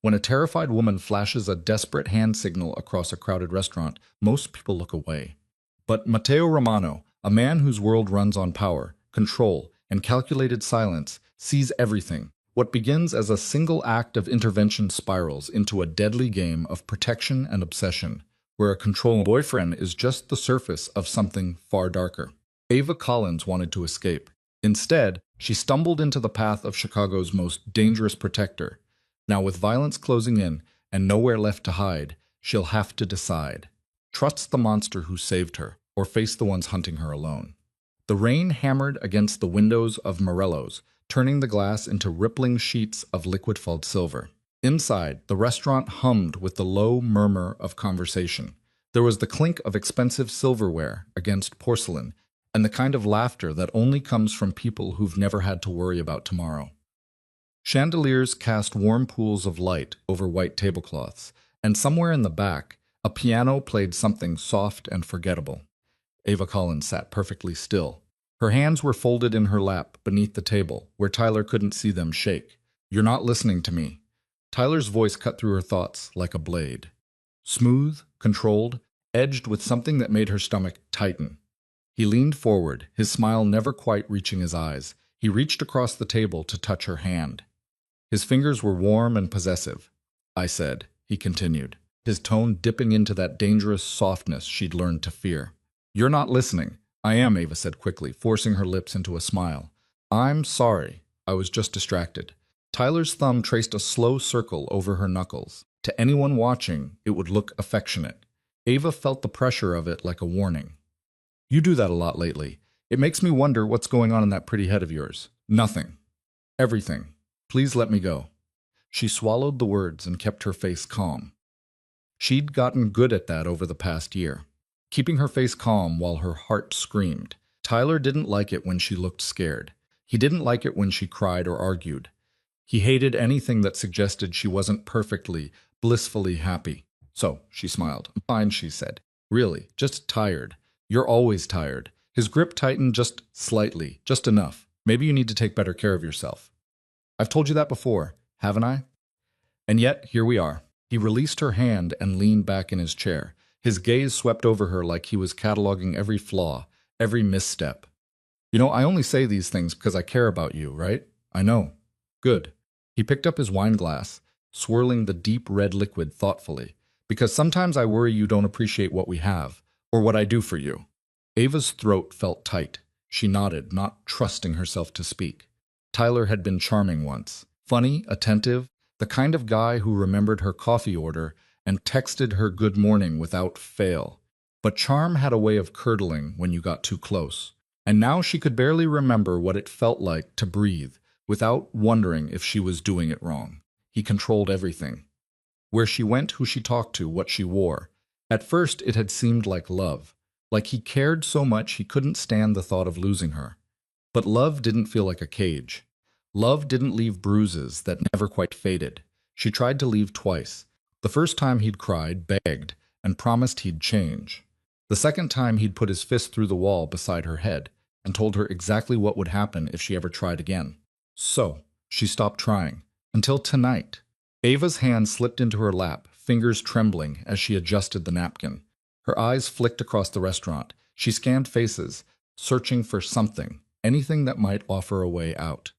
When a terrified woman flashes a desperate hand signal across a crowded restaurant, most people look away. But Matteo Romano, a man whose world runs on power, control, and calculated silence, sees everything. What begins as a single act of intervention spirals into a deadly game of protection and obsession, where a controlling boyfriend is just the surface of something far darker. Ava Collins wanted to escape. Instead, she stumbled into the path of Chicago's most dangerous protector. Now, with violence closing in and nowhere left to hide, she'll have to decide. Trust the monster who saved her, or face the ones hunting her alone. The rain hammered against the windows of Morello's, turning the glass into rippling sheets of liquid-filled silver. Inside, the restaurant hummed with the low murmur of conversation. There was the clink of expensive silverware against porcelain, and the kind of laughter that only comes from people who've never had to worry about tomorrow. Chandeliers cast warm pools of light over white tablecloths, and somewhere in the back, a piano played something soft and forgettable. Ava Collins sat perfectly still. Her hands were folded in her lap beneath the table, where Tyler couldn't see them shake. "You're not listening to me." Tyler's voice cut through her thoughts like a blade. Smooth, controlled, edged with something that made her stomach tighten. He leaned forward, his smile never quite reaching his eyes. He reached across the table to touch her hand. His fingers were warm and possessive. "I said," he continued, his tone dipping into that dangerous softness she'd learned to fear. "You're not listening." "I am," Ava said quickly, forcing her lips into a smile. "I'm sorry. I was just distracted." Tyler's thumb traced a slow circle over her knuckles. To anyone watching, it would look affectionate. Ava felt the pressure of it like a warning. "You do that a lot lately. It makes me wonder what's going on in that pretty head of yours." "Nothing. Everything. Please let me go." She swallowed the words and kept her face calm. She'd gotten good at that over the past year, keeping her face calm while her heart screamed. Tyler didn't like it when she looked scared. He didn't like it when she cried or argued. He hated anything that suggested she wasn't perfectly, blissfully happy. "So," she smiled. "I'm fine," she said. "Really, just tired. You're always tired." His grip tightened just slightly, just enough. "Maybe you need to take better care of yourself." "I've told you that before, haven't I?" And yet, here we are. He released her hand and leaned back in his chair. His gaze swept over her like he was cataloging every flaw, every misstep. "You know, I only say these things because I care about you, right?" "I know." "Good." He picked up his wine glass, swirling the deep red liquid thoughtfully. "Because sometimes I worry you don't appreciate what we have, or what I do for you." Ava's throat felt tight. She nodded, not trusting herself to speak. Tyler had been charming once. Funny, attentive, the kind of guy who remembered her coffee order and texted her good morning without fail. But charm had a way of curdling when you got too close. And now she could barely remember what it felt like to breathe, without wondering if she was doing it wrong. He controlled everything. Where she went, who she talked to, what she wore. At first, it had seemed like love. Like he cared so much he couldn't stand the thought of losing her. But love didn't feel like a cage. Love didn't leave bruises that never quite faded. She tried to leave twice. The first time he'd cried, begged, and promised he'd change. The second time he'd put his fist through the wall beside her head and told her exactly what would happen if she ever tried again. So, she stopped trying. Until tonight. Ava's hand slipped into her lap, fingers trembling as she adjusted the napkin. Her eyes flicked across the restaurant. She scanned faces, searching for something, anything that might offer a way out.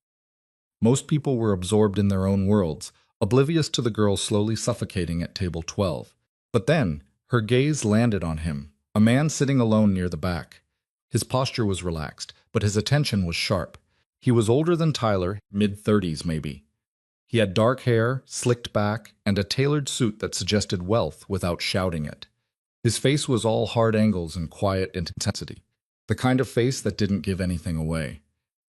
Most people were absorbed in their own worlds, oblivious to the girl slowly suffocating at table 12. But then, her gaze landed on him, a man sitting alone near the back. His posture was relaxed, but his attention was sharp. He was older than Tyler, mid-30s maybe. He had dark hair, slicked back, and a tailored suit that suggested wealth without shouting it. His face was all hard angles and quiet intensity, the kind of face that didn't give anything away.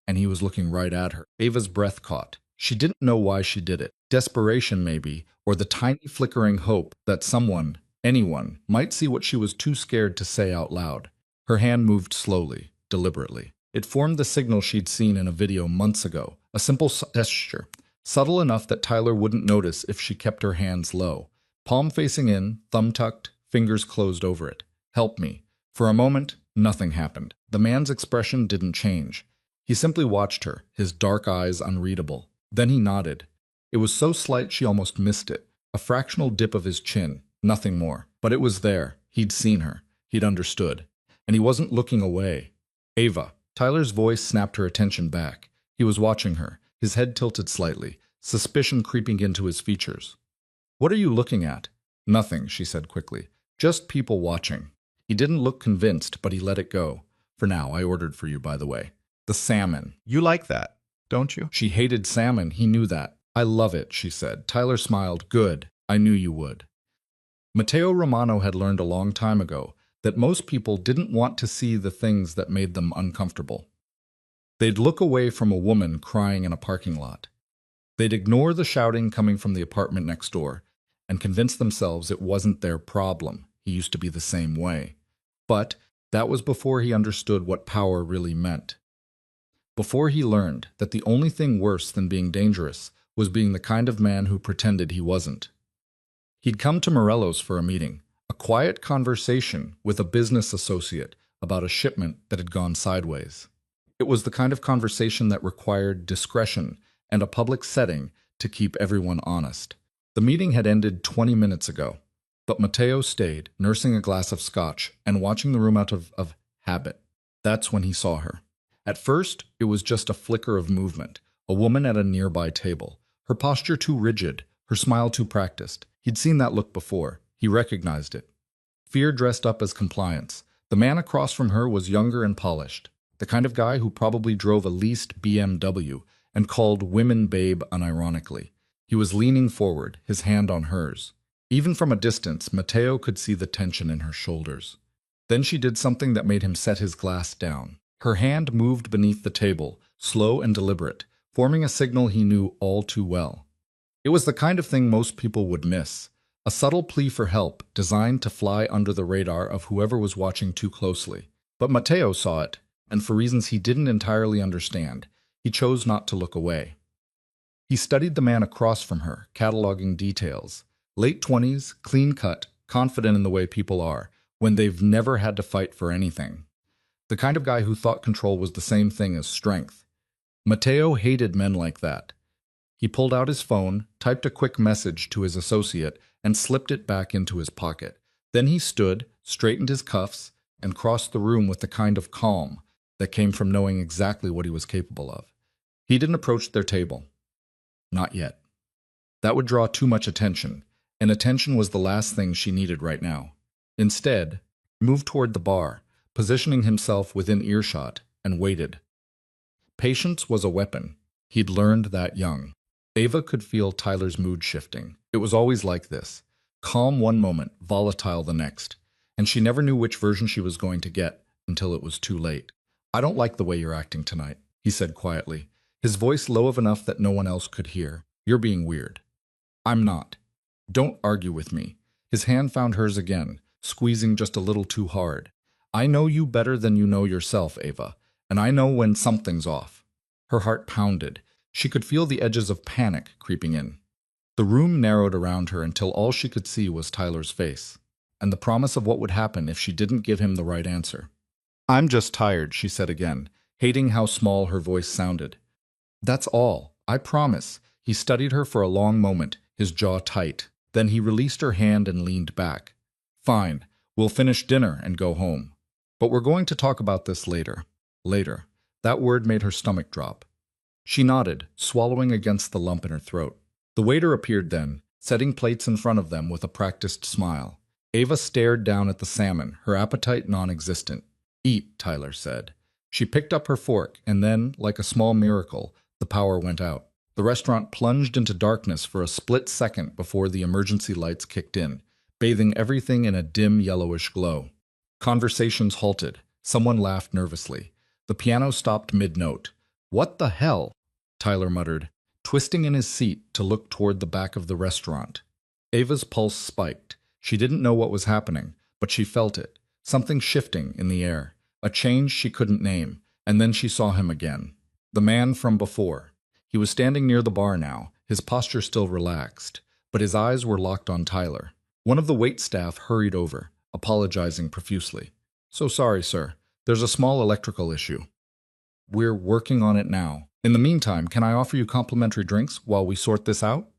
And he was looking right at her. Ava's breath caught. She didn't know why she did it. Desperation, maybe, or the tiny flickering hope that someone, anyone, might see what she was too scared to say out loud. Her hand moved slowly, deliberately. It formed the signal she'd seen in a video months ago, a simple gesture, subtle enough that Tyler wouldn't notice if she kept her hands low. Palm facing in, thumb tucked, fingers closed over it. "Help me." For a moment, nothing happened. The man's expression didn't change. He simply watched her, his dark eyes unreadable. Then he nodded. It was so slight she almost missed it, A fractional dip of his chin, nothing more. But it was there. He'd seen her. He'd understood. And he wasn't looking away. Ava. Tyler's voice snapped her attention back. He was watching her, his head tilted slightly, suspicion creeping into his features. "What are you looking at?" "Nothing," she said quickly. "Just people watching." He didn't look convinced, but he let it go. "For now, I ordered for you, by the way. The salmon." You like that, don't you? She hated salmon, he knew that. "I love it," she said. Tyler smiled. "Good. I knew you would." Matteo Romano had learned a long time ago that most people didn't want to see the things that made them uncomfortable. They'd look away from a woman crying in a parking lot. They'd ignore the shouting coming from the apartment next door and convince themselves it wasn't their problem. He used to be the same way. But that was before he understood what power really meant. Before he learned that the only thing worse than being dangerous was being the kind of man who pretended he wasn't. He'd come to Morello's for a meeting, a quiet conversation with a business associate about a shipment that had gone sideways. It was the kind of conversation that required discretion and a public setting to keep everyone honest. The meeting had ended 20 minutes ago, but Matteo stayed, nursing a glass of scotch and watching the room out of habit. That's when he saw her. At first, it was just a flicker of movement, a woman at a nearby table, her posture too rigid, her smile too practiced. He'd seen that look before. He recognized it. Fear dressed up as compliance. The man across from her was younger and polished, the kind of guy who probably drove a leased BMW and called women babe unironically. He was leaning forward, his hand on hers. Even from a distance, Matteo could see the tension in her shoulders. Then she did something that made him set his glass down. Her hand moved beneath the table, slow and deliberate, forming a signal he knew all too well. It was the kind of thing most people would miss, a subtle plea for help designed to fly under the radar of whoever was watching too closely. But Matteo saw it, and for reasons he didn't entirely understand, he chose not to look away. He studied the man across from her, cataloging details. Late 20s, clean-cut, confident in the way people are, when they've never had to fight for anything. The kind of guy who thought control was the same thing as strength. Matteo hated men like that. He pulled out his phone, typed a quick message to his associate, and slipped it back into his pocket. Then he stood, straightened his cuffs, and crossed the room with the kind of calm that came from knowing exactly what he was capable of. He didn't approach their table. Not yet. That would draw too much attention, and attention was the last thing she needed right now. Instead, he moved toward the bar, positioning himself within earshot, and waited. Patience was a weapon. He'd learned that young. Ava could feel Tyler's mood shifting. It was always like this. Calm one moment, volatile the next. And she never knew which version she was going to get until it was too late. "I don't like the way you're acting tonight," he said quietly, his voice low enough that no one else could hear. "You're being weird." "I'm not. Don't argue with me." His hand found hers again, squeezing just a little too hard. "I know you better than you know yourself, Ava, and I know when something's off." Her heart pounded. She could feel the edges of panic creeping in. The room narrowed around her until all she could see was Tyler's face, and the promise of what would happen if she didn't give him the right answer. "I'm just tired," she said again, hating how small her voice sounded. "That's all. I promise." He studied her for a long moment, his jaw tight. Then he released her hand and leaned back. "Fine. We'll finish dinner and go home. But we're going to talk about this later." Later. That word made her stomach drop. She nodded, swallowing against the lump in her throat. The waiter appeared then, setting plates in front of them with a practiced smile. Ava stared down at the salmon, her appetite non-existent. "Eat," Tyler said. She picked up her fork, and then, like a small miracle, the power went out. The restaurant plunged into darkness for a split second before the emergency lights kicked in, bathing everything in a dim yellowish glow. Conversations halted. Someone laughed nervously. The piano stopped mid-note. "What the hell?" Tyler muttered, twisting in his seat to look toward the back of the restaurant. Ava's pulse spiked. She didn't know what was happening, but she felt it, something shifting in the air, a change she couldn't name, and then she saw him again. The man from before. He was standing near the bar now, his posture still relaxed, but his eyes were locked on Tyler. One of the waitstaff hurried over, apologizing profusely. "So sorry, sir. There's a small electrical issue. We're working on it now. In the meantime, can I offer you complimentary drinks while we sort this out?"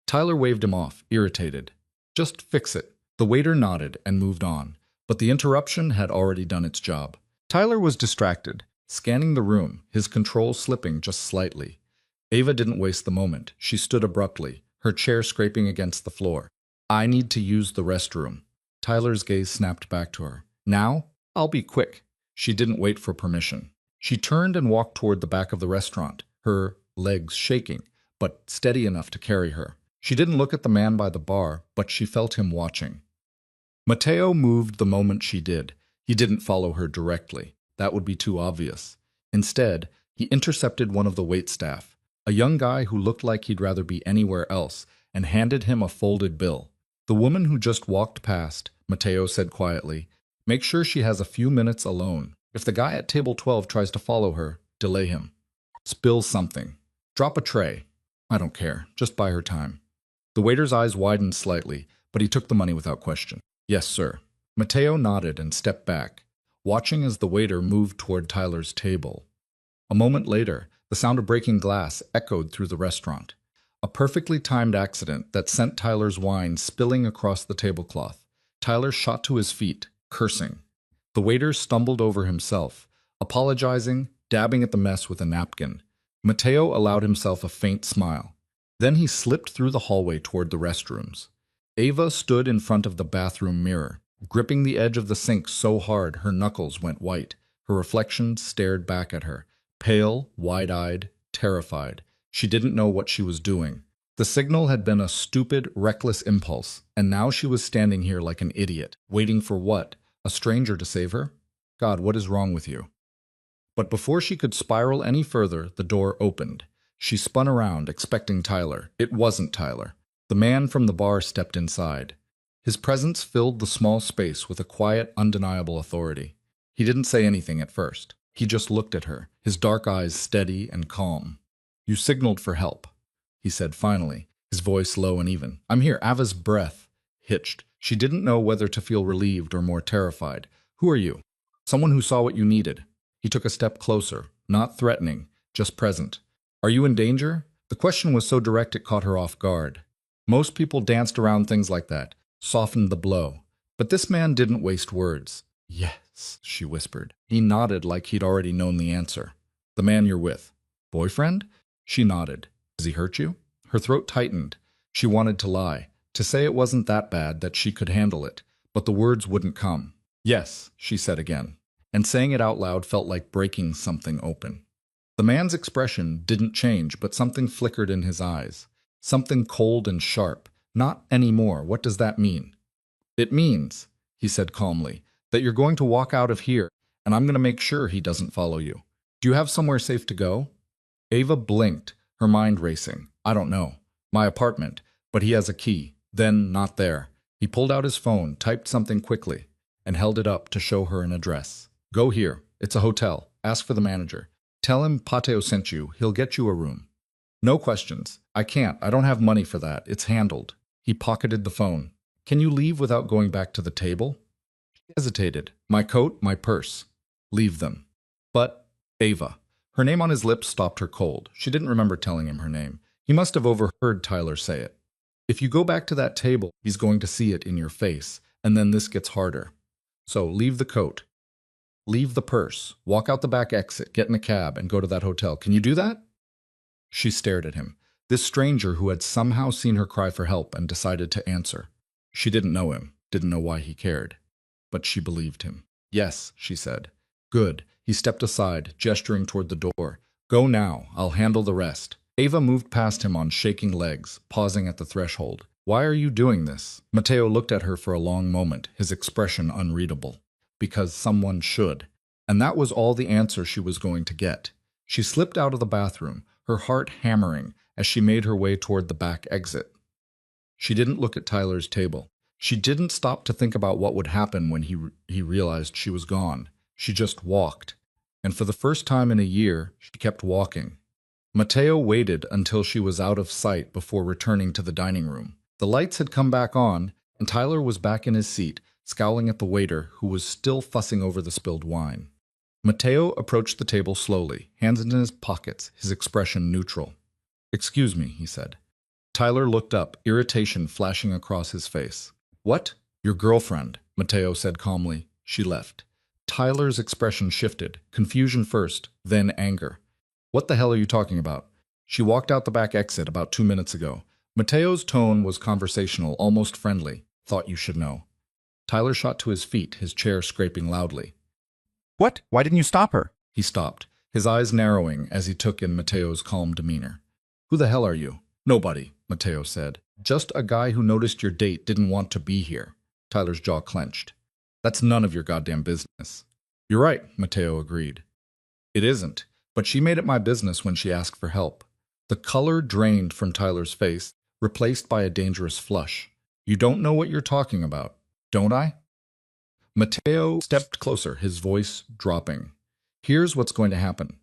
Tyler waved him off, irritated. Just fix it. The waiter nodded and moved on, but the interruption had already done its job. Tyler was distracted, scanning the room, his control slipping just slightly. Ava didn't waste the moment. She stood abruptly, her chair scraping against the floor. I need to use the restroom. Tyler's gaze snapped back to her. Now? I'll be quick. She didn't wait for permission. She turned and walked toward the back of the restaurant, her legs shaking, but steady enough to carry her. She didn't look at the man by the bar, but she felt him watching. Mateo moved the moment she did. He didn't follow her directly. That would be too obvious. Instead, he intercepted one of the waitstaff, a young guy who looked like he'd rather be anywhere else, and handed him a folded bill. The woman who just walked past, Mateo said quietly, make sure she has a few minutes alone. If the guy at table 12 tries to follow her, delay him. Spill something. Drop a tray. I don't care. Just buy her time. The waiter's eyes widened slightly, but he took the money without question. Yes, sir. Mateo nodded and stepped back, watching as the waiter moved toward Tyler's table. A moment later, the sound of breaking glass echoed through the restaurant. A perfectly timed accident that sent Tyler's wine spilling across the tablecloth. Tyler shot to his feet, cursing. The waiter stumbled over himself, apologizing, dabbing at the mess with a napkin. Mateo allowed himself a faint smile. Then he slipped through the hallway toward the restrooms. Ava stood in front of the bathroom mirror, gripping the edge of the sink so hard her knuckles went white. Her reflection stared back at her, pale, wide-eyed, terrified. She didn't know what she was doing. The signal had been a stupid, reckless impulse, and now she was standing here like an idiot, waiting for what? A stranger to save her? God, what is wrong with you? But before she could spiral any further, the door opened. She spun around, expecting Tyler. It wasn't Tyler. The man from the bar stepped inside. His presence filled the small space with a quiet, undeniable authority. He didn't say anything at first. He just looked at her, his dark eyes steady and calm. You signaled for help, he said finally, his voice low and even. I'm here. Ava's breath hitched. She didn't know whether to feel relieved or more terrified. Who are you? Someone who saw what you needed. He took a step closer, not threatening, just present. Are you in danger? The question was so direct it caught her off guard. Most people danced around things like that, softened the blow. But this man didn't waste words. Yes, she whispered. He nodded like he'd already known the answer. The man you're with. Boyfriend? She nodded. Has he hurt you? Her throat tightened. She wanted to lie, to say it wasn't that bad, that she could handle it, but the words wouldn't come. Yes, she said again, and saying it out loud felt like breaking something open. The man's expression didn't change, but something flickered in his eyes. Something cold and sharp. Not anymore. What does that mean? It means, he said calmly, that you're going to walk out of here, and I'm going to make sure he doesn't follow you. Do you have somewhere safe to go? Ava blinked, her mind racing. I don't know. My apartment, but he has a key. Then, not there. He pulled out his phone, typed something quickly, and held it up to show her an address. Go here. It's a hotel. Ask for the manager. Tell him Pateo sent you. He'll get you a room. No questions. I can't. I don't have money for that. It's handled. He pocketed the phone. Can you leave without going back to the table? She hesitated. My coat, my purse. Leave them. But, Ava. Her name on his lips stopped her cold. She didn't remember telling him her name. He must have overheard Tyler say it. If you go back to that table, he's going to see it in your face, and then this gets harder. So leave the coat. Leave the purse. Walk out the back exit, get in a cab, and go to that hotel. Can you do that? She stared at him. This stranger who had somehow seen her cry for help and decided to answer. She didn't know him, didn't know why he cared. But she believed him. Yes, she said. Good. He stepped aside, gesturing toward the door. Go now. I'll handle the rest. Ava moved past him on shaking legs, pausing at the threshold. Why are you doing this? Mateo looked at her for a long moment, his expression unreadable. Because someone should. And that was all the answer she was going to get. She slipped out of the bathroom, her heart hammering as she made her way toward the back exit. She didn't look at Tyler's table. She didn't stop to think about what would happen when he realized she was gone. She just walked. And for the first time in a year, she kept walking. Mateo waited until she was out of sight before returning to the dining room. The lights had come back on, and Tyler was back in his seat, scowling at the waiter who was still fussing over the spilled wine. Mateo approached the table slowly, hands in his pockets, his expression neutral. Excuse me, he said. Tyler looked up, irritation flashing across his face. What? Your girlfriend, Mateo said calmly. She left. Tyler's expression shifted, confusion first, then anger. What the hell are you talking about? She walked out the back exit about 2 minutes ago. Mateo's tone was conversational, almost friendly. Thought you should know. Tyler shot to his feet, his chair scraping loudly. What? Why didn't you stop her? He stopped, his eyes narrowing as he took in Mateo's calm demeanor. Who the hell are you? Nobody, Mateo said. Just a guy who noticed your date didn't want to be here. Tyler's jaw clenched. That's none of your goddamn business. You're right, Mateo agreed. It isn't, but she made it my business when she asked for help. The color drained from Tyler's face, replaced by a dangerous flush. You don't know what you're talking about, don't I? Mateo stepped closer, his voice dropping. Here's what's going to happen.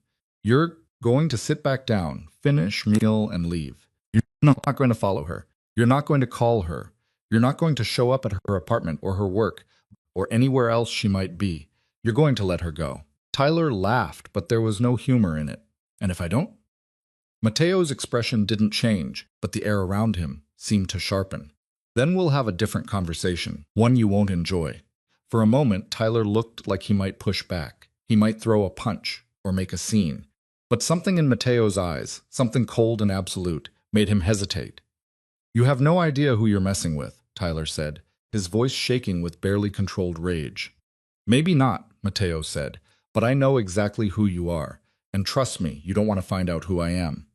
You're going to sit back down, finish meal, and leave. You're not going to follow her. You're not going to call her. You're not going to show up at her apartment or her work or anywhere else she might be. You're going to let her go. Tyler laughed, but there was no humor in it. And if I don't? Mateo's expression didn't change, but the air around him seemed to sharpen. Then we'll have a different conversation, one you won't enjoy. For a moment, Tyler looked like he might push back. He might throw a punch or make a scene. But something in Mateo's eyes, something cold and absolute, made him hesitate. You have no idea who you're messing with, Tyler said, his voice shaking with barely controlled rage. Maybe not, Mateo said, but I know exactly who you are, and trust me, you don't want to find out who I am.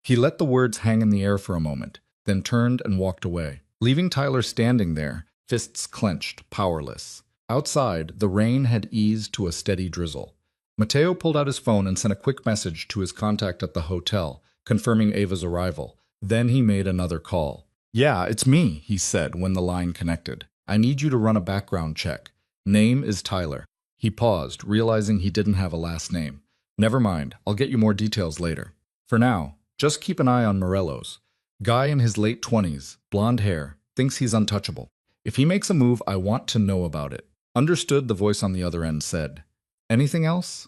He let the words hang in the air for a moment, then turned and walked away, leaving Tyler standing there, fists clenched, powerless. Outside, the rain had eased to a steady drizzle. Mateo pulled out his phone and sent a quick message to his contact at the hotel, confirming Ava's arrival. Then he made another call. Yeah, it's me, he said when the line connected. I need you to run a background check. Name is Tyler. He paused, realizing he didn't have a last name. Never mind, I'll get you more details later. For now, just keep an eye on Morello's. Guy in his late 20s, blonde hair, thinks he's untouchable. If he makes a move, I want to know about it. Understood, the voice on the other end said. Anything else?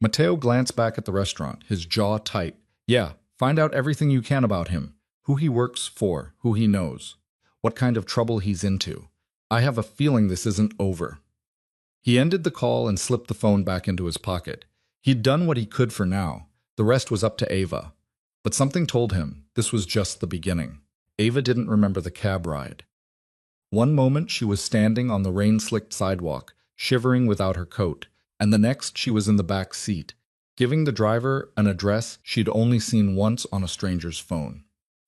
Mateo glanced back at the restaurant, his jaw tight. Yeah, find out everything you can about him. Who he works for, who he knows. What kind of trouble he's into. I have a feeling this isn't over. He ended the call and slipped the phone back into his pocket. He'd done what he could for now. The rest was up to Ava. But something told him this was just the beginning. Ava didn't remember the cab ride. One moment she was standing on the rain-slicked sidewalk, shivering without her coat, and the next she was in the back seat, giving the driver an address she'd only seen once on a stranger's phone.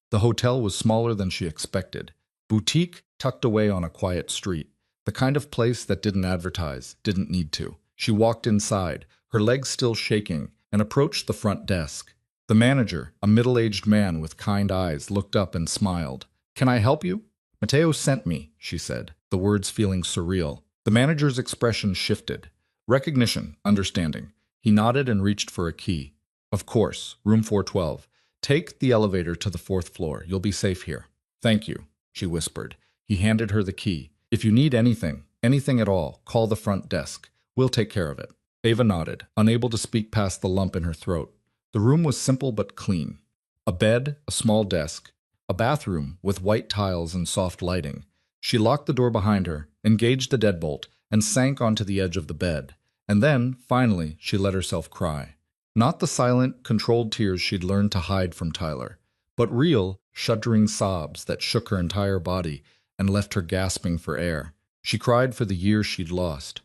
The hotel was smaller than she expected. Boutique tucked away on a quiet street. The kind of place that didn't advertise, didn't need to. She walked inside, her legs still shaking, and approached the front desk. The manager, a middle-aged man with kind eyes, looked up and smiled. Can I help you? Mateo sent me, she said, the words feeling surreal. The manager's expression shifted. Recognition, understanding. He nodded and reached for a key. Of course, room 412. Take the elevator to the 4th floor. You'll be safe here. Thank you, she whispered. He handed her the key. If you need anything at all, call the front desk. We'll take care of it. Ava nodded, unable to speak past the lump in her throat. The room was simple but clean. A bed, a small desk, a bathroom with white tiles and soft lighting. She locked the door behind her, engaged the deadbolt, and sank onto the edge of the bed. And then, finally, she let herself cry. Not the silent, controlled tears she'd learned to hide from Tyler, but real, shuddering sobs that shook her entire body and left her gasping for air. She cried for the years she'd lost,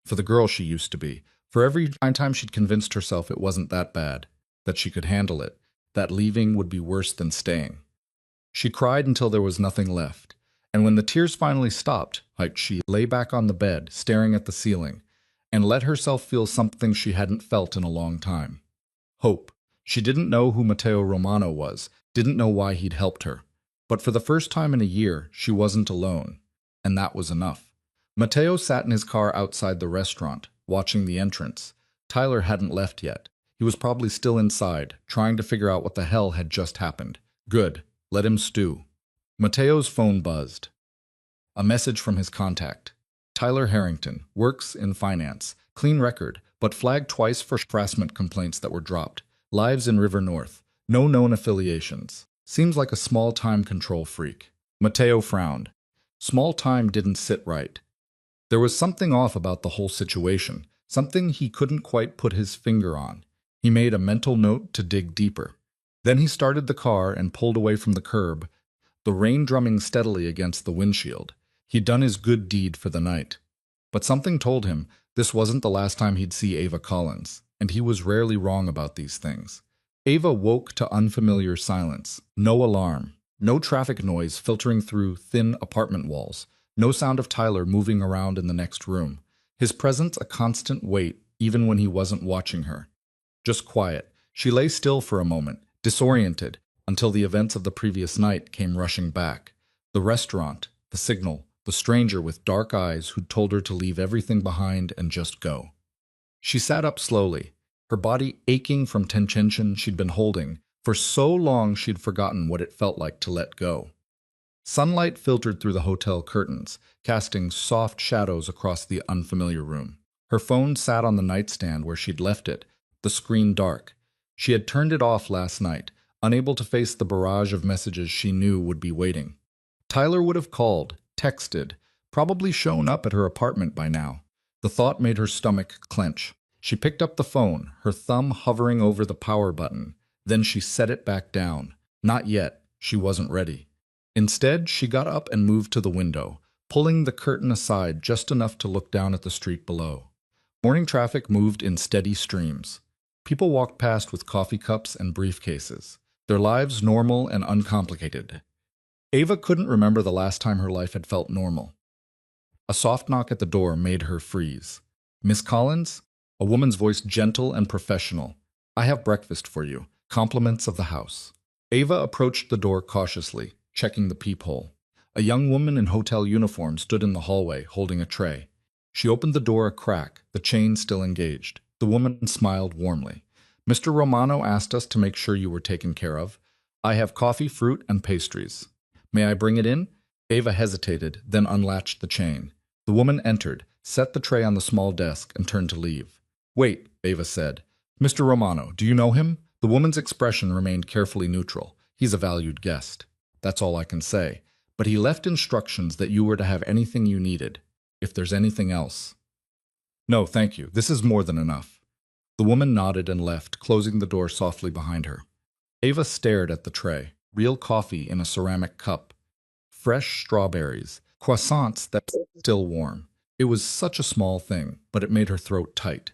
for the girl she used to be, for every time she'd convinced herself it wasn't that bad, that she could handle it, that leaving would be worse than staying. She cried until there was nothing left, and when the tears finally stopped, she lay back on the bed, staring at the ceiling, and let herself feel something she hadn't felt in a long time. Hope. She didn't know who Mateo Romano was, didn't know why he'd helped her. But for the first time in a year, she wasn't alone, and that was enough. Mateo sat in his car outside the restaurant, watching the entrance. Tyler hadn't left yet. He was probably still inside, trying to figure out what the hell had just happened. Good. Let him stew. Mateo's phone buzzed. A message from his contact. Tyler Harrington, works in finance, clean record, but flagged twice for harassment complaints that were dropped. Lives in River North. No known affiliations. Seems like a small time control freak. Mateo frowned. Small time didn't sit right. There was something off about the whole situation, something he couldn't quite put his finger on. He made a mental note to dig deeper. Then he started the car and pulled away from the curb, the rain drumming steadily against the windshield. He'd done his good deed for the night. But something told him this wasn't the last time he'd see Ava Collins, and he was rarely wrong about these things. Ava woke to unfamiliar silence. No alarm, no traffic noise filtering through thin apartment walls, no sound of Tyler moving around in the next room. His presence a constant weight, even when he wasn't watching her. Just quiet. She lay still for a moment, disoriented, until the events of the previous night came rushing back. The restaurant, the signal, the stranger with dark eyes who'd told her to leave everything behind and just go. She sat up slowly, her body aching from tension she'd been holding. For so long she'd forgotten what it felt like to let go. Sunlight filtered through the hotel curtains, casting soft shadows across the unfamiliar room. Her phone sat on the nightstand where she'd left it, the screen dark. She had turned it off last night, unable to face the barrage of messages she knew would be waiting. Tyler would have called, texted, probably shown up at her apartment by now. The thought made her stomach clench. She picked up the phone, her thumb hovering over the power button. Then she set it back down. Not yet. She wasn't ready. Instead, she got up and moved to the window, pulling the curtain aside just enough to look down at the street below. Morning traffic moved in steady streams. People walked past with coffee cups and briefcases, their lives normal and uncomplicated. Ava couldn't remember the last time her life had felt normal. A soft knock at the door made her freeze. "Miss Collins?" A woman's voice gentle and professional. "I have breakfast for you. Compliments of the house." Ava approached the door cautiously, checking the peephole. A young woman in hotel uniform stood in the hallway, holding a tray. She opened the door a crack, the chain still engaged. The woman smiled warmly. "Mr. Romano asked us to make sure you were taken care of. I have coffee, fruit, and pastries. May I bring it in?" Ava hesitated, then unlatched the chain. The woman entered, set the tray on the small desk, and turned to leave. "Wait," Ava said. "Mr. Romano, do you know him?" The woman's expression remained carefully neutral. "He's a valued guest. That's all I can say. But he left instructions that you were to have anything you needed. If there's anything else." "No, thank you. This is more than enough." The woman nodded and left, closing the door softly behind her. Ava stared at the tray. Real coffee in a ceramic cup. Fresh strawberries. Croissants that were still warm. It was such a small thing, but it made her throat tight.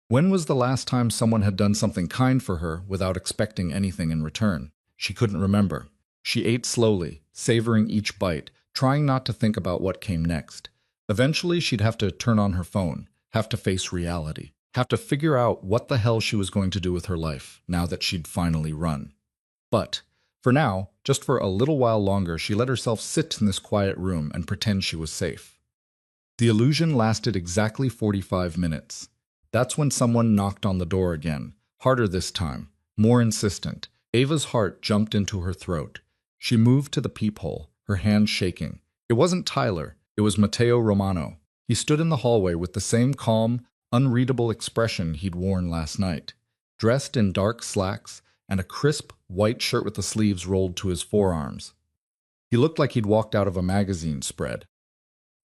When was the last time someone had done something kind for her without expecting anything in return? She couldn't remember. She ate slowly, savoring each bite, trying not to think about what came next. Eventually, she'd have to turn on her phone, have to face reality, have to figure out what the hell she was going to do with her life, now that she'd finally run. But, for now, just for a little while longer, she let herself sit in this quiet room and pretend she was safe. The illusion lasted exactly 45 minutes. That's when someone knocked on the door again, harder this time, more insistent. Ava's heart jumped into her throat. She moved to the peephole, her hands shaking. It wasn't Tyler, it was Mateo Romano. He stood in the hallway with the same calm, unreadable expression he'd worn last night, dressed in dark slacks and a crisp, white shirt with the sleeves rolled to his forearms. He looked like he'd walked out of a magazine spread.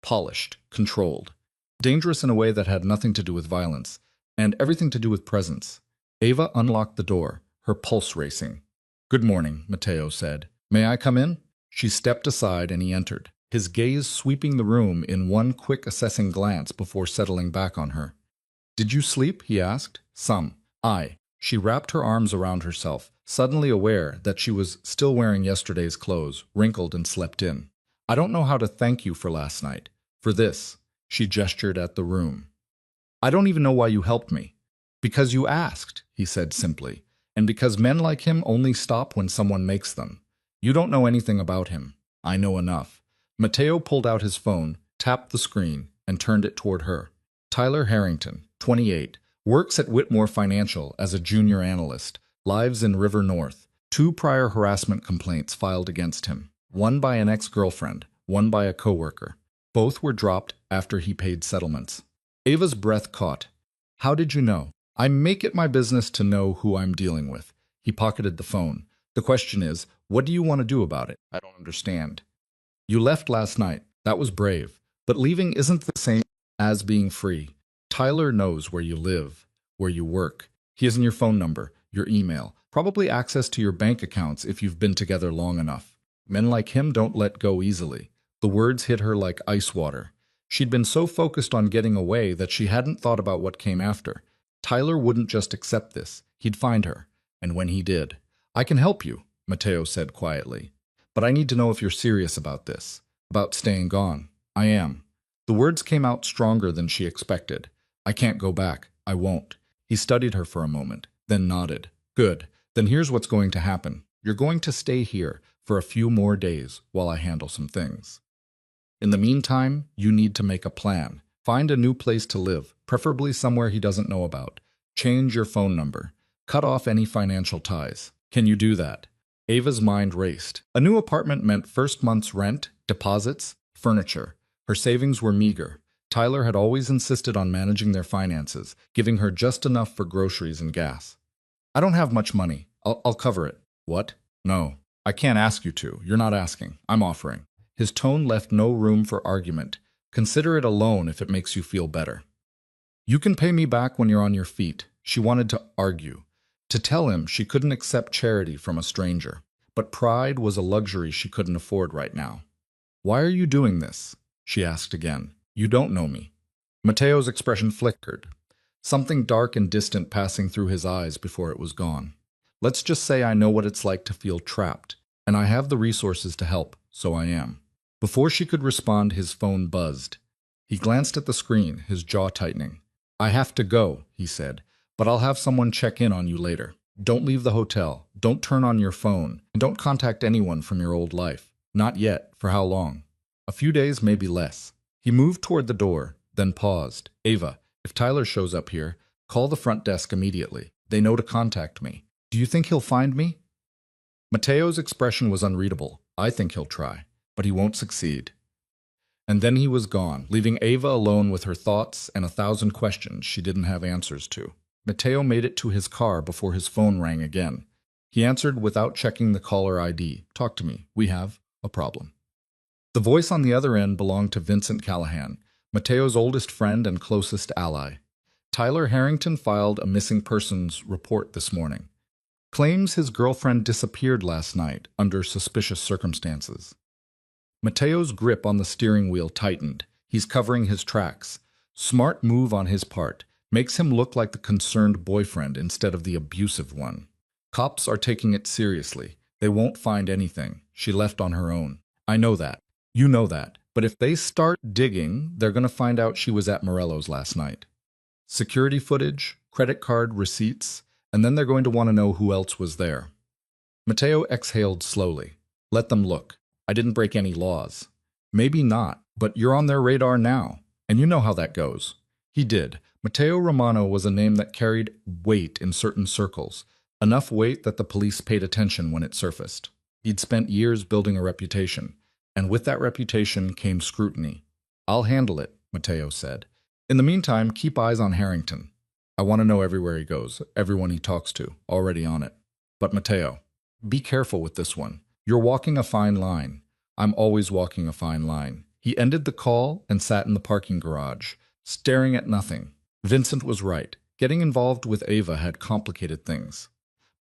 Polished, controlled. Dangerous in a way that had nothing to do with violence, and everything to do with presence. Ava unlocked the door, her pulse racing. "Good morning," Mateo said. "May I come in?" She stepped aside and he entered, his gaze sweeping the room in one quick assessing glance before settling back on her. "Did you sleep?" he asked. "Some. I." She wrapped her arms around herself, suddenly aware that she was still wearing yesterday's clothes, wrinkled and slept in. "I don't know how to thank you for last night. For this." She gestured at the room. "I don't even know why you helped me." "Because you asked," he said simply, "and because men like him only stop when someone makes them. You don't know anything about him. I know enough." Mateo pulled out his phone, tapped the screen, and turned it toward her. "Tyler Harrington, 28, works at Whitmore Financial as a junior analyst, lives in River North. 2 prior harassment complaints filed against him, one by an ex-girlfriend, one by a coworker. Both were dropped after he paid settlements." Ava's breath caught. "How did you know?" "I make it my business to know who I'm dealing with." He pocketed the phone. "The question is, What do you want to do about it? I don't understand. You left last night. That was brave. But leaving isn't the same as being free. Tyler knows where you live, where you work. He has your phone number, your email, probably access to your bank accounts if you've been together long enough. Men like him don't let go easily. The words hit her like ice water. She'd been so focused on getting away that she hadn't thought about what came after. Tyler wouldn't just accept this. He'd find her. And when he did, "I can help you," Mateo said quietly. "But I need to know if you're serious about this, about staying gone." "I am." The words came out stronger than she expected. "I can't go back. I won't." He studied her for a moment, then nodded. "Good. Then here's what's going to happen. You're going to stay here for a few more days while I handle some things. In the meantime, you need to make a plan. Find a new place to live, preferably somewhere he doesn't know about. Change your phone number. Cut off any financial ties. Can you do that?" Ava's mind raced. A new apartment meant first month's rent, deposits, furniture. Her savings were meager. Tyler had always insisted on managing their finances, giving her just enough for groceries and gas. "I don't have much money. I'll cover it." "What?" "No. I can't ask you to. You're not asking. I'm offering." His tone left no room for argument. "Consider it a loan if it makes you feel better. You can pay me back when you're on your feet." She wanted to argue, to tell him she couldn't accept charity from a stranger. But pride was a luxury she couldn't afford right now. "Why are you doing this?" she asked again. "You don't know me." Mateo's expression flickered, something dark and distant passing through his eyes before it was gone. "Let's just say I know what it's like to feel trapped, and I have the resources to help, so I am." Before she could respond, his phone buzzed. He glanced at the screen, his jaw tightening. "I have to go," he said, "but I'll have someone check in on you later. Don't leave the hotel, don't turn on your phone, and don't contact anyone from your old life. Not yet. For how long?" "A few days, maybe less." He moved toward the door, then paused. "Ava, if Tyler shows up here, call the front desk immediately. They know to contact me." "Do you think he'll find me?" Mateo's expression was unreadable. "I think he'll try, but he won't succeed." And then he was gone, leaving Ava alone with her thoughts and 1,000 questions she didn't have answers to. Mateo made it to his car before his phone rang again. He answered without checking the caller ID. "Talk to me. We have a problem." The voice on the other end belonged to Vincent Callahan, Mateo's oldest friend and closest ally. Tyler Harrington filed a missing persons report this morning. Claims his girlfriend disappeared last night under suspicious circumstances. Mateo's grip on the steering wheel tightened. He's covering his tracks. Smart move on his part. Makes him look like the concerned boyfriend instead of the abusive one. Cops are taking it seriously. They won't find anything. She left on her own. I know that. You know that. But if they start digging, they're going to find out she was at Morello's last night. Security footage, credit card receipts, and then they're going to want to know who else was there. Mateo exhaled slowly. Let them look. I didn't break any laws. Maybe not, but you're on their radar now, and you know how that goes. He did. Mateo Romano was a name that carried weight in certain circles, enough weight that the police paid attention when it surfaced. He'd spent years building a reputation, and with that reputation came scrutiny. I'll handle it, Mateo said. In the meantime, keep eyes on Harrington. I want to know everywhere he goes, everyone he talks to, already on it. But Mateo, be careful with this one. You're walking a fine line. I'm always walking a fine line. He ended the call and sat in the parking garage, staring at nothing. Vincent was right. Getting involved with Ava had complicated things.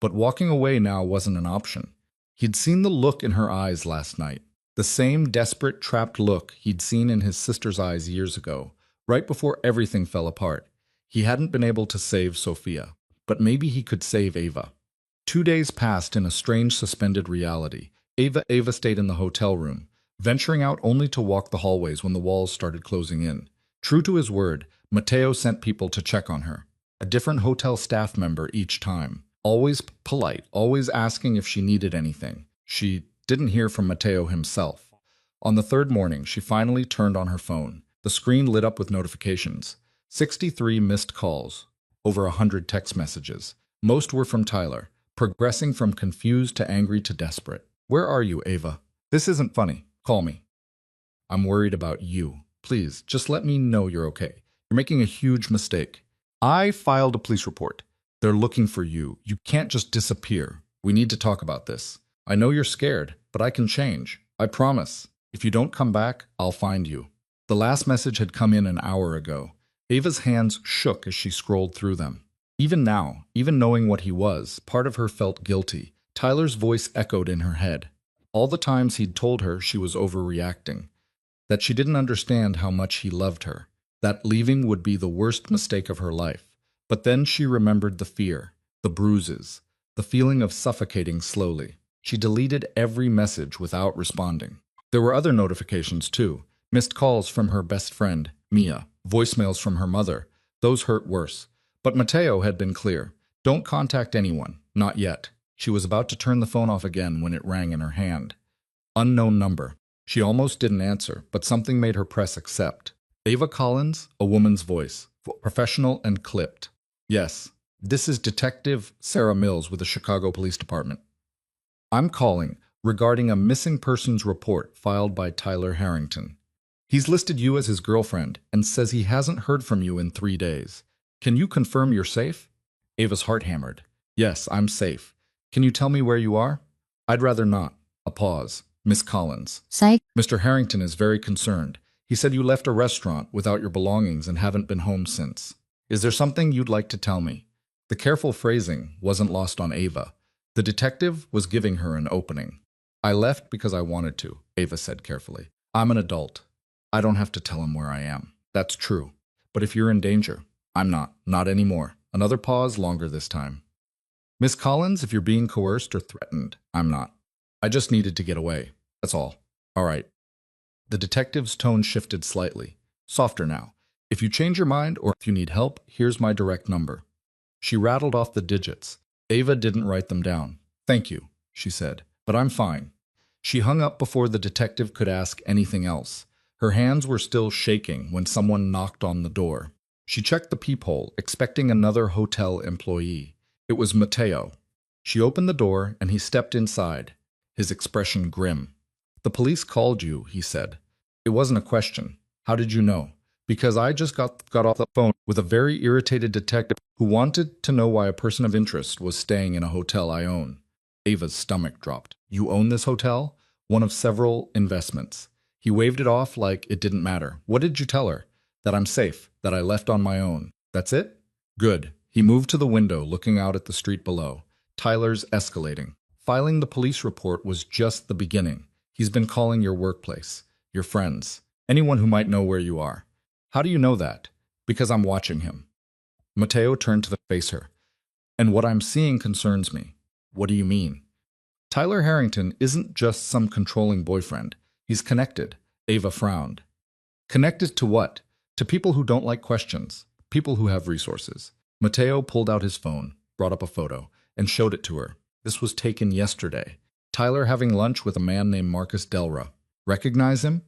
But walking away now wasn't an option. He'd seen the look in her eyes last night. The same desperate, trapped look he'd seen in his sister's eyes years ago, right before everything fell apart. He hadn't been able to save Sophia, but maybe he could save Ava. 2 days passed in a strange suspended reality. Ava stayed in the hotel room, venturing out only to walk the hallways when the walls started closing in. True to his word, Mateo sent people to check on her. A different hotel staff member each time. Always polite, always asking if she needed anything. She didn't hear from Mateo himself. On the third morning, she finally turned on her phone. The screen lit up with notifications. 63 missed calls. Over 100 text messages. Most were from Tyler, progressing from confused to angry to desperate. Where are you, Ava? This isn't funny. Call me. I'm worried about you. Please, just let me know you're okay. You're making a huge mistake. I filed a police report. They're looking for you. You can't just disappear. We need to talk about this. I know you're scared, but I can change. I promise. If you don't come back, I'll find you. The last message had come in an hour ago. Ava's hands shook as she scrolled through them. Even now, even knowing what he was, part of her felt guilty. Tyler's voice echoed in her head. All the times he'd told her she was overreacting, that she didn't understand how much he loved her, that leaving would be the worst mistake of her life. But then she remembered the fear, the bruises, the feeling of suffocating slowly. She deleted every message without responding. There were other notifications too. Missed calls from her best friend, Mia, voicemails from her mother. Those hurt worse. But Mateo had been clear. Don't contact anyone. Not yet. She was about to turn the phone off again when it rang in her hand. Unknown number. She almost didn't answer, but something made her press accept. Ava Collins, a woman's voice, professional and clipped. Yes, this is Detective Sarah Mills with the Chicago Police Department. I'm calling regarding a missing persons report filed by Tyler Harrington. He's listed you as his girlfriend and says he hasn't heard from you in 3 days. Can you confirm you're safe? Ava's heart hammered. Yes, I'm safe. Can you tell me where you are? I'd rather not. A pause. Miss Collins. Psych. Mr. Harrington is very concerned. He said you left a restaurant without your belongings and haven't been home since. Is there something you'd like to tell me? The careful phrasing wasn't lost on Ava. The detective was giving her an opening. I left because I wanted to, Ava said carefully. I'm an adult. I don't have to tell him where I am. That's true. But if you're in danger, I'm not. Not anymore. Another pause, longer this time. Miss Collins, if you're being coerced or threatened, I'm not. I just needed to get away. That's all. All right. The detective's tone shifted slightly. Softer now. If you change your mind or if you need help, here's my direct number. She rattled off the digits. Ava didn't write them down. Thank you, she said, but I'm fine. She hung up before the detective could ask anything else. Her hands were still shaking when someone knocked on the door. She checked the peephole, expecting another hotel employee. It was Mateo. She opened the door and he stepped inside, his expression grim. The police called you, he said. It wasn't a question. How did you know? Because I just got off the phone with a very irritated detective who wanted to know why a person of interest was staying in a hotel I own. Ava's stomach dropped. You own this hotel? One of several investments. He waved it off like it didn't matter. What did you tell her? That I'm safe, that I left on my own. That's it? Good. He moved to the window, looking out at the street below. Tyler's escalating. Filing the police report was just the beginning. He's been calling your workplace, your friends, anyone who might know where you are. How do you know that? Because I'm watching him. Mateo turned to face her. And what I'm seeing concerns me. What do you mean? Tyler Harrington isn't just some controlling boyfriend. He's connected. Ava frowned. Connected to what? To people who don't like questions. People who have resources. Mateo pulled out his phone, brought up a photo, and showed it to her. This was taken yesterday. Tyler having lunch with a man named Marcus Delra. Recognize him?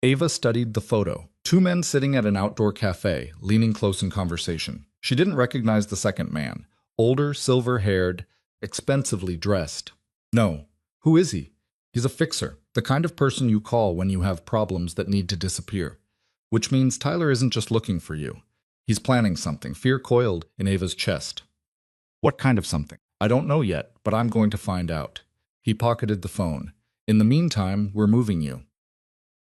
Ava studied the photo. 2 men sitting at an outdoor cafe, leaning close in conversation. She didn't recognize the second man. Older, silver-haired, expensively dressed. No. Who is he? He's a fixer, the kind of person you call when you have problems that need to disappear. Which means Tyler isn't just looking for you. He's planning something, fear coiled in Ava's chest. What kind of something? I don't know yet, but I'm going to find out. He pocketed the phone. In the meantime, we're moving you.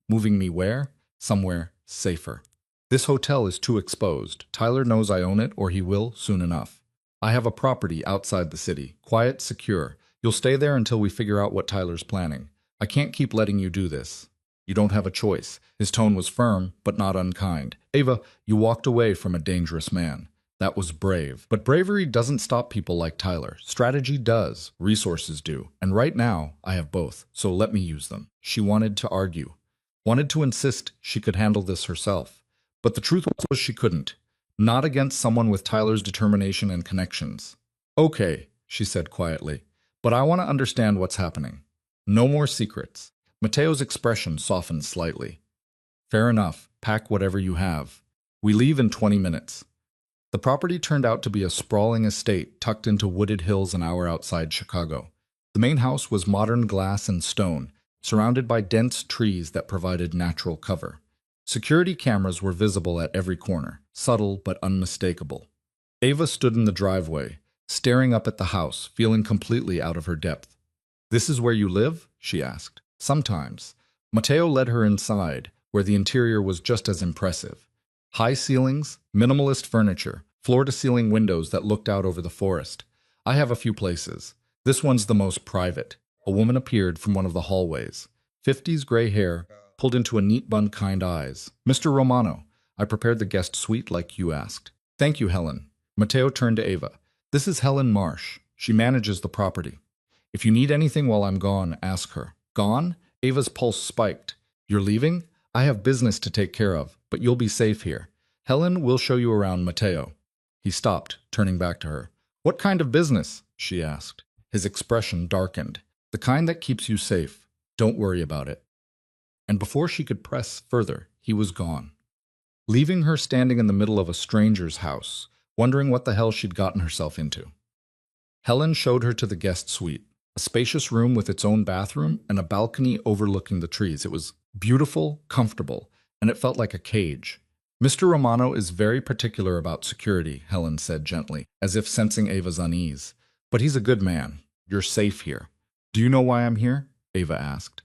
Moving me where? Somewhere safer. This hotel is too exposed. Tyler knows I own it, or he will soon enough. I have a property outside the city. Quiet, secure. You'll stay there until we figure out what Tyler's planning. I can't keep letting you do this. You don't have a choice. His tone was firm, but not unkind. Ava, you walked away from a dangerous man. That was brave. But bravery doesn't stop people like Tyler. Strategy does. Resources do. And right now, I have both. So let me use them. She wanted to argue. Wanted to insist she could handle this herself. But the truth was she couldn't. Not against someone with Tyler's determination and connections. Okay, she said quietly. But I want to understand what's happening. No more secrets. Mateo's expression softened slightly. Fair enough. Pack whatever you have. We leave in 20 minutes. The property turned out to be a sprawling estate tucked into wooded hills an hour outside Chicago. The main house was modern glass and stone, surrounded by dense trees that provided natural cover. Security cameras were visible at every corner, subtle but unmistakable. Ava stood in the driveway, staring up at the house, feeling completely out of her depth. "This is where you live?" she asked. "Sometimes." Matteo led her inside, where the interior was just as impressive. High ceilings, minimalist furniture, floor-to-ceiling windows that looked out over the forest. "I have a few places. This one's the most private." A woman appeared from one of the hallways. 50s gray hair, pulled into a neat bun, kind eyes. "Mr. Romano, I prepared the guest suite like you asked." "Thank you, Helen." Matteo turned to Ava. "This is Helen Marsh. She manages the property. If you need anything while I'm gone, ask her." "Gone?" Ava's pulse spiked. "You're leaving? I have business to take care of, but you'll be safe here. Helen will show you around, Matteo." He stopped, turning back to her. "What kind of business?" she asked. His expression darkened. "The kind that keeps you safe. Don't worry about it." And before she could press further, he was gone, leaving her standing in the middle of a stranger's house, wondering what the hell she'd gotten herself into. Helen showed her to the guest suite, a spacious room with its own bathroom and a balcony overlooking the trees. It was beautiful, comfortable, and it felt like a cage. "Mr. Romano is very particular about security," Helen said gently, as if sensing Ava's unease. "But he's a good man. You're safe here." "Do you know why I'm here?" Ava asked.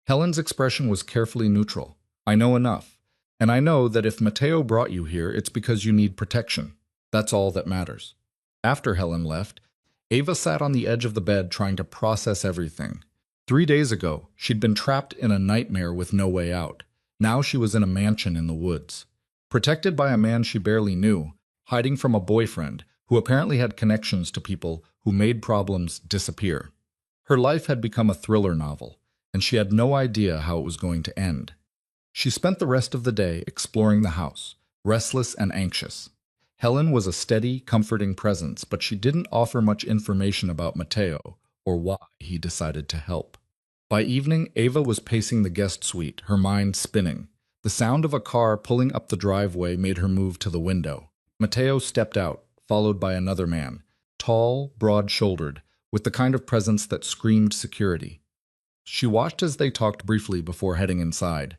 Helen's expression was carefully neutral. "I know enough. And I know that if Matteo brought you here, it's because you need protection. That's all that matters." After Helen left, Ava sat on the edge of the bed trying to process everything. 3 days ago, she'd been trapped in a nightmare with no way out. Now she was in a mansion in the woods, protected by a man she barely knew, hiding from a boyfriend who apparently had connections to people who made problems disappear. Her life had become a thriller novel, and she had no idea how it was going to end. She spent the rest of the day exploring the house, restless and anxious. Helen was a steady, comforting presence, but she didn't offer much information about Matteo or why he decided to help. By evening, Ava was pacing the guest suite, her mind spinning. The sound of a car pulling up the driveway made her move to the window. Matteo stepped out, followed by another man, tall, broad-shouldered, with the kind of presence that screamed security. She watched as they talked briefly before heading inside.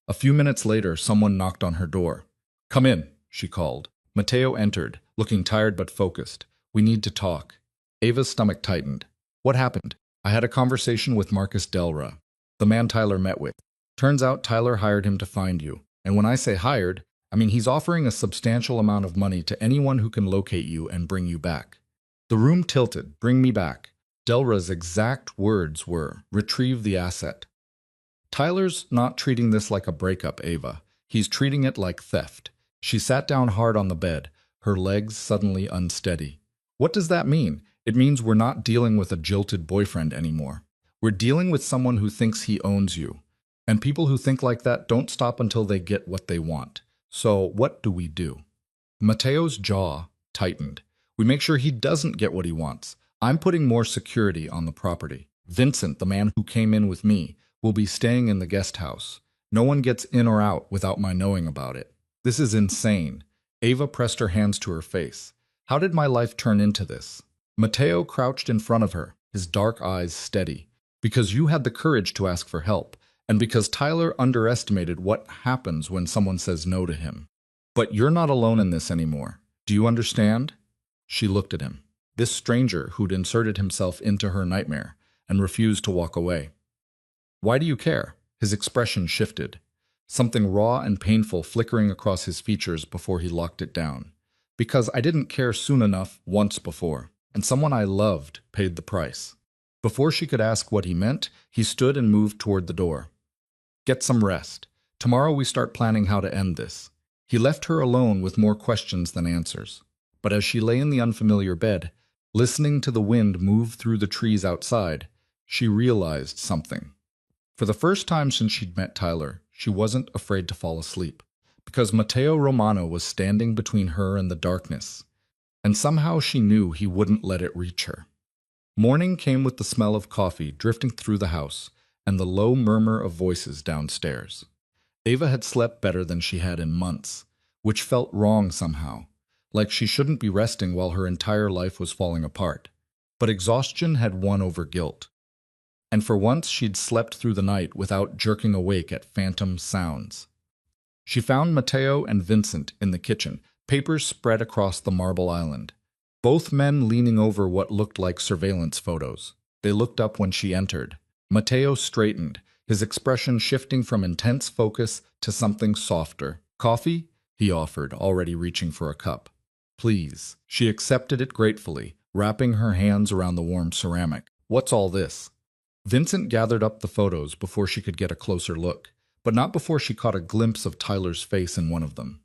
A few minutes later, someone knocked on her door. "Come in," she called. Matteo entered, looking tired but focused. "We need to talk." Ava's stomach tightened. "What happened?" "I had a conversation with Marcus Delra, the man Tyler met with. Turns out Tyler hired him to find you. And when I say hired, I mean he's offering a substantial amount of money to anyone who can locate you and bring you back." The room tilted. "Bring me back." Delra's exact words were, "Retrieve the asset." "Tyler's not treating this like a breakup, Ava. He's treating it like theft." She sat down hard on the bed, her legs suddenly unsteady. "What does that mean?" "It means we're not dealing with a jilted boyfriend anymore. We're dealing with someone who thinks he owns you. And people who think like that don't stop until they get what they want. So what do we do?" Matteo's jaw tightened. "We make sure he doesn't get what he wants. I'm putting more security on the property. Vincent, the man who came in with me, will be staying in the guest house. No one gets in or out without my knowing about it." "This is insane." Ava pressed her hands to her face. "How did my life turn into this?" Matteo crouched in front of her, his dark eyes steady. "Because you had the courage to ask for help, and because Tyler underestimated what happens when someone says no to him. But you're not alone in this anymore. Do you understand?" She looked at him, this stranger who'd inserted himself into her nightmare, and refused to walk away. "Why do you care?" His expression shifted, something raw and painful flickering across his features before he locked it down. "Because I didn't care soon enough once before, and someone I loved paid the price." Before she could ask what he meant, he stood and moved toward the door. "Get some rest. Tomorrow we start planning how to end this." He left her alone with more questions than answers. But as she lay in the unfamiliar bed, listening to the wind move through the trees outside, she realized something. For the first time since she'd met Tyler, she wasn't afraid to fall asleep, because Matteo Romano was standing between her and the darkness, and somehow she knew he wouldn't let it reach her. Morning came with the smell of coffee drifting through the house and the low murmur of voices downstairs. Ava had slept better than she had in months, which felt wrong somehow, like she shouldn't be resting while her entire life was falling apart. But exhaustion had won over guilt. And for once she'd slept through the night without jerking awake at phantom sounds. She found Matteo and Vincent in the kitchen, papers spread across the marble island. Both men leaning over what looked like surveillance photos. They looked up when she entered. Mateo straightened, his expression shifting from intense focus to something softer. "Coffee?" he offered, already reaching for a cup. "Please." She accepted it gratefully, wrapping her hands around the warm ceramic. "What's all this?" Vincent gathered up the photos before she could get a closer look, but not before she caught a glimpse of Tyler's face in one of them.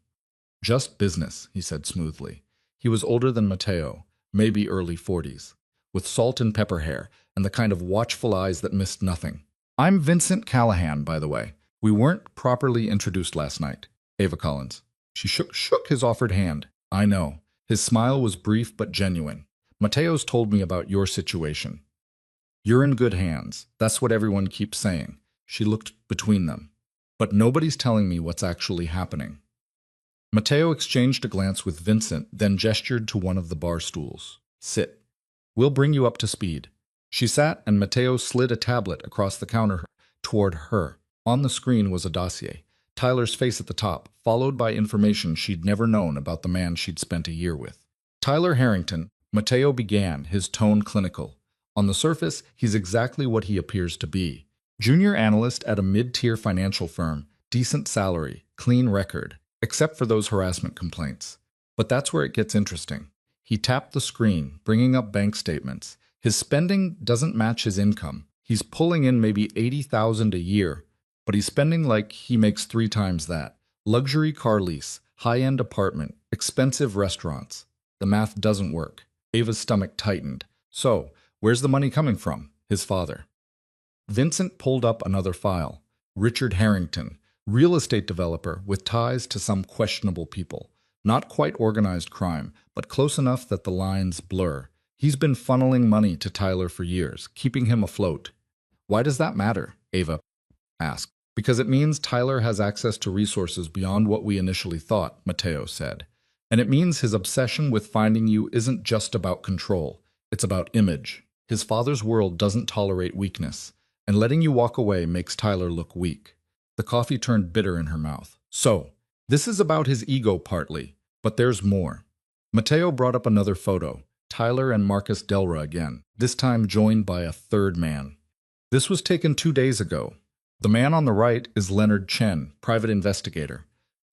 "Just business," he said smoothly. He was older than Mateo, maybe early 40s, with salt and pepper hair and the kind of watchful eyes that missed nothing. "I'm Vincent Callahan, by the way. We weren't properly introduced last night." Ava Collins. She shook his offered hand. "I know." His smile was brief but genuine. "Mateo's told me about your situation. You're in good hands. That's what everyone keeps saying." She looked between them. "But nobody's telling me what's actually happening." Mateo exchanged a glance with Vincent, then gestured to one of the bar stools. "Sit. We'll bring you up to speed." She sat, and Mateo slid a tablet across the counter toward her. On the screen was a dossier, Tyler's face at the top, followed by information she'd never known about the man she'd spent a year with. "Tyler Harrington," Mateo began, his tone clinical. "On the surface, he's exactly what he appears to be. Junior analyst at a mid-tier financial firm, decent salary, clean record, except for those harassment complaints. But that's where it gets interesting." He tapped the screen, bringing up bank statements. His spending doesn't match his income. He's pulling in maybe $80,000 a year, but he's spending like he makes 3 times that. Luxury car lease, high-end apartment, expensive restaurants. The math doesn't work. Ava's stomach tightened. "So, where's the money coming from?" "His father." Vincent pulled up another file. "Richard Harrington, real estate developer with ties to some questionable people. Not quite organized crime, but close enough that the lines blur. He's been funneling money to Tyler for years, keeping him afloat." "Why does that matter?" Ava asked. "Because it means Tyler has access to resources beyond what we initially thought," Mateo said. "And it means his obsession with finding you isn't just about control. It's about image. His father's world doesn't tolerate weakness, and letting you walk away makes Tyler look weak." The coffee turned bitter in her mouth. "So, this is about his ego partly, but there's more." Mateo brought up another photo. Tyler and Marcus Delra again, this time joined by a third man. "This was taken 2 days ago. The man on the right is Leonard Chen, private investigator.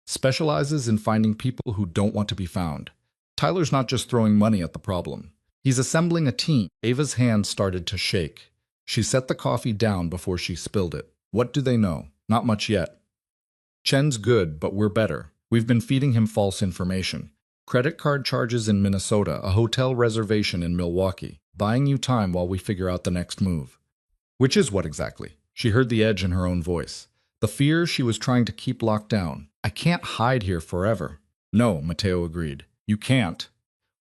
Specializes in finding people who don't want to be found. Tyler's not just throwing money at the problem. He's assembling a team." Ava's hand started to shake. She set the coffee down before she spilled it. "What do they know?" "Not much yet. Chen's good, but we're better. We've been feeding him false information. Credit card charges in Minnesota, a hotel reservation in Milwaukee, buying you time while we figure out the next move." "Which is what exactly?" She heard the edge in her own voice. The fear she was trying to keep locked down. "I can't hide here forever." "No," Mateo agreed. "You can't.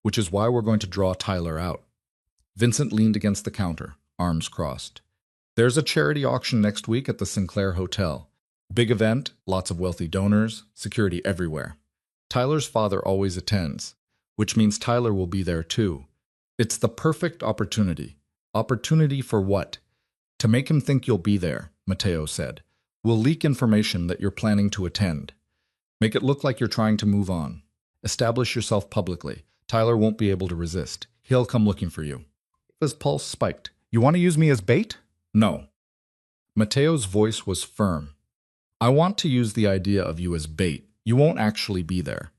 Which is why we're going to draw Tyler out." Vincent leaned against the counter, arms crossed. "There's a charity auction next week at the Sinclair Hotel. Big event, lots of wealthy donors, security everywhere. Tyler's father always attends, which means Tyler will be there too. It's the perfect opportunity." "Opportunity for what?" "To make him think you'll be there," Mateo said. "We'll leak information that you're planning to attend. Make it look like you're trying to move on. Establish yourself publicly. Tyler won't be able to resist. He'll come looking for you." His pulse spiked. "You want to use me as bait?" "No." Mateo's voice was firm. "I want to use the idea of you as bait. You won't actually be there.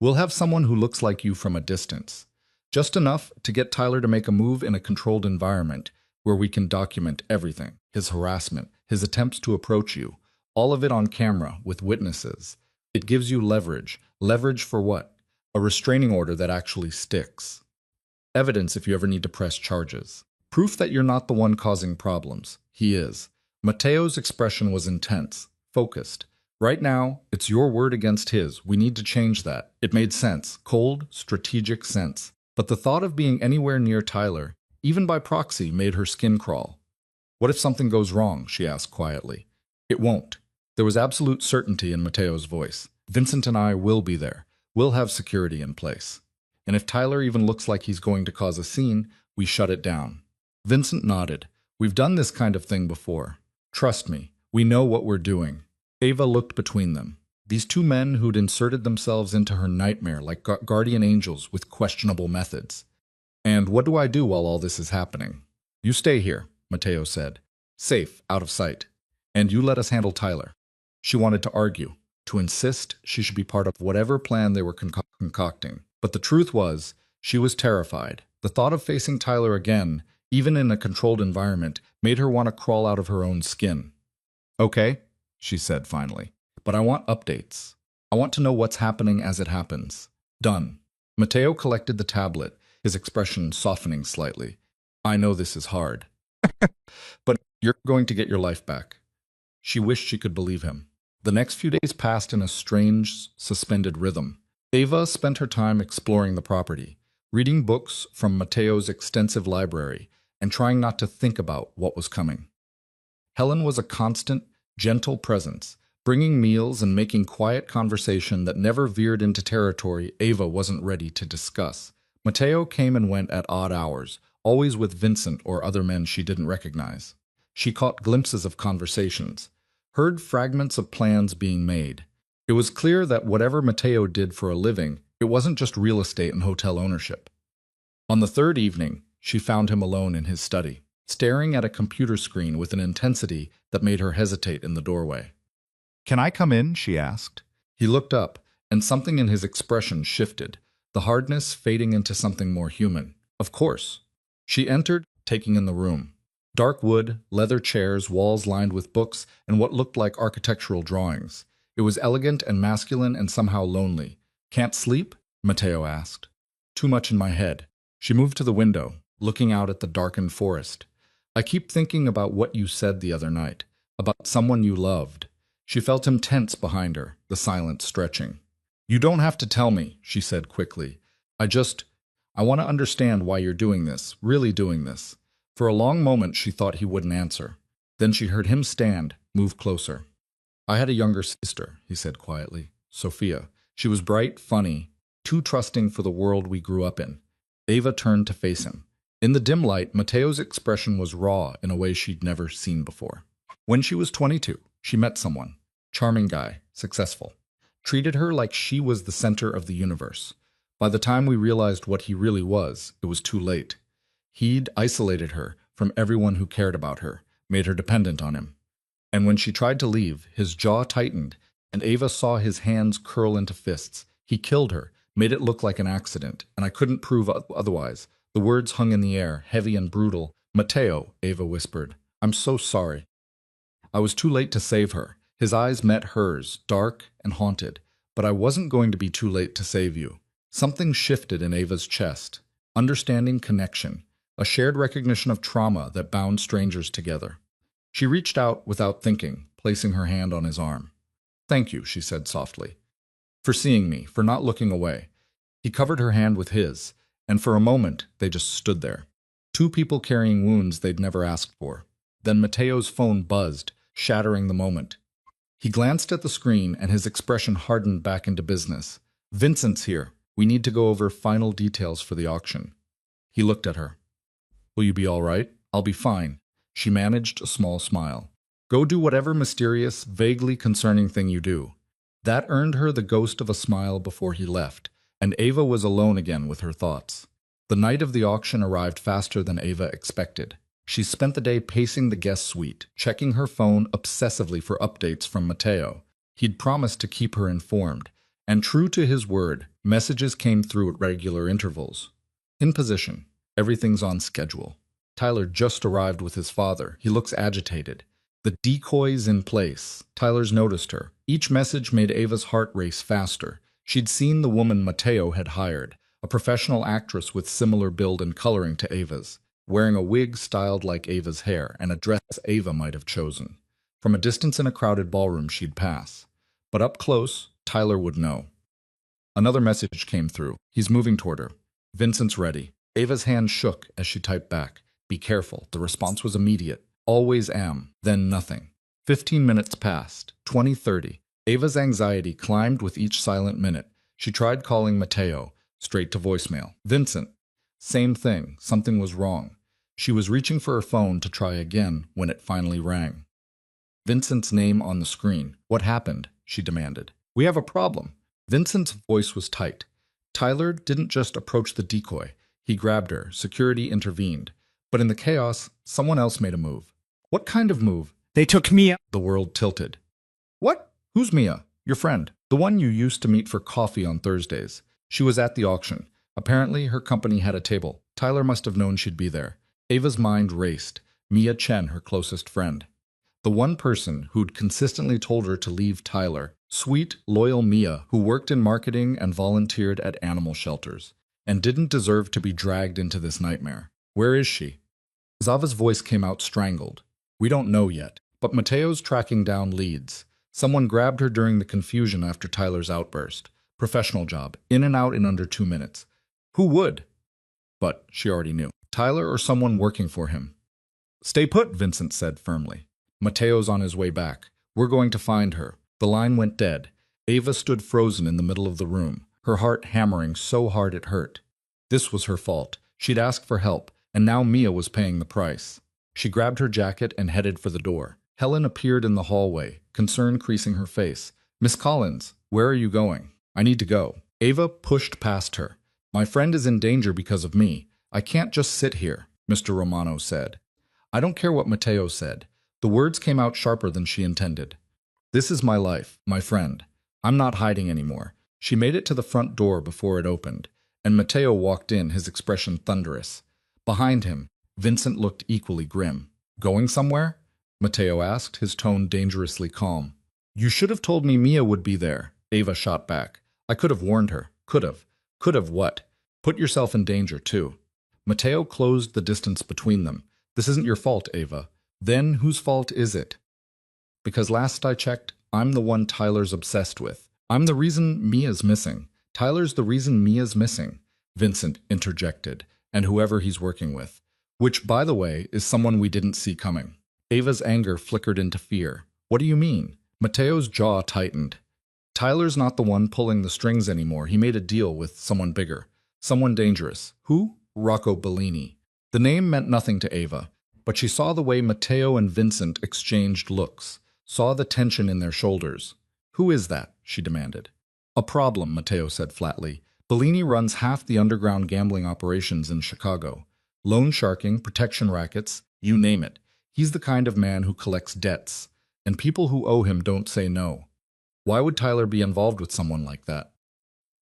We'll have someone who looks like you from a distance. Just enough to get Tyler to make a move in a controlled environment where we can document everything. His harassment, his attempts to approach you, all of it on camera with witnesses. It gives you leverage. Leverage for what? A restraining order that actually sticks. Evidence if you ever need to press charges. Proof that you're not the one causing problems. He is." Mateo's expression was intense, focused. "Right now, it's your word against his. We need to change that." It made sense, cold, strategic sense. But the thought of being anywhere near Tyler, even by proxy, made her skin crawl. "What if something goes wrong?" she asked quietly. "It won't." There was absolute certainty in Mateo's voice. "Vincent and I will be there. We'll have security in place. And if Tyler even looks like he's going to cause a scene, we shut it down." Vincent nodded. "We've done this kind of thing before. Trust me, we know what we're doing." Ava looked between them. These 2 men who'd inserted themselves into her nightmare like guardian angels with questionable methods. "And what do I do while all this is happening?" You stay here, Mateo said. Safe, out of sight. And you let us handle Tyler. She wanted to argue, to insist she should be part of whatever plan they were concocting. But the truth was, she was terrified. The thought of facing Tyler again, even in a controlled environment, made her want to crawl out of her own skin. Okay, she said finally, but I want updates. I want to know what's happening as it happens. Done. Mateo collected the tablet, his expression softening slightly. I know this is hard. But you're going to get your life back. She wished she could believe him. The next few days passed in a strange, suspended rhythm. Ava spent her time exploring the property, reading books from Mateo's extensive library, and trying not to think about what was coming. Helen was a constant, gentle presence, bringing meals and making quiet conversation that never veered into territory Ava wasn't ready to discuss. Mateo came and went at odd hours, always with Vincent or other men she didn't recognize. She caught glimpses of conversations, heard fragments of plans being made. It was clear that whatever Mateo did for a living, it wasn't just real estate and hotel ownership. On the third evening, she found him alone in his study, staring at a computer screen with an intensity that made her hesitate in the doorway. Can I come in? She asked. He looked up, and something in his expression shifted, the hardness fading into something more human. Of course. She entered, taking in the room. Dark wood, leather chairs, walls lined with books, and what looked like architectural drawings. It was elegant and masculine and somehow lonely. Can't sleep? Mateo asked. Too much in my head. She moved to the window, looking out at the darkened forest. I keep thinking about what you said the other night, about someone you loved. She felt him tense behind her, the silence stretching. You don't have to tell me, she said quickly. I want to understand why you're doing this, really doing this. For a long moment she thought he wouldn't answer. Then she heard him stand, move closer. I had a younger sister, he said quietly, Sophia. She was bright, funny, too trusting for the world we grew up in. Ava turned to face him. In the dim light, Mateo's expression was raw in a way she'd never seen before. When she was 22, she met someone. Charming guy, successful. Treated her like she was the center of the universe. By the time we realized what he really was, it was too late. He'd isolated her from everyone who cared about her, made her dependent on him. And when she tried to leave, his jaw tightened, and Ava saw his hands curl into fists. He killed her, made it look like an accident, and I couldn't prove otherwise. The words hung in the air, heavy and brutal. Mateo, Ava whispered. I'm so sorry. I was too late to save her. His eyes met hers, dark and haunted. But I wasn't going to be too late to save you. Something shifted in Ava's chest. Understanding connection. A shared recognition of trauma that bound strangers together. She reached out without thinking, placing her hand on his arm. Thank you, she said softly. For seeing me, for not looking away. He covered her hand with his, and for a moment they just stood there. Two people carrying wounds they'd never asked for. Then Mateo's phone buzzed, shattering the moment. He glanced at the screen and his expression hardened back into business. Vincent's here. We need to go over final details for the auction. He looked at her. Will you be all right? I'll be fine. She managed a small smile. Go do whatever mysterious, vaguely concerning thing you do. That earned her the ghost of a smile before he left, and Ava was alone again with her thoughts. The night of the auction arrived faster than Ava expected. She spent the day pacing the guest suite, checking her phone obsessively for updates from Mateo. He'd promised to keep her informed, and true to his word, messages came through at regular intervals. In position. Everything's on schedule. Tyler just arrived with his father. He looks agitated. The decoy's in place. Tyler's noticed her. Each message made Ava's heart race faster. She'd seen the woman Mateo had hired, a professional actress with similar build and coloring to Ava's, wearing a wig styled like Ava's hair and a dress Ava might have chosen. From a distance in a crowded ballroom she'd pass. But up close, Tyler would know. Another message came through. He's moving toward her. Vincent's ready. Ava's hand shook as she typed back. Be careful. The response was immediate. Always am. Then nothing. 15 minutes passed. 20:30. Ava's anxiety climbed with each silent minute. She tried calling Mateo, straight to voicemail. Vincent. Same thing. Something was wrong. She was reaching for her phone to try again when it finally rang. Vincent's name on the screen. What happened? She demanded. We have a problem. Vincent's voice was tight. Tyler didn't just approach the decoy. He grabbed her. Security intervened. But in the chaos, someone else made a move. What kind of move? They took Mia. The world tilted. What? Who's Mia? Your friend. The one you used to meet for coffee on Thursdays. She was at the auction. Apparently, her company had a table. Tyler must have known she'd be there. Ava's mind raced. Mia Chen, her closest friend. The one person who'd consistently told her to leave Tyler. Sweet, loyal Mia, who worked in marketing and volunteered at animal shelters, and didn't deserve to be dragged into this nightmare. Where is she? Zava's voice came out strangled. We don't know yet, but Mateo's tracking down leads. Someone grabbed her during the confusion after Tyler's outburst. Professional job, in and out in under 2 minutes. Who would? But she already knew. Tyler or someone working for him. Stay put, Vincent said firmly. Mateo's on his way back. We're going to find her. The line went dead. Ava stood frozen in the middle of the room, her heart hammering so hard it hurt. This was her fault. She'd asked for help, and now Mia was paying the price. She grabbed her jacket and headed for the door. Helen appeared in the hallway, concern creasing her face. Miss Collins, where are you going? I need to go. Ava pushed past her. My friend is in danger because of me. I can't just sit here, Mr. Romano said. I don't care what Mateo said. The words came out sharper than she intended. This is my life, my friend. I'm not hiding anymore. She made it to the front door before it opened, and Mateo walked in, his expression thunderous. Behind him, Vincent looked equally grim. Going somewhere? Mateo asked, his tone dangerously calm. You should have told me Mia would be there, Ava shot back. I could have warned her. Could have. Could have what? Put yourself in danger, too. Mateo closed the distance between them. This isn't your fault, Ava. Then whose fault is it? Because last I checked, I'm the one Tyler's obsessed with. I'm the reason Mia's missing. Tyler's the reason Mia's missing, Vincent interjected, and whoever he's working with. Which, by the way, is someone we didn't see coming. Ava's anger flickered into fear. What do you mean? Mateo's jaw tightened. Tyler's not the one pulling the strings anymore. He made a deal with someone bigger. Someone dangerous. Who? Rocco Bellini. The name meant nothing to Ava, but she saw the way Mateo and Vincent exchanged looks, saw the tension in their shoulders. Who is that? She demanded. A problem, Mateo said flatly. Bellini runs half the underground gambling operations in Chicago. Loan sharking, protection rackets, you name it. He's the kind of man who collects debts, and people who owe him don't say no. Why would Tyler be involved with someone like that?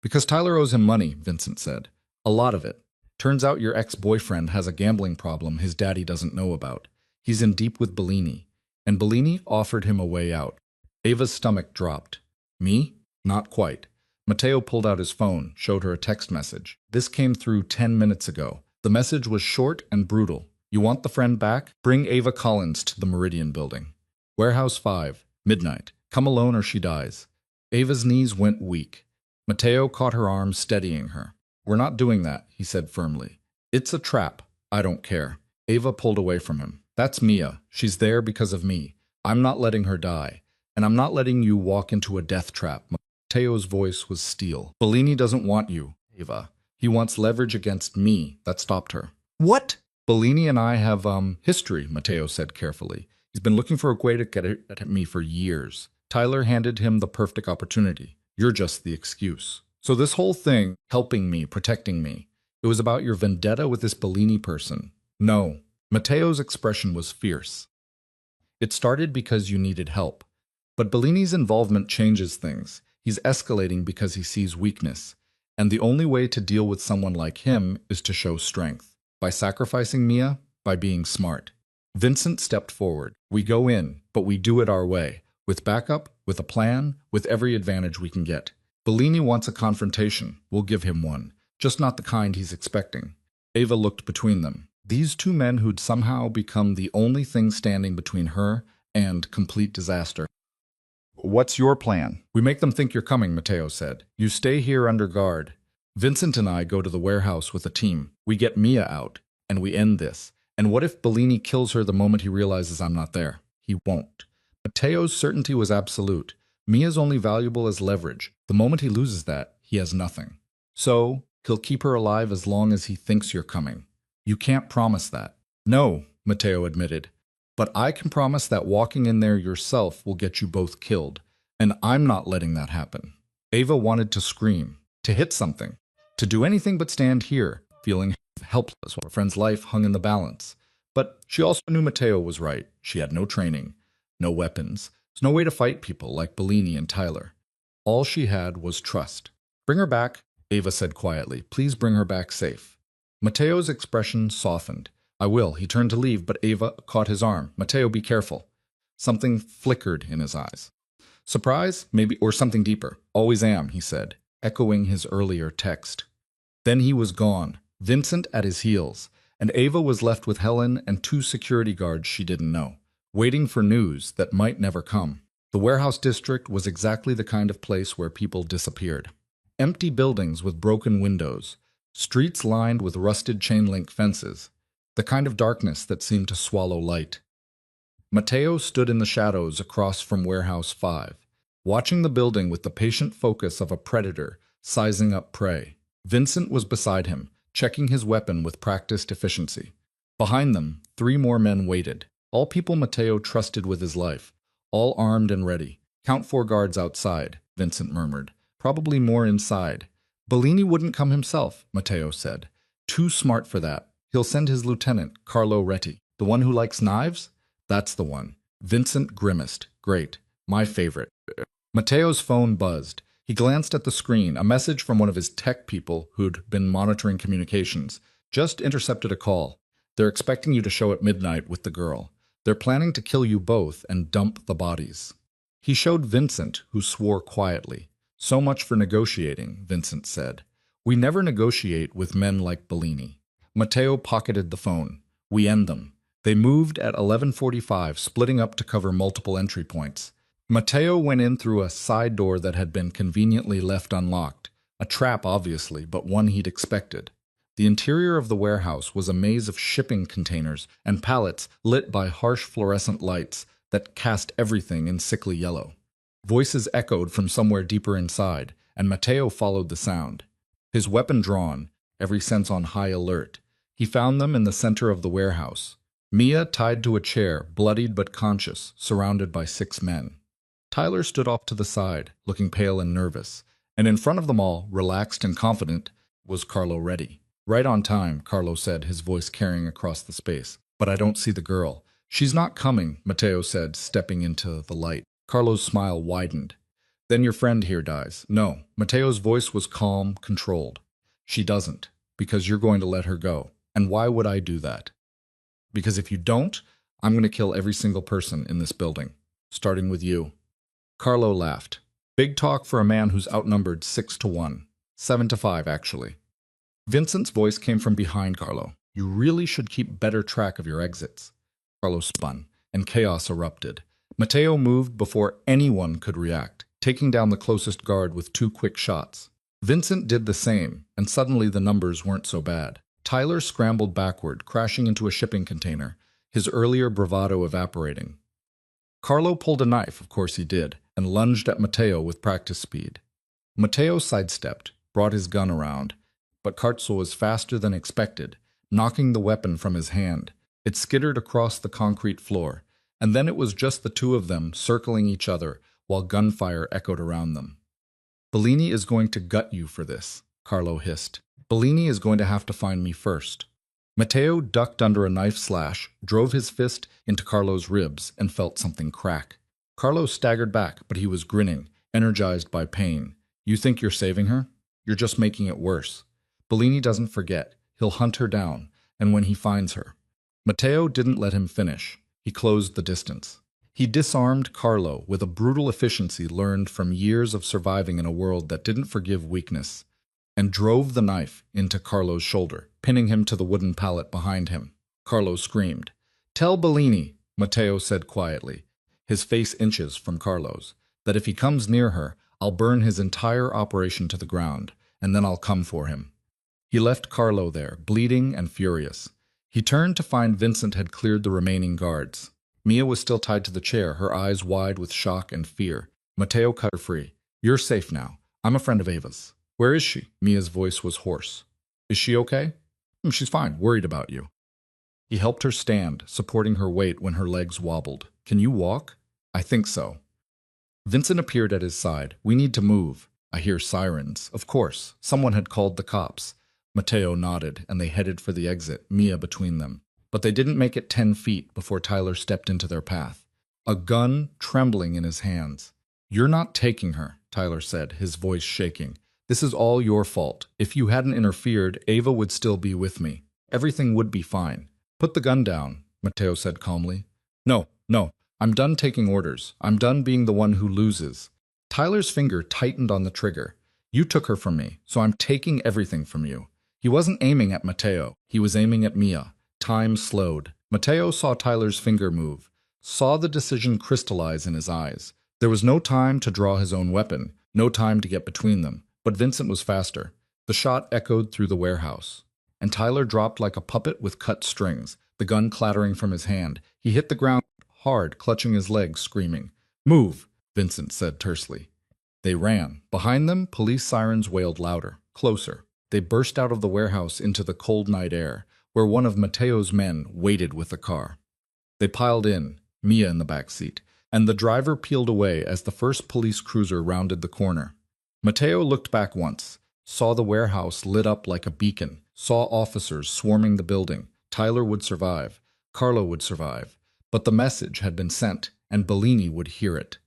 Because Tyler owes him money, Vincent said. A lot of it. Turns out your ex-boyfriend has a gambling problem his daddy doesn't know about. He's in deep with Bellini, and Bellini offered him a way out. Ava's stomach dropped. Me? Not quite. Mateo pulled out his phone, showed her a text message. This came through 10 minutes ago. The message was short and brutal. You want the friend back? Bring Ava Collins to the Meridian building. Warehouse 5, midnight. Come alone or she dies. Ava's knees went weak. Mateo caught her arm, steadying her. We're not doing that, he said firmly. It's a trap. I don't care. Ava pulled away from him. That's Mia. She's there because of me. I'm not letting her die. And I'm not letting you walk into a death trap. Mateo's voice was steel. Bellini doesn't want you, Ava. He wants leverage against me. That stopped her. What? Bellini and I have, history, Mateo said carefully. He's been looking for a way to get it at me for years. Tyler handed him the perfect opportunity. You're just the excuse. So this whole thing, helping me, protecting me, it was about your vendetta with this Bellini person. No. Mateo's expression was fierce. It started because you needed help. But Bellini's involvement changes things. He's escalating because he sees weakness. And the only way to deal with someone like him is to show strength. By sacrificing Mia, by being smart. Vincent stepped forward. We go in, but we do it our way. With backup, with a plan, with every advantage we can get. Bellini wants a confrontation. We'll give him one. Just not the kind he's expecting. Ava looked between them. These two men who'd somehow become the only thing standing between her and complete disaster. What's your plan? We make them think you're coming, Mateo said. You stay here under guard. Vincent and I go to the warehouse with a team. We get Mia out, and we end this. And what if Bellini kills her the moment he realizes I'm not there? He won't. Mateo's certainty was absolute. Mia's only valuable as leverage. The moment he loses that, he has nothing. So, he'll keep her alive as long as he thinks you're coming. You can't promise that. No, Mateo admitted. But I can promise that walking in there yourself will get you both killed. And I'm not letting that happen. Ava wanted to scream, to hit something, to do anything but stand here, feeling helpless while her friend's life hung in the balance. But she also knew Mateo was right. She had no training, no weapons, no way to fight people like Bellini and Tyler. All she had was trust. Bring her back, Ava said quietly. Please bring her back safe. Mateo's expression softened. I will. He turned to leave, but Ava caught his arm. Mateo, be careful. Something flickered in his eyes. Surprise? Maybe, or something deeper. Always am, he said, echoing his earlier text. Then he was gone, Vincent at his heels, and Ava was left with Helen and two security guards she didn't know, waiting for news that might never come. The warehouse district was exactly the kind of place where people disappeared. Empty buildings with broken windows, streets lined with rusted chain-link fences, the kind of darkness that seemed to swallow light. Mateo stood in the shadows across from Warehouse 5, watching the building with the patient focus of a predator sizing up prey. Vincent was beside him, checking his weapon with practiced efficiency. Behind them, 3 more men waited, all people Mateo trusted with his life, all armed and ready. Count 4 guards outside, Vincent murmured. Probably more inside. Bellini wouldn't come himself, Mateo said. Too smart for that. He'll send his lieutenant, Carlo Retti. The one who likes knives? That's the one. Vincent grimaced. Great. My favorite. Mateo's phone buzzed. He glanced at the screen, a message from one of his tech people who'd been monitoring communications. Just intercepted a call. They're expecting you to show at midnight with the girl. They're planning to kill you both and dump the bodies. He showed Vincent, who swore quietly. So much for negotiating, Vincent said. We never negotiate with men like Bellini. Mateo pocketed the phone. We end them. They moved at 11:45, splitting up to cover multiple entry points. Mateo went in through a side door that had been conveniently left unlocked. A trap, obviously, but one he'd expected. The interior of the warehouse was a maze of shipping containers and pallets lit by harsh fluorescent lights that cast everything in sickly yellow. Voices echoed from somewhere deeper inside, and Mateo followed the sound. His weapon drawn, every sense on high alert, he found them in the center of the warehouse. Mia tied to a chair, bloodied but conscious, surrounded by 6 men. Tyler stood off to the side, looking pale and nervous, and in front of them all, relaxed and confident, was Carlo Retti. Right on time, Carlo said, his voice carrying across the space. But I don't see the girl. She's not coming, Mateo said, stepping into the light. Carlo's smile widened. Then your friend here dies. No, Mateo's voice was calm, controlled. She doesn't, because you're going to let her go. And why would I do that? Because if you don't, I'm going to kill every single person in this building, starting with you. Carlo laughed. Big talk for a man who's outnumbered 6-1. 7-5, actually. Vincent's voice came from behind Carlo. You really should keep better track of your exits. Carlo spun, and chaos erupted. Mateo moved before anyone could react, taking down the closest guard with 2 quick shots. Vincent did the same, and suddenly the numbers weren't so bad. Tyler scrambled backward, crashing into a shipping container, his earlier bravado evaporating. Carlo pulled a knife, of course he did, and lunged at Mateo with practice speed. Mateo sidestepped, brought his gun around, but Carzo was faster than expected, knocking the weapon from his hand. It skittered across the concrete floor, and then it was just the 2 of them circling each other while gunfire echoed around them. Bellini is going to gut you for this, Carlo hissed. Bellini is going to have to find me first. Mateo ducked under a knife slash, drove his fist into Carlo's ribs, and felt something crack. Carlo staggered back, but he was grinning, energized by pain. You think you're saving her? You're just making it worse. Bellini doesn't forget. He'll hunt her down, and when he finds her. Mateo didn't let him finish. He closed the distance. He disarmed Carlo with a brutal efficiency learned from years of surviving in a world that didn't forgive weakness, and drove the knife into Carlo's shoulder, pinning him to the wooden pallet behind him. Carlo screamed. Tell Bellini, Mateo said quietly, his face inches from Carlo's, that if he comes near her, I'll burn his entire operation to the ground, and then I'll come for him. He left Carlo there, bleeding and furious. He turned to find Vincent had cleared the remaining guards. Mia was still tied to the chair, her eyes wide with shock and fear. Mateo cut her free. You're safe now. I'm a friend of Ava's. Where is she? Mia's voice was hoarse. Is she okay? She's fine, worried about you. He helped her stand, supporting her weight when her legs wobbled. Can you walk? I think so. Vincent appeared at his side. We need to move. I hear sirens. Of course, someone had called the cops. Mateo nodded, and they headed for the exit, Mia between them. But they didn't make it 10 feet before Tyler stepped into their path, a gun trembling in his hands. "You're not taking her," Tyler said, his voice shaking. "This is all your fault. If you hadn't interfered, Ava would still be with me. Everything would be fine." "Put the gun down," Mateo said calmly. "No, no. I'm done taking orders. I'm done being the one who loses." Tyler's finger tightened on the trigger. "You took her from me, so I'm taking everything from you." He wasn't aiming at Mateo. He was aiming at Mia. Time slowed. Mateo saw Tyler's finger move, saw the decision crystallize in his eyes. There was no time to draw his own weapon, no time to get between them. But Vincent was faster. The shot echoed through the warehouse, and Tyler dropped like a puppet with cut strings, the gun clattering from his hand. He hit the ground hard, clutching his legs, screaming. "Move," Vincent said tersely. They ran. Behind them, police sirens wailed louder, closer. They burst out of the warehouse into the cold night air, where one of Mateo's men waited with the car. They piled in, Mia in the back seat, and the driver peeled away as the first police cruiser rounded the corner. Mateo looked back once, saw the warehouse lit up like a beacon, saw officers swarming the building. Tyler would survive. Carlo would survive. But the message had been sent, and Bellini would hear it.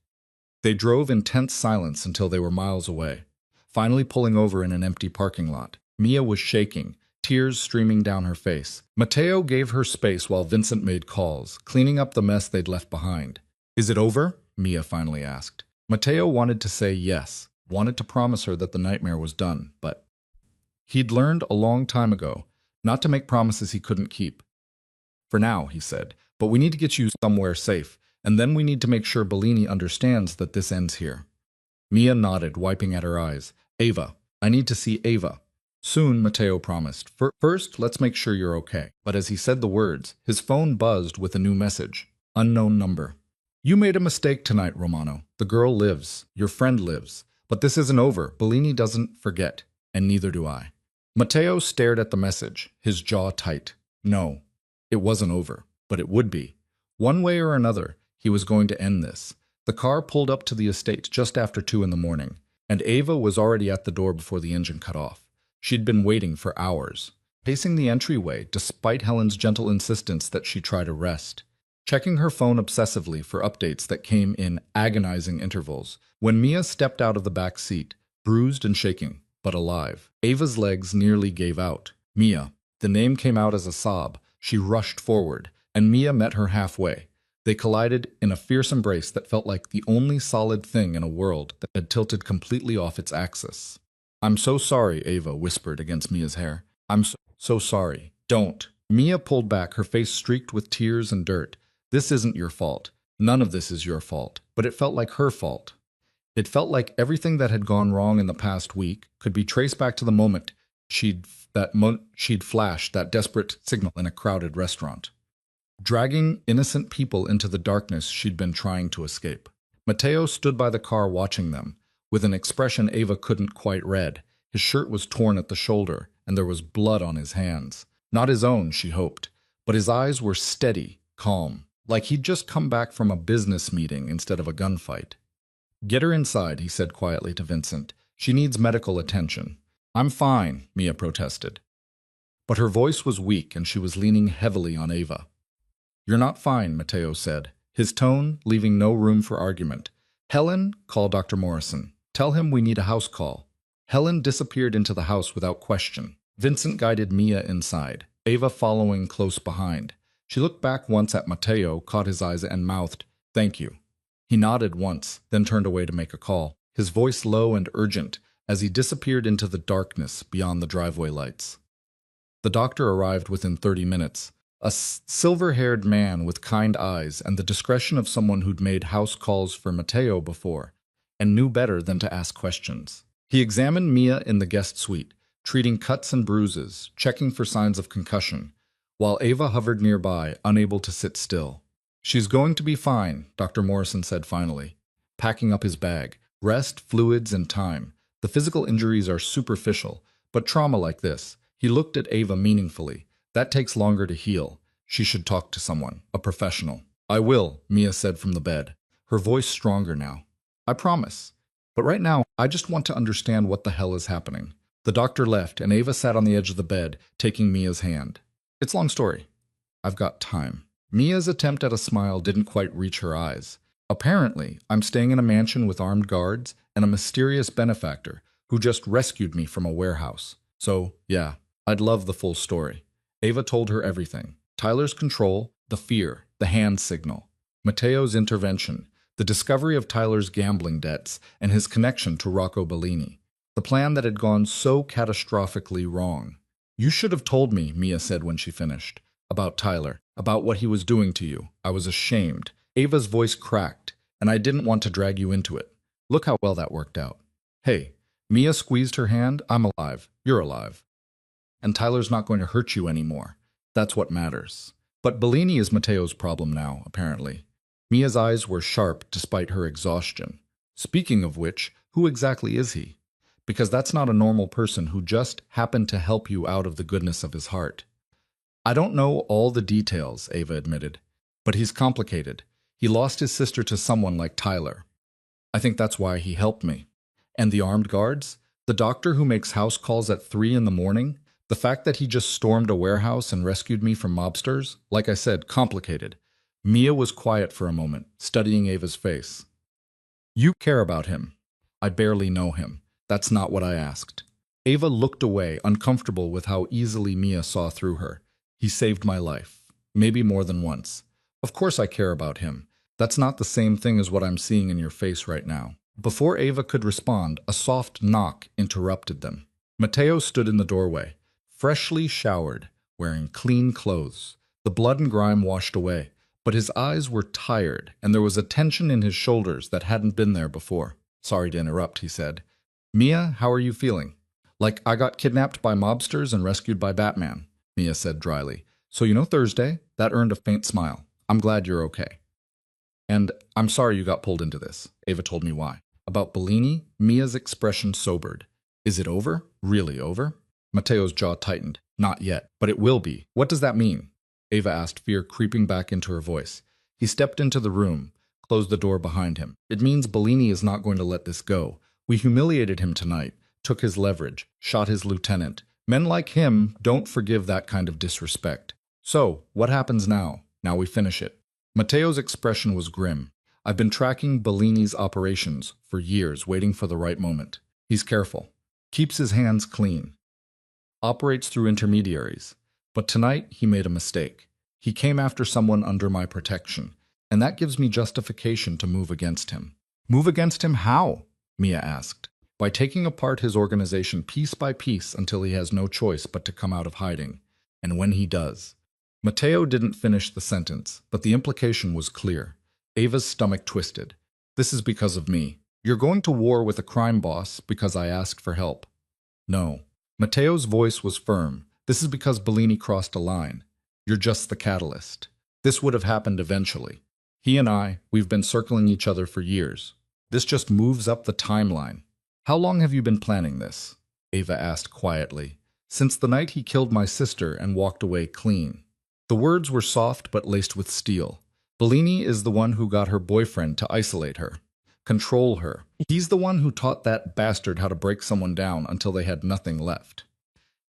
They drove in tense silence until they were miles away, finally pulling over in an empty parking lot. Mia was shaking, tears streaming down her face. Mateo gave her space while Vincent made calls, cleaning up the mess they'd left behind. "Is it over?" Mia finally asked. Mateo wanted to say yes, wanted to promise her that the nightmare was done, but he'd learned a long time ago not to make promises he couldn't keep. "For now," he said, "but we need to get you somewhere safe, and then we need to make sure Bellini understands that this ends here." Mia nodded, wiping at her eyes. "Ava. I need to see Ava." "Soon," Mateo promised. First, let's make sure you're okay." But as he said the words, his phone buzzed with a new message. Unknown number. "You made a mistake tonight, Romano. The girl lives. Your friend lives. But this isn't over. Bellini doesn't forget, and neither do I." Mateo stared at the message, his jaw tight. No, it wasn't over, but it would be. One way or another, he was going to end this. The car pulled up to the estate just after 2 in the morning, and Ava was already at the door before the engine cut off. She'd been waiting for hours, pacing the entryway despite Helen's gentle insistence that she try to rest, checking her phone obsessively for updates that came in agonizing intervals. When Mia stepped out of the back seat, bruised and shaking, but alive, Ava's legs nearly gave out. "Mia." The name came out as a sob. She rushed forward, and Mia met her halfway. They collided in a fierce embrace that felt like the only solid thing in a world that had tilted completely off its axis. "I'm so sorry," Ava whispered against Mia's hair. "I'm so sorry." "Don't." Mia pulled back, her face streaked with tears and dirt. "This isn't your fault. None of this is your fault." But it felt like her fault. It felt like everything that had gone wrong in the past week could be traced back to the moment she'd flashed that desperate signal in a crowded restaurant, dragging innocent people into the darkness she'd been trying to escape. Mateo stood by the car watching them, with an expression Ava couldn't quite read. His shirt was torn at the shoulder, and there was blood on his hands. Not his own, she hoped, but his eyes were steady, calm, like he'd just come back from a business meeting instead of a gunfight. "Get her inside," he said quietly to Vincent. "She needs medical attention." "I'm fine," Mia protested. But her voice was weak, and she was leaning heavily on Ava. "You're not fine," Mateo said, his tone leaving no room for argument. "Helen, call Dr. Morrison. Tell him we need a house call." Helen disappeared into the house without question. Vincent guided Mia inside, Ava following close behind. She looked back once at Mateo, caught his eyes, and mouthed, "Thank you." He nodded once, then turned away to make a call, his voice low and urgent as he disappeared into the darkness beyond the driveway lights. The doctor arrived within 30 minutes, a silver-haired man with kind eyes and the discretion of someone who'd made house calls for Mateo before and knew better than to ask questions. He examined Mia in the guest suite, treating cuts and bruises, checking for signs of concussion, while Ava hovered nearby, unable to sit still. "She's going to be fine," Dr. Morrison said finally, packing up his bag. "Rest, fluids, and time. The physical injuries are superficial, but trauma like this," he looked at Ava meaningfully, "that takes longer to heal. She should talk to someone, a professional." "I will," Mia said from the bed, her voice stronger now. "I promise. But right now, I just want to understand what the hell is happening. The doctor left, and Ava sat on the edge of the bed, taking Mia's hand. It's a long story. I've got time. Mia's attempt at a smile didn't quite reach her eyes. Apparently, I'm staying in a mansion with armed guards and a mysterious benefactor who just rescued me from a warehouse. So, yeah, I'd love the full story. Ava told her everything. Tyler's control, the fear, the hand signal, Matteo's intervention, the discovery of Tyler's gambling debts, and his connection to Rocco Bellini. The plan that had gone so catastrophically wrong. You should have told me, Mia said when she finished. About Tyler, about what he was doing to you. I was ashamed. Ava's voice cracked, and I didn't want to drag you into it. Look how well that worked out. Hey, Mia squeezed her hand. I'm alive. You're alive. And Tyler's not going to hurt you anymore. That's what matters. But Bellini is Matteo's problem now, apparently. Mia's eyes were sharp despite her exhaustion. Speaking of which, who exactly is he? Because that's not a normal person who just happened to help you out of the goodness of his heart. I don't know all the details, Ava admitted, but he's complicated. He lost his sister to someone like Tyler. I think that's why he helped me. And the armed guards? The doctor who makes house calls at 3 in the morning? The fact that he just stormed a warehouse and rescued me from mobsters? Like I said, complicated. Mia was quiet for a moment, studying Ava's face. You care about him. I barely know him. That's not what I asked. Ava looked away, uncomfortable with how easily Mia saw through her. He saved my life. Maybe more than once. Of course I care about him. That's not the same thing as what I'm seeing in your face right now. Before Ava could respond, a soft knock interrupted them. Matteo stood in the doorway, freshly showered, wearing clean clothes. The blood and grime washed away, but his eyes were tired, and there was a tension in his shoulders that hadn't been there before. Sorry to interrupt, he said. Mia, how are you feeling? Like I got kidnapped by mobsters and rescued by Batman, Mia said dryly. So you know Thursday? That earned a faint smile. I'm glad you're okay. And I'm sorry you got pulled into this. Ava told me why. About Bellini, Mia's expression sobered. Is it over? Really over? Matteo's jaw tightened. Not yet, but it will be. What does that mean? Ava asked, fear creeping back into her voice. He stepped into the room, closed the door behind him. It means Bellini is not going to let this go. We humiliated him tonight, took his leverage, shot his lieutenant. Men like him don't forgive that kind of disrespect. So, what happens now? Now we finish it. Matteo's expression was grim. I've been tracking Bellini's operations for years, waiting for the right moment. He's careful. Keeps his hands clean. Operates through intermediaries. But tonight, he made a mistake. He came after someone under my protection, and that gives me justification to move against him. Move against him how? Mia asked. By taking apart his organization piece by piece until he has no choice but to come out of hiding. And when he does. Matteo didn't finish the sentence, but the implication was clear. Ava's stomach twisted. This is because of me. You're going to war with a crime boss because I asked for help. No. Matteo's voice was firm. This is because Bellini crossed a line. You're just the catalyst. This would have happened eventually. He and we've been circling each other for years. This just moves up the timeline. How long have you been planning this? Ava asked quietly. Since the night he killed my sister and walked away clean. The words were soft but laced with steel. Bellini is the one who got her boyfriend to isolate her, control her. He's the one who taught that bastard how to break someone down until they had nothing left.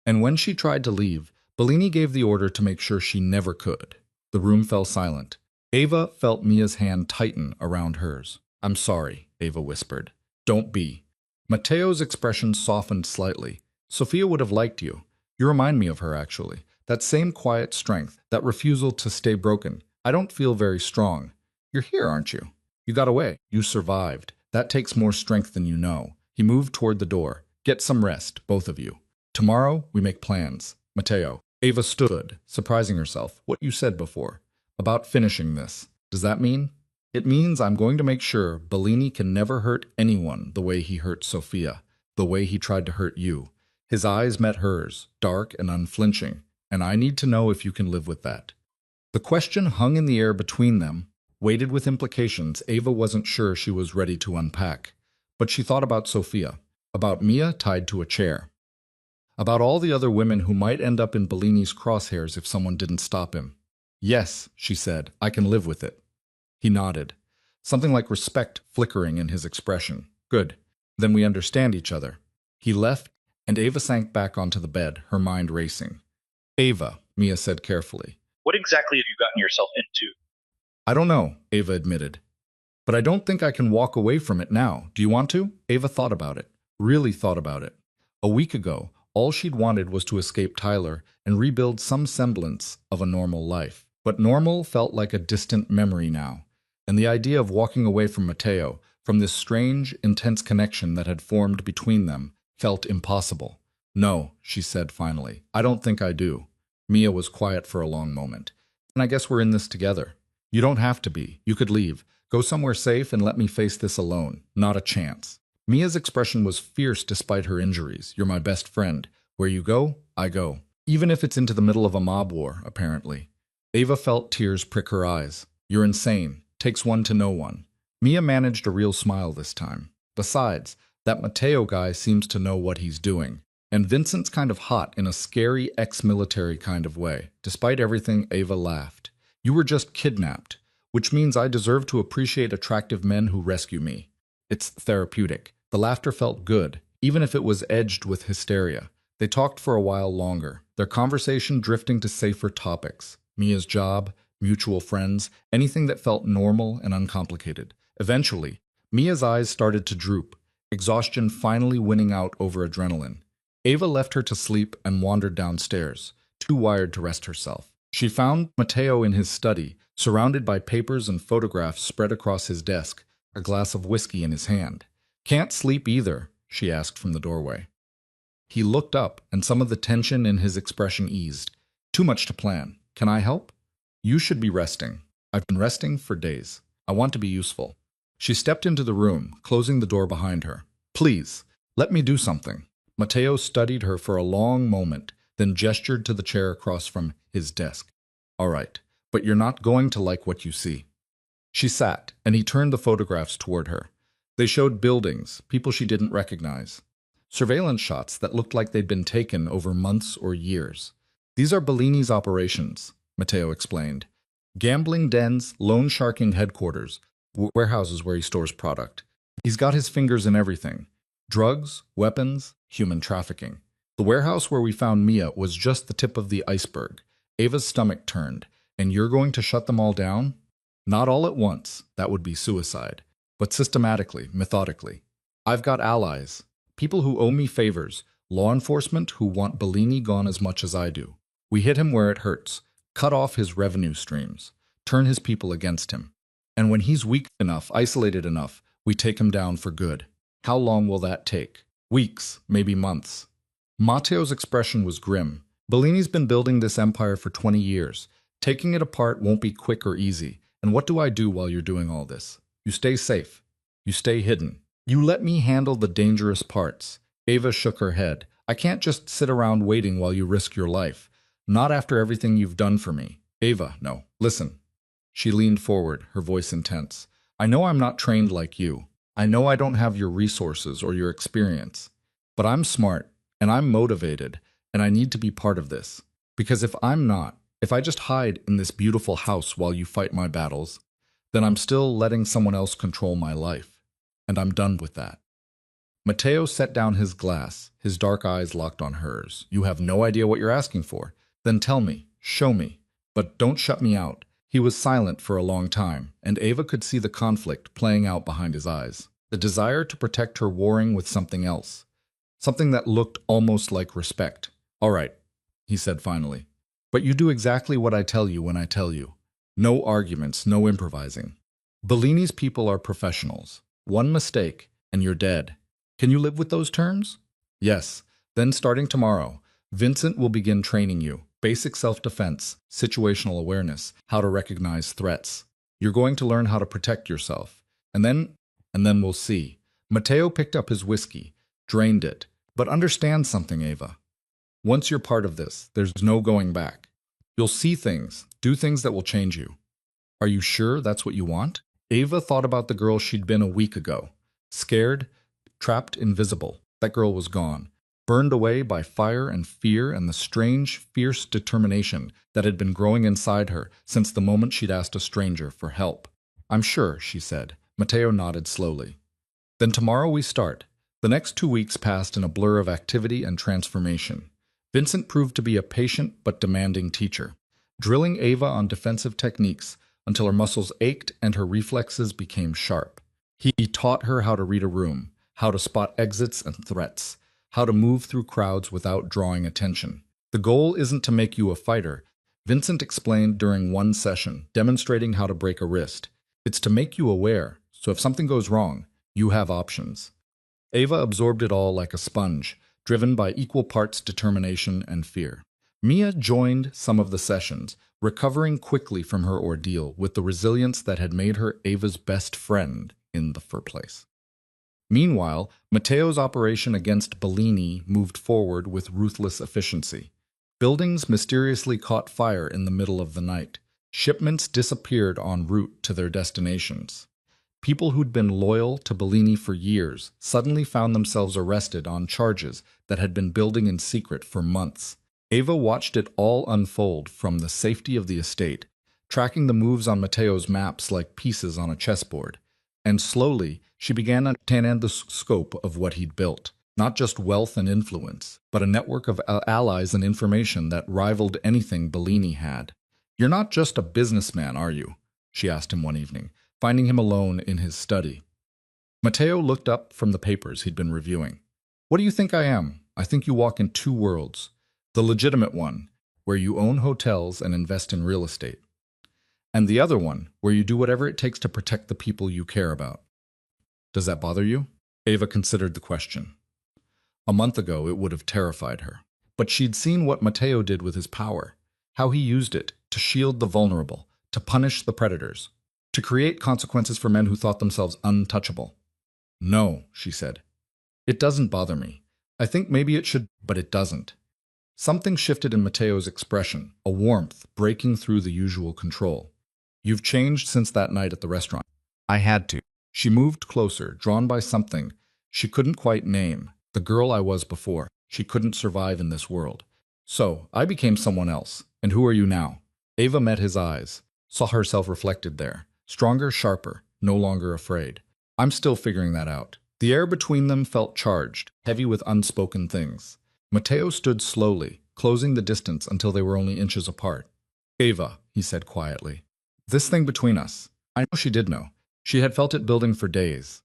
And when she tried to leave, Bellini gave the order to make sure she never could. The room fell silent. Ava felt Mia's hand tighten around hers. I'm sorry, Ava whispered. Don't be. Matteo's expression softened slightly. Sophia would have liked you. You remind me of her, actually. That same quiet strength, that refusal to stay broken. I don't feel very strong. You're here, aren't you? You got away. You survived. That takes more strength than you know. He moved toward the door. Get some rest, both of you. Tomorrow, we make plans. Matteo. Ava stood, surprising herself. What you said before. About finishing this. Does that mean? It means I'm going to make sure Bellini can never hurt anyone the way he hurt Sophia, the way he tried to hurt you. His eyes met hers, dark and unflinching, and I need to know if you can live with that. The question hung in the air between them, weighted with implications Ava wasn't sure she was ready to unpack. But she thought about Sophia, about Mia tied to a chair, about all the other women who might end up in Bellini's crosshairs if someone didn't stop him. Yes, she said, I can live with it. He nodded, something like respect flickering in his expression. Good. Then we understand each other. He left, and Ava sank back onto the bed, her mind racing. Ava, Mia said carefully. What exactly have you gotten yourself into? I don't know, Ava admitted. But I don't think I can walk away from it now. Do you want to? Ava thought about it. Really thought about it. A week ago, all she'd wanted was to escape Tyler and rebuild some semblance of a normal life. But normal felt like a distant memory now. And the idea of walking away from Mateo, from this strange, intense connection that had formed between them, felt impossible. No, she said finally. I don't think I do. Mia was quiet for a long moment. And I guess we're in this together. You don't have to be. You could leave. Go somewhere safe and let me face this alone. Not a chance. Mia's expression was fierce despite her injuries. You're my best friend. Where you go, I go. Even if it's into the middle of a mob war, apparently. Ava felt tears prick her eyes. You're insane. Takes one to know one. Mia managed a real smile this time. Besides, that Mateo guy seems to know what he's doing. And Vincent's kind of hot in a scary ex-military kind of way. Despite everything, Ava laughed. You were just kidnapped, which means I deserve to appreciate attractive men who rescue me. It's therapeutic. The laughter felt good, even if it was edged with hysteria. They talked for a while longer, their conversation drifting to safer topics. Mia's job, mutual friends, anything that felt normal and uncomplicated. Eventually, Mia's eyes started to droop, exhaustion finally winning out over adrenaline. Ava left her to sleep and wandered downstairs, too wired to rest herself. She found Mateo in his study, surrounded by papers and photographs spread across his desk, a glass of whiskey in his hand. Can't sleep either, she asked from the doorway. He looked up, and some of the tension in his expression eased. Too much to plan. Can I help? You should be resting. I've been resting for days. I want to be useful. She stepped into the room, closing the door behind her. Please, let me do something. Mateo studied her for a long moment, then gestured to the chair across from his desk. All right, but you're not going to like what you see. She sat, and he turned the photographs toward her. They showed buildings, people she didn't recognize. Surveillance shots that looked like they'd been taken over months or years. These are Bellini's operations, Mateo explained. Gambling dens, loan sharking headquarters, warehouses where he stores product. He's got his fingers in everything. Drugs, weapons, human trafficking. The warehouse where we found Mia was just the tip of the iceberg. Ava's stomach turned. And you're going to shut them all down? Not all at once. That would be suicide. But systematically, methodically. I've got allies. People who owe me favors. Law enforcement who want Bellini gone as much as I do. We hit him where it hurts. Cut off his revenue streams. Turn his people against him. And when he's weak enough, isolated enough, we take him down for good. How long will that take? Weeks, maybe months. Matteo's expression was grim. Bellini's been building this empire for 20 years. Taking it apart won't be quick or easy. And what do I do while you're doing all this? You stay safe. You stay hidden. You let me handle the dangerous parts. Ava shook her head. I can't just sit around waiting while you risk your life. Not after everything you've done for me. Ava, no. Listen. She leaned forward, her voice intense. I know I'm not trained like you. I know I don't have your resources or your experience. But I'm smart, and I'm motivated, and I need to be part of this. Because if I'm not, if I just hide in this beautiful house while you fight my battles, then I'm still letting someone else control my life. And I'm done with that. Mateo set down his glass, his dark eyes locked on hers. You have no idea what you're asking for. Then tell me, show me. But don't shut me out. He was silent for a long time, and Ava could see the conflict playing out behind his eyes. The desire to protect her warring with something else. Something that looked almost like respect. All right, he said finally. But you do exactly what I tell you when I tell you. No arguments, no improvising. Bellini's people are professionals. One mistake, and you're dead. Can you live with those terms? Yes. Then starting tomorrow, Vincent will begin training you. Basic self-defense, situational awareness, how to recognize threats. You're going to learn how to protect yourself. And then we'll see. Mateo picked up his whiskey, drained it. But understand something, Ava. Once you're part of this, there's no going back. You'll see things, do things that will change you. Are you sure that's what you want? Ava thought about the girl she'd been a week ago. Scared, trapped, invisible. That girl was gone. Burned away by fire and fear and the strange, fierce determination that had been growing inside her since the moment she'd asked a stranger for help. I'm sure, she said. Mateo nodded slowly. Then tomorrow we start. The next 2 weeks passed in a blur of activity and transformation. Vincent proved to be a patient but demanding teacher, drilling Ava on defensive techniques until her muscles ached and her reflexes became sharp. He taught her how to read a room, how to spot exits and threats, how to move through crowds without drawing attention. The goal isn't to make you a fighter, Vincent explained during one session, demonstrating how to break a wrist. It's to make you aware, so if something goes wrong, you have options. Ava absorbed it all like a sponge, driven by equal parts determination and fear. Mia joined some of the sessions, recovering quickly from her ordeal with the resilience that had made her Ava's best friend in the first place. Meanwhile, Matteo's operation against Bellini moved forward with ruthless efficiency. Buildings mysteriously caught fire in the middle of the night. Shipments disappeared en route to their destinations. People who'd been loyal to Bellini for years suddenly found themselves arrested on charges that had been building in secret for months. Ava watched it all unfold from the safety of the estate, tracking the moves on Matteo's maps like pieces on a chessboard. And slowly, she began to understand the scope of what he'd built. Not just wealth and influence, but a network of allies and information that rivaled anything Bellini had. "You're not just a businessman, are you?" she asked him one evening, finding him alone in his study. Matteo looked up from the papers he'd been reviewing. "What do you think I am? I think you walk in two worlds. The legitimate one, where you own hotels and invest in real estate. And the other one, where you do whatever it takes to protect the people you care about. Does that bother you?" Ava considered the question. A month ago, it would have terrified her. But she'd seen what Matteo did with his power, how he used it to shield the vulnerable, to punish the predators, to create consequences for men who thought themselves untouchable. "No," she said. "It doesn't bother me. I think maybe it should, but it doesn't." Something shifted in Matteo's expression, a warmth breaking through the usual control. "You've changed since that night at the restaurant." I had to. She moved closer, drawn by something she couldn't quite name. "The girl I was before. She couldn't survive in this world. So, I became someone else. And who are you now?" Ava met his eyes, saw herself reflected there. Stronger, sharper, no longer afraid. "I'm still figuring that out." The air between them felt charged, heavy with unspoken things. Matteo stood slowly, closing the distance until they were only inches apart. "Ava," he said quietly, "this thing between us." I know she did know. She had felt it building for days.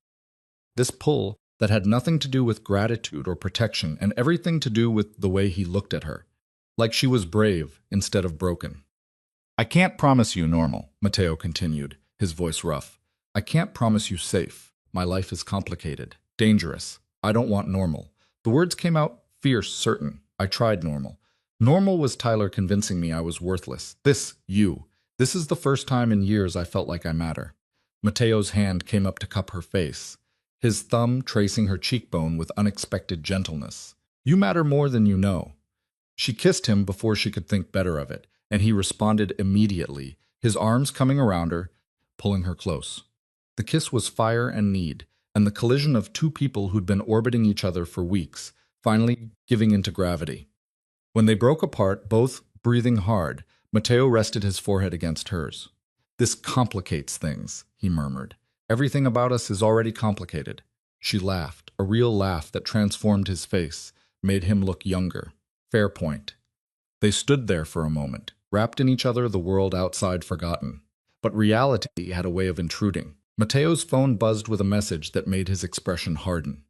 This pull that had nothing to do with gratitude or protection and everything to do with the way he looked at her. Like she was brave instead of broken. I can't promise you normal. Matteo continued, his voice rough. "I can't promise you safe. My life is complicated, dangerous. I don't want normal." The words came out fierce, certain. I tried normal. Normal was Tyler convincing me I was worthless. This is the first time in years I felt like I matter. Matteo's hand came up to cup her face, his thumb tracing her cheekbone with unexpected gentleness. "You matter more than you know." She kissed him before she could think better of it, and he responded immediately, his arms coming around her, pulling her close. The kiss was fire and need, and the collision of two people who'd been orbiting each other for weeks, finally giving into gravity. When they broke apart, both breathing hard, Matteo rested his forehead against hers. "This complicates things," he murmured. "Everything about us is already complicated." She laughed, a real laugh that transformed his face, made him look younger. Fair point. They stood there for a moment, wrapped in each other, the world outside forgotten. But reality had a way of intruding. Matteo's phone buzzed with a message that made his expression harden.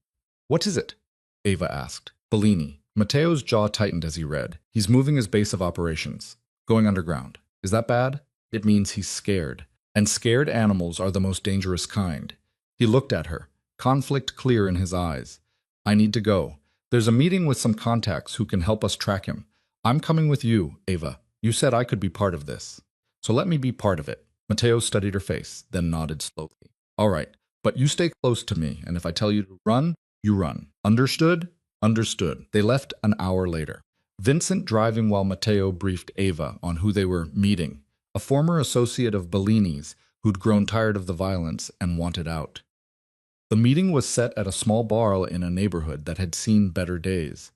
"What is it?" Ava asked. "Bellini." Matteo's jaw tightened as he read. "He's moving his base of operations. Going underground. Is that bad?" "It means he's scared. And scared animals are the most dangerous kind." He looked at her, conflict clear in his eyes. "I need to go. There's a meeting with some contacts who can help us track him. I'm coming with you, Ava. You said I could be part of this. So let me be part of it." Matteo studied her face, then nodded slowly. "All right, but you stay close to me, and if I tell you to run, you run. Understood?" "Understood." They left an hour later. Vincent driving while Matteo briefed Ava on who they were meeting, a former associate of Bellini's who'd grown tired of the violence and wanted out. The meeting was set at a small bar in a neighborhood that had seen better days.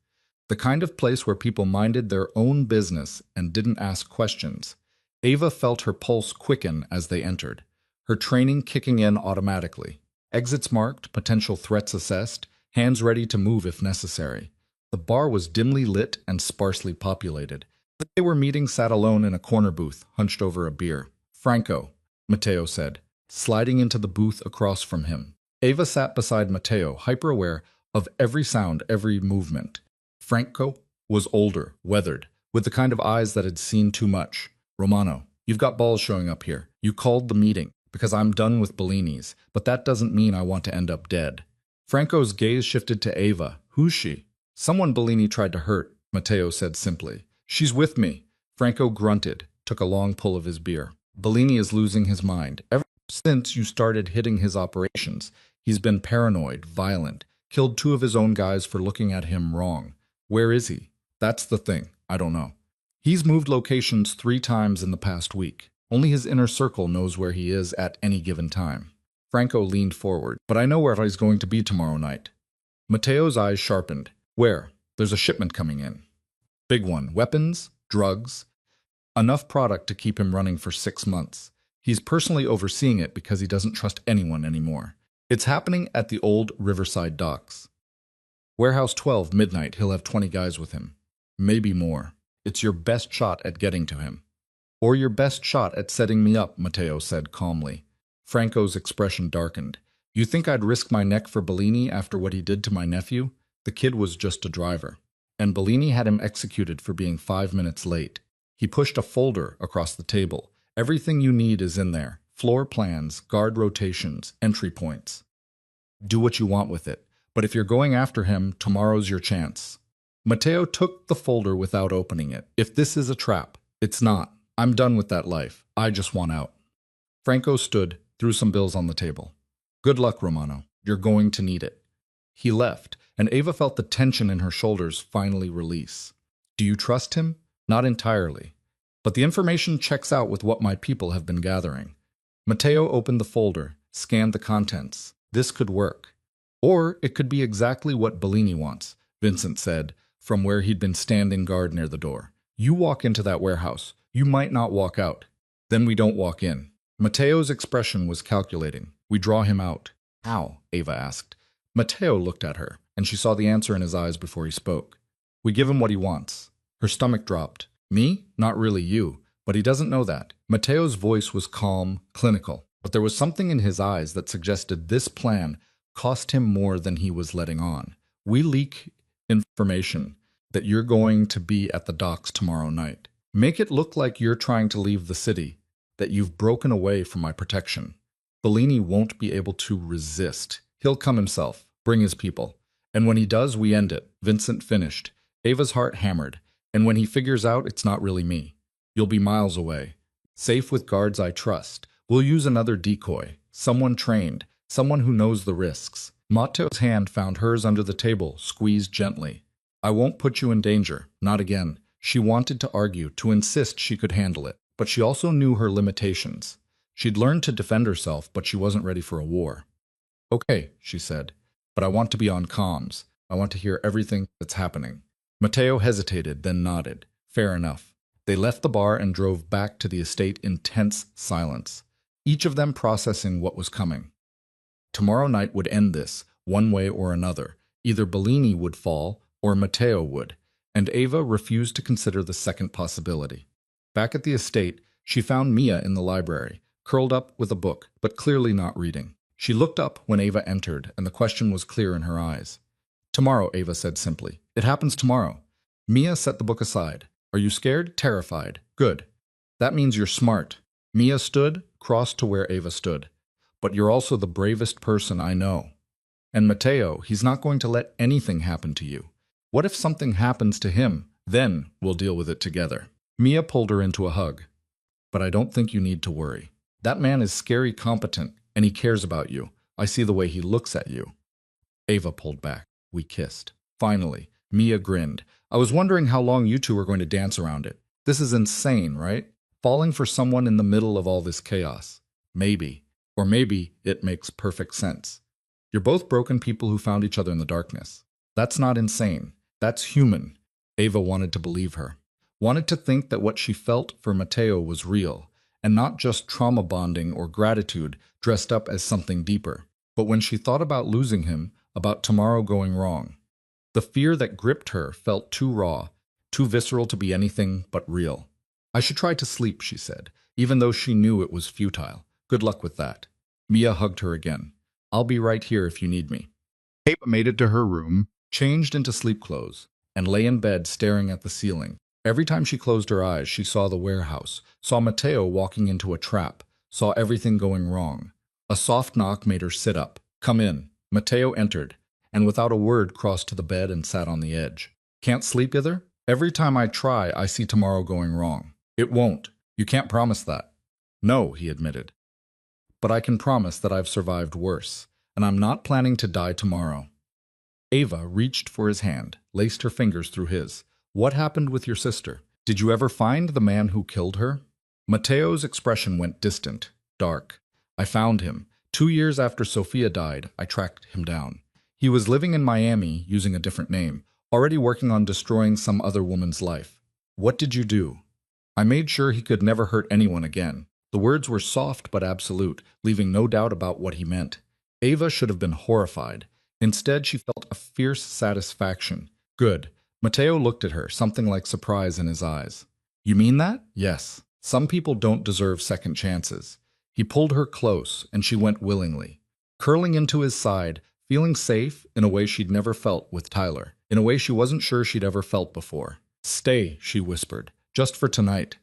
The kind of place where people minded their own business and didn't ask questions. Ava felt her pulse quicken as they entered, her training kicking in automatically. Exits marked, potential threats assessed, hands ready to move if necessary. The bar was dimly lit and sparsely populated. They were meeting sat alone in a corner booth, hunched over a beer. Franco, Matteo said, sliding into the booth across from him. Ava sat beside Matteo, hyper-aware of every sound, every movement. Franco was older, weathered, with the kind of eyes that had seen too much. Romano, you've got balls showing up here. You called the meeting because I'm done with Bellini's, but that doesn't mean I want to end up dead. Franco's gaze shifted to Ava. Who's she? Someone Bellini tried to hurt, Matteo said simply. She's with me. Franco grunted, took a long pull of his beer. Bellini is losing his mind. Ever since you started hitting his operations, he's been paranoid, violent, killed 2 of his own guys for looking at him wrong. Where is he? That's the thing. I don't know. He's moved locations 3 times in the past week. Only his inner circle knows where he is at any given time. Franco leaned forward. But I know where he's going to be tomorrow night. Matteo's eyes sharpened. Where? There's a shipment coming in. Big one. Weapons, drugs, enough product to keep him running for 6 months. He's personally overseeing it because he doesn't trust anyone anymore. It's happening at the old Riverside docks. Warehouse 12, midnight. He'll have 20 guys with him. Maybe more. It's your best shot at getting to him. Or your best shot at setting me up, Matteo said calmly. Franco's expression darkened. You think I'd risk my neck for Bellini after what he did to my nephew? The kid was just a driver. And Bellini had him executed for being 5 minutes late. He pushed a folder across the table. Everything you need is in there. Floor plans, guard rotations, entry points. Do what you want with it. But if you're going after him, tomorrow's your chance. Matteo took the folder without opening it. If this is a trap, it's not. I'm done with that life. I just want out. Franco stood, threw some bills on the table. Good luck, Romano. You're going to need it. He left, and Ava felt the tension in her shoulders finally release. Do you trust him? Not entirely. But the information checks out with what my people have been gathering. Matteo opened the folder, scanned the contents. This could work. Or it could be exactly what Bellini wants, Vincent said, from where he'd been standing guard near the door. You walk into that warehouse. You might not walk out. Then we don't walk in. Matteo's expression was calculating. We draw him out. How? Ava asked. Matteo looked at her, and she saw the answer in his eyes before he spoke. We give him what he wants. Her stomach dropped. Me? Not really you. But he doesn't know that. Matteo's voice was calm, clinical. But there was something in his eyes that suggested this plan cost him more than he was letting on. We leak information that you're going to be at the docks tomorrow night. Make it look like you're trying to leave the city, that you've broken away from my protection. Bellini won't be able to resist. He'll come himself, bring his people. And when he does, we end it. Vincent finished. Ava's heart hammered. And when he figures out it's not really me, you'll be miles away. Safe with guards I trust. We'll use another decoy. Someone trained. Someone who knows the risks. Matteo's hand found hers under the table, squeezed gently. I won't put you in danger. Not again. She wanted to argue, to insist she could handle it. But she also knew her limitations. She'd learned to defend herself, but she wasn't ready for a war. Okay, she said, but I want to be on comms. I want to hear everything that's happening. Matteo hesitated, then nodded. Fair enough. They left the bar and drove back to the estate in tense silence, each of them processing what was coming. Tomorrow night would end this, one way or another. Either Bellini would fall, or Matteo would, and Ava refused to consider the second possibility. Back at the estate, she found Mia in the library, curled up with a book, but clearly not reading. She looked up when Ava entered, and the question was clear in her eyes. Tomorrow, Ava said simply. It happens tomorrow. Mia set the book aside. Are you scared? Terrified. Good. That means you're smart. Mia stood, crossed to where Ava stood. But you're also the bravest person I know. And Matteo, he's not going to let anything happen to you. What if something happens to him? Then we'll deal with it together. Mia pulled her into a hug. But I don't think you need to worry. That man is scary competent, and he cares about you. I see the way he looks at you. Ava pulled back. We kissed. Finally, Mia grinned. I was wondering how long you two were going to dance around it. This is insane, right? Falling for someone in the middle of all this chaos. Maybe. Or maybe it makes perfect sense. You're both broken people who found each other in the darkness. That's not insane. That's human. Ava wanted to believe her. Wanted to think that what she felt for Matteo was real, and not just trauma bonding or gratitude dressed up as something deeper. But when she thought about losing him, about tomorrow going wrong. The fear that gripped her felt too raw, too visceral to be anything but real. I should try to sleep, she said, even though she knew it was futile. Good luck with that. Mia hugged her again. I'll be right here if you need me. Ava made it to her room. Changed into sleep clothes, and lay in bed staring at the ceiling. Every time she closed her eyes, she saw the warehouse, saw Mateo walking into a trap, saw everything going wrong. A soft knock made her sit up. Come in. Mateo entered, and without a word crossed to the bed and sat on the edge. Can't sleep either? Every time I try, I see tomorrow going wrong. It won't. You can't promise that. No, he admitted. But I can promise that I've survived worse, and I'm not planning to die tomorrow. Ava reached for his hand, laced her fingers through his. What happened with your sister? Did you ever find the man who killed her? Mateo's expression went distant, dark. I found him. 2 years after Sophia died, I tracked him down. He was living in Miami using a different name, already working on destroying some other woman's life. What did you do? I made sure he could never hurt anyone again. The words were soft but absolute, leaving no doubt about what he meant. Ava should have been horrified. Instead, she felt a fierce satisfaction. Good. Mateo looked at her, something like surprise in his eyes. You mean that? Yes. Some people don't deserve second chances. He pulled her close, and she went willingly, curling into his side, feeling safe in a way she'd never felt with Tyler, in a way she wasn't sure she'd ever felt before. Stay, she whispered, just for tonight.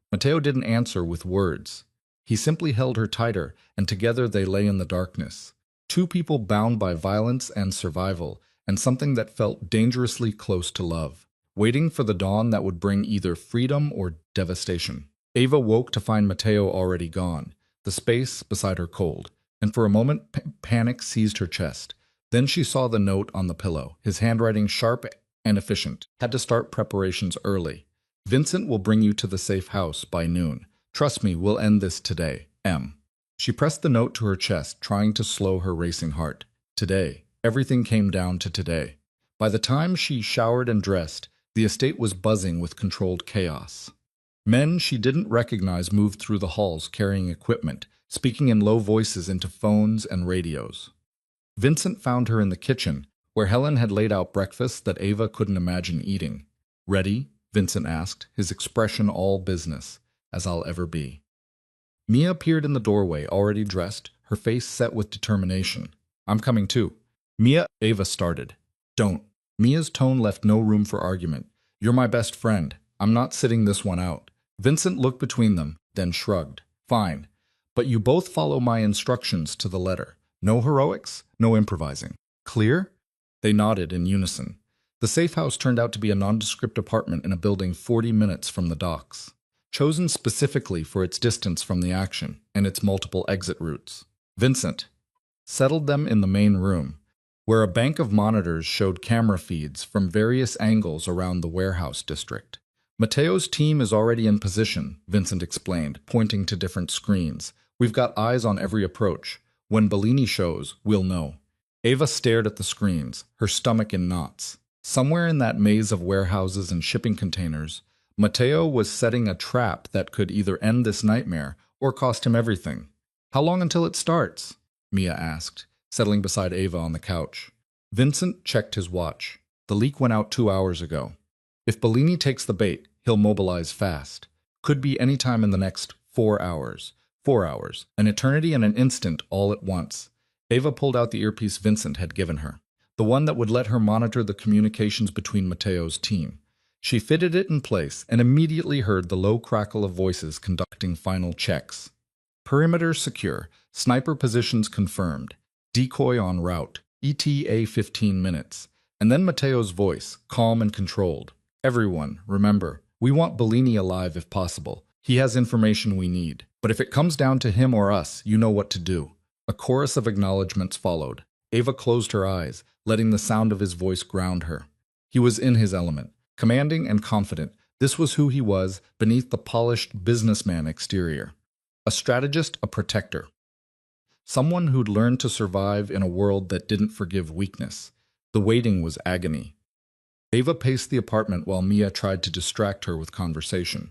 Mateo didn't answer with words. He simply held her tighter, and together they lay in the darkness. Two people bound by violence and survival, and something that felt dangerously close to love, waiting for the dawn that would bring either freedom or devastation. Ava woke to find Mateo already gone, the space beside her cold, and for a moment panic seized her chest. Then she saw the note on the pillow, his handwriting sharp and efficient. Had to start preparations early. Vincent will bring you to the safe house by noon. Trust me, we'll end this today. M. She pressed the note to her chest, trying to slow her racing heart. Today. Everything came down to today. By the time she showered and dressed, the estate was buzzing with controlled chaos. Men she didn't recognize moved through the halls carrying equipment, speaking in low voices into phones and radios. Vincent found her in the kitchen, where Helen had laid out breakfast that Ava couldn't imagine eating. Ready? Vincent asked, his expression all business, as I'll ever be. Mia appeared in the doorway, already dressed, her face set with determination. I'm coming too. Mia, Ava started. Don't. Mia's tone left no room for argument. You're my best friend. I'm not sitting this one out. Vincent looked between them, then shrugged. Fine. But you both follow my instructions to the letter. No heroics, no improvising. Clear? They nodded in unison. The safe house turned out to be a nondescript apartment in a building 40 minutes from the docks, chosen specifically for its distance from the action and its multiple exit routes. Vincent settled them in the main room, where a bank of monitors showed camera feeds from various angles around the warehouse district. Mateo's team is already in position, Vincent explained, pointing to different screens. We've got eyes on every approach. When Bellini shows, we'll know. Ava stared at the screens, her stomach in knots. Somewhere in that maze of warehouses and shipping containers, Mateo was setting a trap that could either end this nightmare or cost him everything. How long until it starts? Mia asked, settling beside Ava on the couch. Vincent checked his watch. The leak went out 2 hours ago. If Bellini takes the bait, he'll mobilize fast. Could be any time in the next 4 hours. 4 hours. An eternity and an instant all at once. Ava pulled out the earpiece Vincent had given her, the one that would let her monitor the communications between Mateo's team. She fitted it in place and immediately heard the low crackle of voices conducting final checks. Perimeter secure. Sniper positions confirmed. Decoy en route. ETA 15 minutes. And then Mateo's voice, calm and controlled. Everyone, remember, we want Bellini alive if possible. He has information we need. But if it comes down to him or us, you know what to do. A chorus of acknowledgments followed. Ava closed her eyes, letting the sound of his voice ground her. He was in his element, commanding and confident. This was who he was beneath the polished businessman exterior. A strategist, a protector. Someone who'd learned to survive in a world that didn't forgive weakness. The waiting was agony. Ava paced the apartment while Mia tried to distract her with conversation.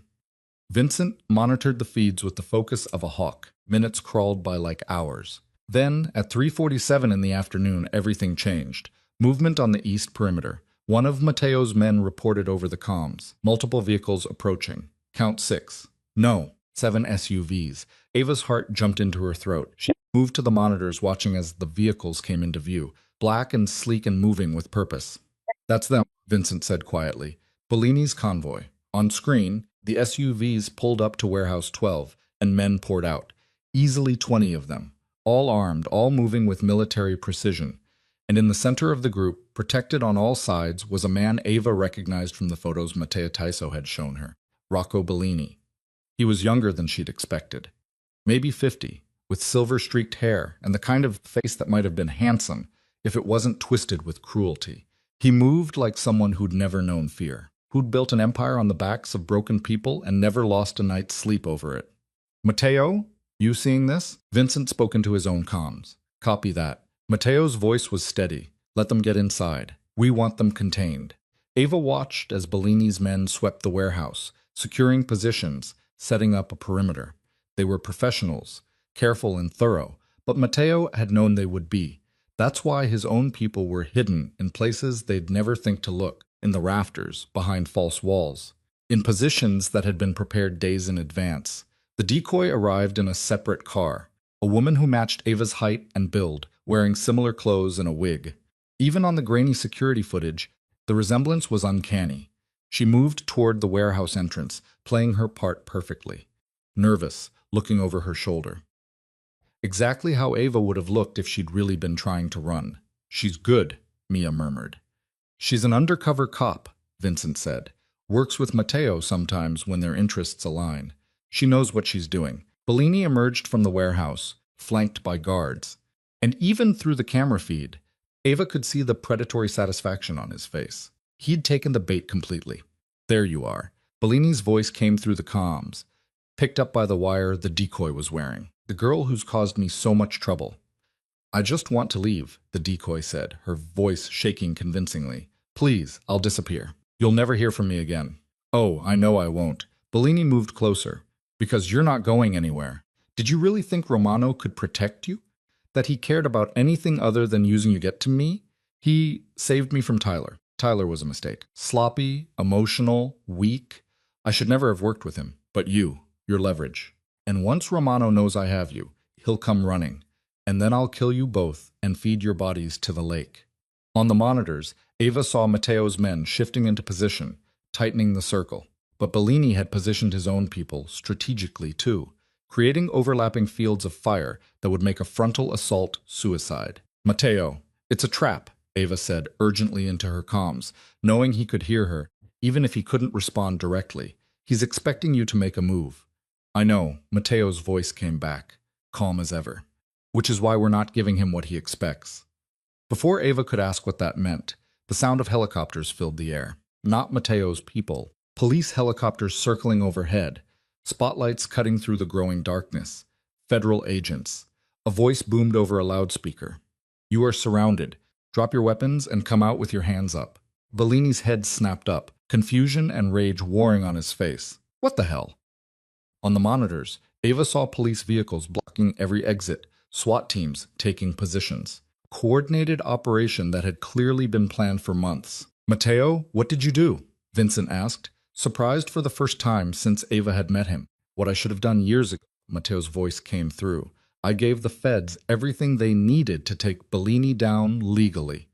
Vincent monitored the feeds with the focus of a hawk. Minutes crawled by like hours. Then, at 3:47 in the afternoon, everything changed. Movement on the east perimeter. One of Mateo's men reported over the comms. Multiple vehicles approaching. Count 6. No, 7 SUVs. Ava's heart jumped into her throat. She moved to the monitors, watching as the vehicles came into view, black and sleek and moving with purpose. That's them, Vincent said quietly. Bellini's convoy. On screen, the SUVs pulled up to Warehouse 12, and men poured out. Easily 20 of them. All armed, all moving with military precision. And in the center of the group, protected on all sides, was a man Ava recognized from the photos Matteo Taiso had shown her, Rocco Bellini. He was younger than she'd expected. Maybe 50, with silver-streaked hair and the kind of face that might have been handsome if it wasn't twisted with cruelty. He moved like someone who'd never known fear, who'd built an empire on the backs of broken people and never lost a night's sleep over it. Matteo, you seeing this? Vincent spoke into his own comms. Copy that. Matteo's voice was steady. Let them get inside. We want them contained. Ava watched as Bellini's men swept the warehouse, securing positions, setting up a perimeter. They were professionals, careful and thorough, but Matteo had known they would be. That's why his own people were hidden in places they'd never think to look, in the rafters, behind false walls, in positions that had been prepared days in advance. The decoy arrived in a separate car, a woman who matched Ava's height and build, wearing similar clothes and a wig. Even on the grainy security footage, the resemblance was uncanny. She moved toward the warehouse entrance, playing her part perfectly. Nervous, looking over her shoulder. Exactly how Ava would have looked if she'd really been trying to run. She's good, Mia murmured. She's an undercover cop, Vincent said. Works with Matteo sometimes when their interests align. She knows what she's doing. Bellini emerged from the warehouse, flanked by guards. And even through the camera feed, Ava could see the predatory satisfaction on his face. He'd taken the bait completely. There you are. Bellini's voice came through the comms, picked up by the wire the decoy was wearing. The girl who's caused me so much trouble. I just want to leave, the decoy said, her voice shaking convincingly. Please, I'll disappear. You'll never hear from me again. Oh, I know I won't. Bellini moved closer. Because you're not going anywhere. Did you really think Romano could protect you? That he cared about anything other than using you to get to me? He saved me from Tyler. Tyler was a mistake. Sloppy, emotional, weak. I should never have worked with him. But you, your leverage. And once Romano knows I have you, he'll come running. And then I'll kill you both and feed your bodies to the lake. On the monitors, Ava saw Matteo's men shifting into position, tightening the circle. But Bellini had positioned his own people strategically too, creating overlapping fields of fire that would make a frontal assault suicide. Matteo, it's a trap, Ava said urgently into her comms, knowing he could hear her, even if he couldn't respond directly. He's expecting you to make a move. I know, Matteo's voice came back, calm as ever. Which is why we're not giving him what he expects. Before Ava could ask what that meant, the sound of helicopters filled the air. Not Matteo's people. Police helicopters circling overhead, spotlights cutting through the growing darkness. Federal agents. A voice boomed over a loudspeaker. You are surrounded. Drop your weapons and come out with your hands up. Bellini's head snapped up, confusion and rage warring on his face. What the hell? On the monitors, Ava saw police vehicles blocking every exit, SWAT teams taking positions. Coordinated operation that had clearly been planned for months. Matteo, what did you do? Vincent asked, surprised for the first time since Ava had met him. What I should have done years ago, Matteo's voice came through. I gave the feds everything they needed to take Bellini down legally.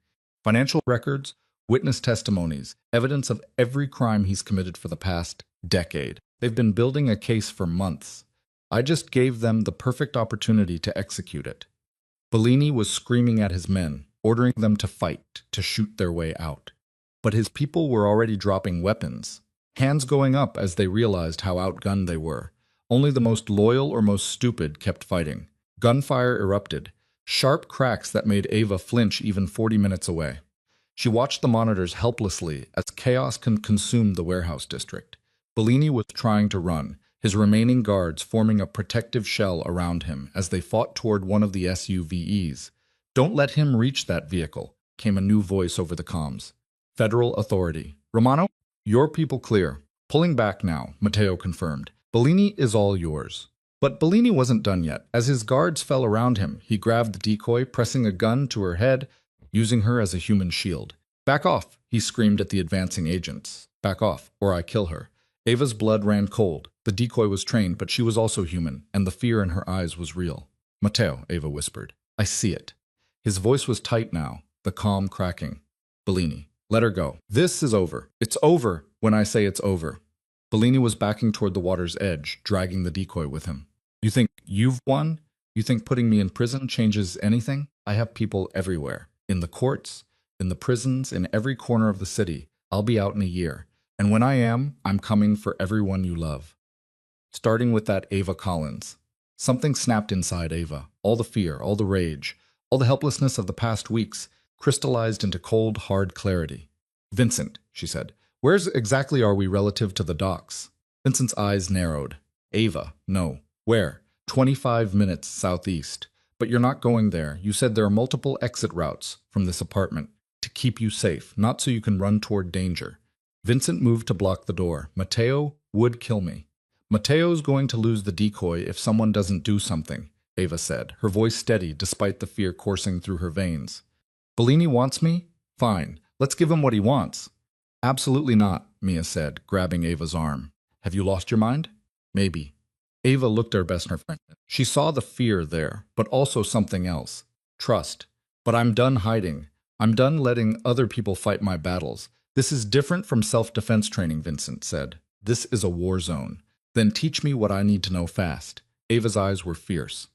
Financial records, witness testimonies, evidence of every crime he's committed for the past decade. They've been building a case for months. I just gave them the perfect opportunity to execute it. Bellini was screaming at his men, ordering them to fight, to shoot their way out. But his people were already dropping weapons, hands going up as they realized how outgunned they were. Only the most loyal or most stupid kept fighting. Gunfire erupted, sharp cracks that made Ava flinch even 40 minutes away. She watched the monitors helplessly as chaos consumed the warehouse district. Bellini was trying to run, his remaining guards forming a protective shell around him as they fought toward one of the SUVs. Don't let him reach that vehicle, came a new voice over the comms. Federal authority. Romano, your people clear. Pulling back now, Matteo confirmed. Bellini is all yours. But Bellini wasn't done yet. As his guards fell around him, he grabbed the decoy, pressing a gun to her head, using her as a human shield. "Back off," he screamed at the advancing agents. "Back off, or I kill her." Ava's blood ran cold. The decoy was trained, but she was also human, and the fear in her eyes was real. "Matteo," Ava whispered. "I see it." His voice was tight now, the calm cracking. "Bellini, let her go. This is over. It's over when I say it's over." Bellini was backing toward the water's edge, dragging the decoy with him. "You think you've won? You think putting me in prison changes anything? I have people everywhere. In the courts, in the prisons, in every corner of the city. I'll be out in a year. And when I am, I'm coming for everyone you love." Starting with that Ava Collins. Something snapped inside Ava. All the fear, all the rage, all the helplessness of the past weeks crystallized into cold, hard clarity. "Vincent," she said, "where exactly are we relative to the docks?" Vincent's eyes narrowed. "Ava, no. Where?" 25 minutes southeast. "But you're not going there. You said there are multiple exit routes from this apartment to keep you safe, not so you can run toward danger." Vincent moved to block the door. "Matteo would kill me." "Matteo's going to lose the decoy if someone doesn't do something," Ava said, her voice steady despite the fear coursing through her veins. "Bellini wants me? Fine. Let's give him what he wants." "Absolutely not," Mia said, grabbing Ava's arm. "Have you lost your mind?" "Maybe." Ava looked at her best friend. She saw the fear there, but also something else. Trust. "But I'm done hiding. I'm done letting other people fight my battles. This is different from self-defense training," Vincent said. "This is a war zone. Then teach me what I need to know fast." Ava's eyes were fierce.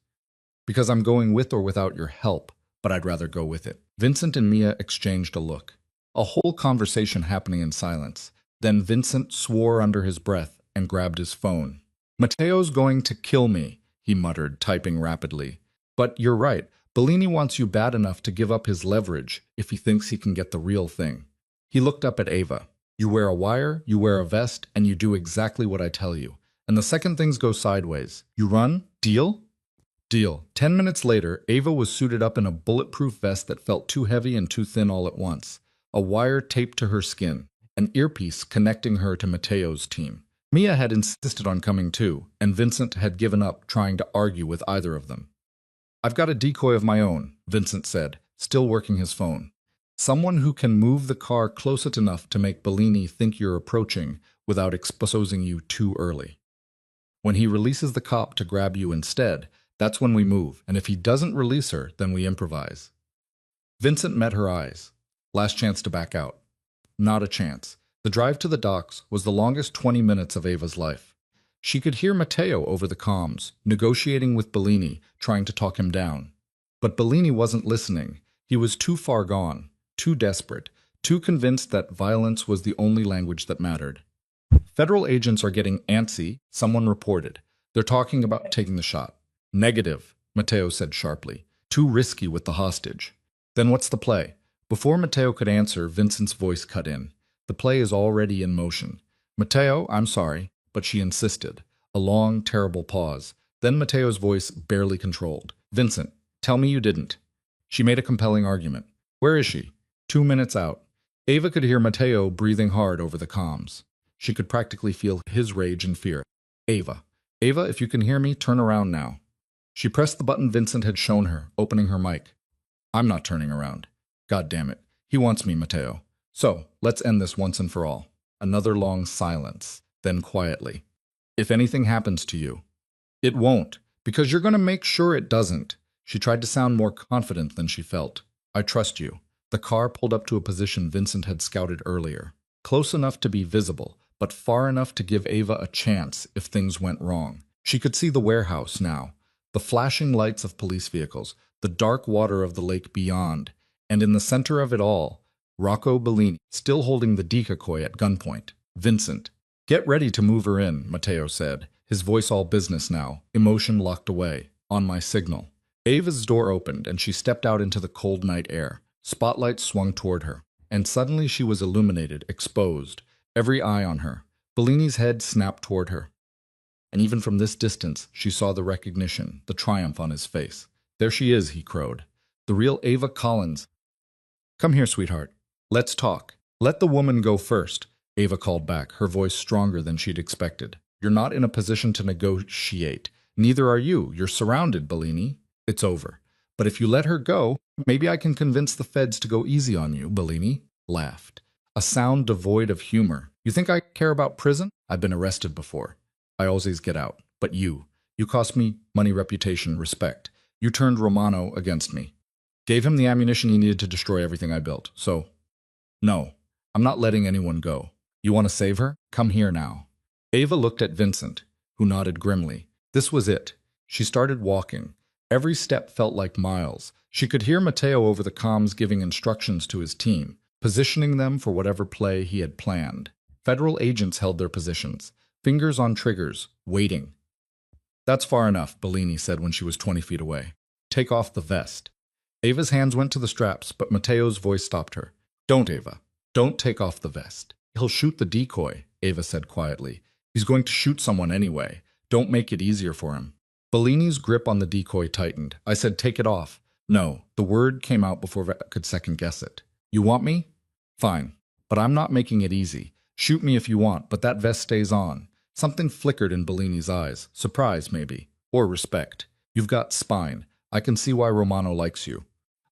"Because I'm going with or without your help, but I'd rather go with it." Vincent and Mia exchanged a look. A whole conversation happening in silence. Then Vincent swore under his breath and grabbed his phone. "Matteo's going to kill me," he muttered, typing rapidly. "But you're right. Bellini wants you bad enough to give up his leverage if he thinks he can get the real thing." He looked up at Ava. "You wear a wire, you wear a vest, and you do exactly what I tell you. And the second things go sideways, you run? Deal?" "Deal." 10 minutes later, Ava was suited up in a bulletproof vest that felt too heavy and too thin all at once, a wire taped to her skin, an earpiece connecting her to Matteo's team. Mia had insisted on coming too, and Vincent had given up trying to argue with either of them. "I've got a decoy of my own," Vincent said, still working his phone. "Someone who can move the car close enough to make Bellini think you're approaching without exposing you too early. When he releases the cop to grab you instead, that's when we move, and if he doesn't release her, then we improvise." Vincent met her eyes. Last chance to back out. Not a chance. The drive to the docks was the longest 20 minutes of Ava's life. She could hear Matteo over the comms, negotiating with Bellini, trying to talk him down. But Bellini wasn't listening. He was too far gone, too desperate, too convinced that violence was the only language that mattered. "Federal agents are getting antsy," someone reported. "They're talking about taking the shot." "Negative," Matteo said sharply. "Too risky with the hostage." "Then what's the play?" Before Matteo could answer, Vincent's voice cut in. "The play is already in motion." "Matteo, I'm sorry," but she insisted. A long, terrible pause. Then Matteo's voice barely controlled. "Vincent, tell me you didn't." She made a compelling argument. "Where is she?" 2 minutes out. Ava could hear Matteo breathing hard over the comms. She could practically feel his rage and fear. "Ava. Ava, if you can hear me, turn around now." She pressed the button Vincent had shown her, opening her mic. "I'm not turning around. God damn it. He wants me, Matteo. So, let's end this once and for all." Another long silence. Then quietly. "If anything happens to you." "It won't, because you're going to make sure it doesn't." She tried to sound more confident than she felt. "I trust you." The car pulled up to a position Vincent had scouted earlier. Close enough to be visible, but far enough to give Ava a chance if things went wrong. She could see the warehouse now, the flashing lights of police vehicles, the dark water of the lake beyond, and in the center of it all, Rocco Bellini, still holding the decoy at gunpoint. "Vincent, get ready to move her in," Matteo said, his voice all business now, emotion locked away. "On my signal." Ava's door opened, and she stepped out into the cold night air. Spotlights swung toward her, and suddenly she was illuminated, exposed, every eye on her. Bellini's head snapped toward her. And even from this distance, she saw the recognition, the triumph on his face. "There she is," he crowed. "The real Ava Collins." "Come here, sweetheart. Let's talk." "Let the woman go first," Ava called back, her voice stronger than she'd expected. "You're not in a position to negotiate. Neither are you. You're surrounded, Bellini. It's over. But if you let her go, maybe I can convince the feds to go easy on you, Bellini laughed. A sound devoid of humor. You think I care about prison? I've been arrested before. I always get out. But you cost me money, reputation, respect. You turned Romano against me. Gave him the ammunition he needed to destroy everything I built. So, no, I'm not letting anyone go. You want to save her? Come here now. Ava looked at Vincent, who nodded grimly. This was it. She started walking. Every step felt like miles. She could hear Matteo over the comms giving instructions to his team, positioning them for whatever play he had planned. Federal agents held their positions, fingers on triggers, waiting. That's far enough, Bellini said when she was 20 feet away. Take off the vest. Ava's hands went to the straps, but Matteo's voice stopped her. Don't, Ava. Don't take off the vest. He'll shoot the decoy, Ava said quietly. He's going to shoot someone anyway. Don't make it easier for him. Bellini's grip on the decoy tightened. I said, take it off. No, the word came out before I could second-guess it. You want me? Fine. But I'm not making it easy. Shoot me if you want, but that vest stays on. Something flickered in Bellini's eyes. Surprise, maybe. Or respect. You've got spine. I can see why Romano likes you.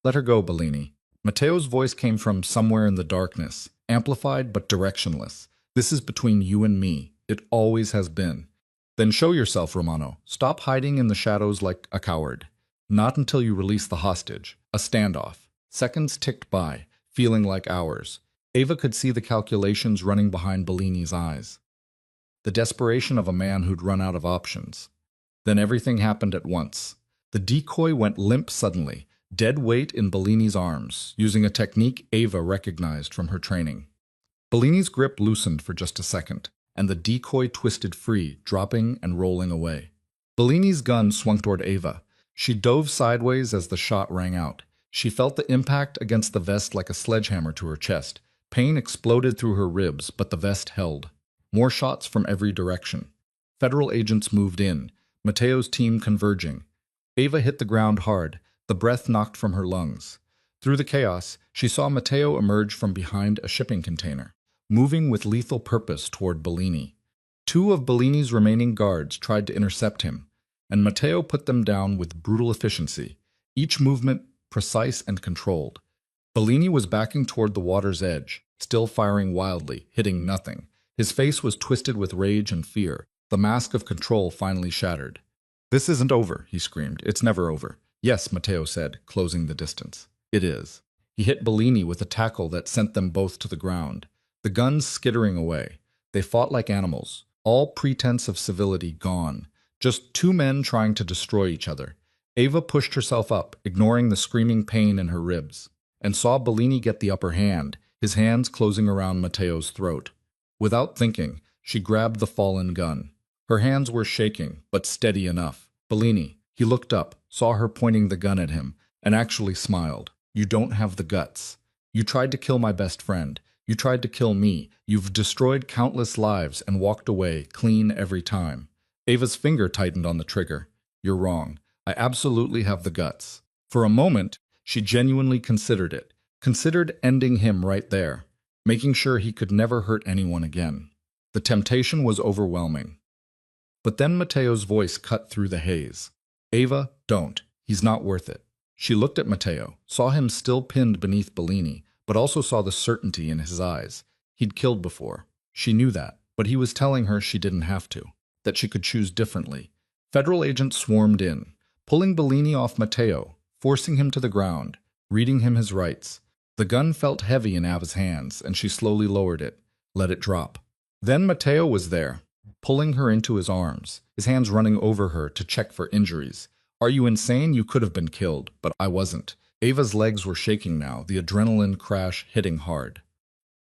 Let her go, Bellini. Matteo's voice came from somewhere in the darkness, amplified but directionless. This is between you and me. It always has been. Then show yourself, Romano. Stop hiding in the shadows like a coward. Not until you release the hostage. A standoff. Seconds ticked by, feeling like hours. Ava could see the calculations running behind Bellini's eyes. The desperation of a man who'd run out of options. Then everything happened at once. The decoy went limp suddenly, dead weight in Bellini's arms, using a technique Ava recognized from her training. Bellini's grip loosened for just a second, and the decoy twisted free, dropping and rolling away. Bellini's gun swung toward Ava. She dove sideways as the shot rang out. She felt the impact against the vest like a sledgehammer to her chest. Pain exploded through her ribs, but the vest held. More shots from every direction. Federal agents moved in, Matteo's team converging. Ava hit the ground hard, the breath knocked from her lungs. Through the chaos, she saw Matteo emerge from behind a shipping container, moving with lethal purpose toward Bellini. Two of Bellini's remaining guards tried to intercept him, and Matteo put them down with brutal efficiency, each movement precise and controlled. Bellini was backing toward the water's edge, still firing wildly, hitting nothing. His face was twisted with rage and fear. The mask of control finally shattered. This isn't over, he screamed. It's never over. Yes, Matteo said, closing the distance. It is. He hit Bellini with a tackle that sent them both to the ground. The guns skittering away. They fought like animals, all pretense of civility gone. Just two men trying to destroy each other. Ava pushed herself up, ignoring the screaming pain in her ribs, and saw Bellini get the upper hand, his hands closing around Matteo's throat. Without thinking, she grabbed the fallen gun. Her hands were shaking, but steady enough. Bellini, he looked up, saw her pointing the gun at him, and actually smiled. You don't have the guts. You tried to kill my best friend. You tried to kill me. You've destroyed countless lives and walked away, clean every time. Ava's finger tightened on the trigger. You're wrong. I absolutely have the guts. For a moment, she genuinely considered it. Considered ending him right there, making sure he could never hurt anyone again. The temptation was overwhelming. But then Matteo's voice cut through the haze. Ava, don't. He's not worth it. She looked at Matteo, saw him still pinned beneath Bellini, but also saw the certainty in his eyes. He'd killed before. She knew that, but he was telling her she didn't have to, that she could choose differently. Federal agents swarmed in, pulling Bellini off Matteo, forcing him to the ground, reading him his rights. The gun felt heavy in Ava's hands, and she slowly lowered it, let it drop. Then Matteo was there, pulling her into his arms, his hands running over her to check for injuries. Are you insane? You could have been killed, but I wasn't. Ava's legs were shaking now, the adrenaline crash hitting hard.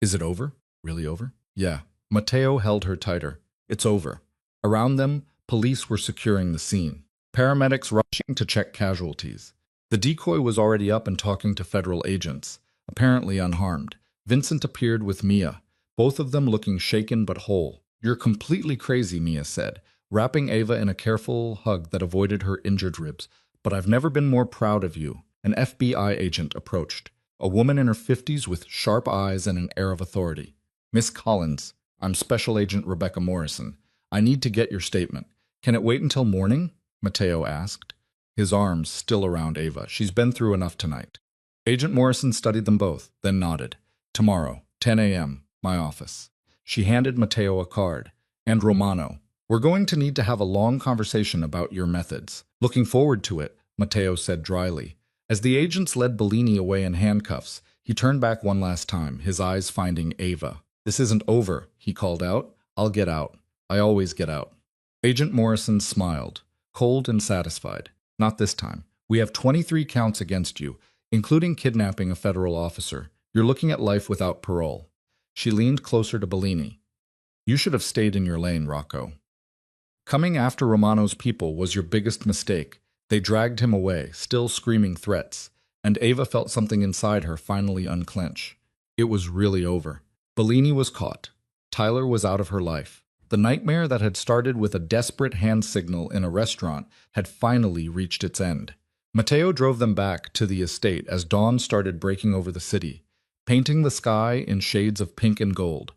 Is it over? Really over? Yeah. Matteo held her tighter. It's over. Around them, police were securing the scene. Paramedics rushing to check casualties. The decoy was already up and talking to federal agents, apparently unharmed. Vincent appeared with Mia, both of them looking shaken but whole. You're completely crazy, Mia said, wrapping Ava in a careful hug that avoided her injured ribs. But I've never been more proud of you. An FBI agent approached, a woman in her 50s with sharp eyes and an air of authority. Miss Collins, I'm Special Agent Rebecca Morrison. I need to get your statement. Can it wait until morning? Mateo asked, his arms still around Ava. She's been through enough tonight. Agent Morrison studied them both, then nodded. Tomorrow, 10 a.m., my office. She handed Mateo a card. And Romano, we're going to need to have a long conversation about your methods. Looking forward to it, Mateo said dryly. As the agents led Bellini away in handcuffs, he turned back one last time, his eyes finding Ava. This isn't over, he called out. I'll get out. I always get out. Agent Morrison smiled, cold and satisfied. Not this time. We have 23 counts against you, including kidnapping a federal officer. You're looking at life without parole. She leaned closer to Bellini. You should have stayed in your lane, Rocco. Coming after Romano's people was your biggest mistake. They dragged him away, still screaming threats, and Ava felt something inside her finally unclench. It was really over. Bellini was caught. Tyler was out of her life. The nightmare that had started with a desperate hand signal in a restaurant had finally reached its end. Mateo drove them back to the estate as dawn started breaking over the city, painting the sky in shades of pink and gold.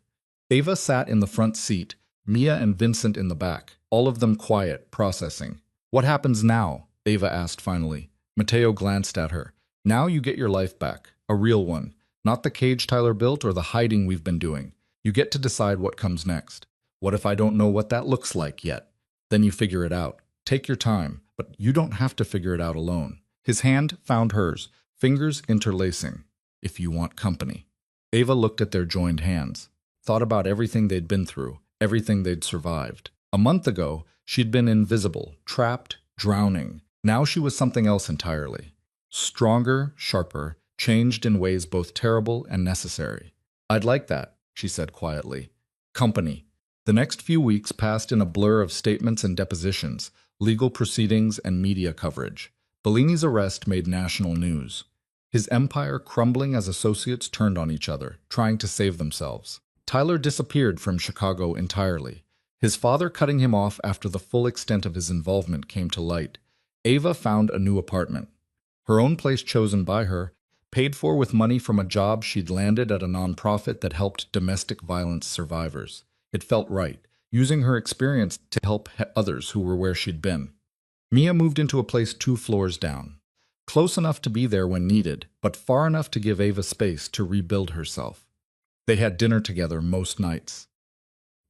Ava sat in the front seat, Mia and Vincent in the back, all of them quiet, processing. What happens now? Ava asked finally. Mateo glanced at her. Now you get your life back, a real one, not the cage Tyler built or the hiding we've been doing. You get to decide what comes next. What if I don't know what that looks like yet? Then you figure it out. Take your time, but you don't have to figure it out alone. His hand found hers, fingers interlacing. If you want company. Ava looked at their joined hands, thought about everything they'd been through, everything they'd survived. A month ago, she'd been invisible, trapped, drowning. Now she was something else entirely. Stronger, sharper, changed in ways both terrible and necessary. I'd like that, she said quietly. Company. The next few weeks passed in a blur of statements and depositions, legal proceedings and media coverage. Bellini's arrest made national news. His empire crumbling as associates turned on each other, trying to save themselves. Tyler disappeared from Chicago entirely, his father cutting him off after the full extent of his involvement came to light. Ava found a new apartment. Her own place chosen by her, paid for with money from a job she'd landed at a nonprofit that helped domestic violence survivors. It felt right, using her experience to help others who were where she'd been. Mia moved into a place 2 floors down. Close enough to be there when needed, but far enough to give Ava space to rebuild herself. They had dinner together most nights,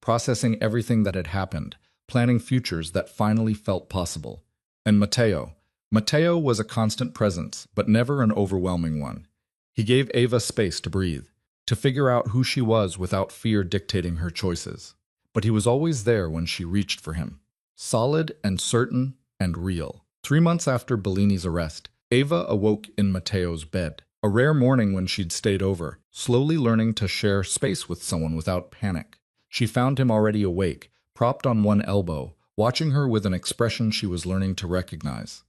processing everything that had happened, planning futures that finally felt possible. And Mateo. Mateo was a constant presence, but never an overwhelming one. He gave Ava space to breathe, to figure out who she was without fear dictating her choices. But he was always there when she reached for him. Solid and certain and real. 3 months after Bellini's arrest, Ava awoke in Mateo's bed. A rare morning when she'd stayed over, slowly learning to share space with someone without panic. She found him already awake, propped on one elbow, watching her with an expression she was learning to recognize.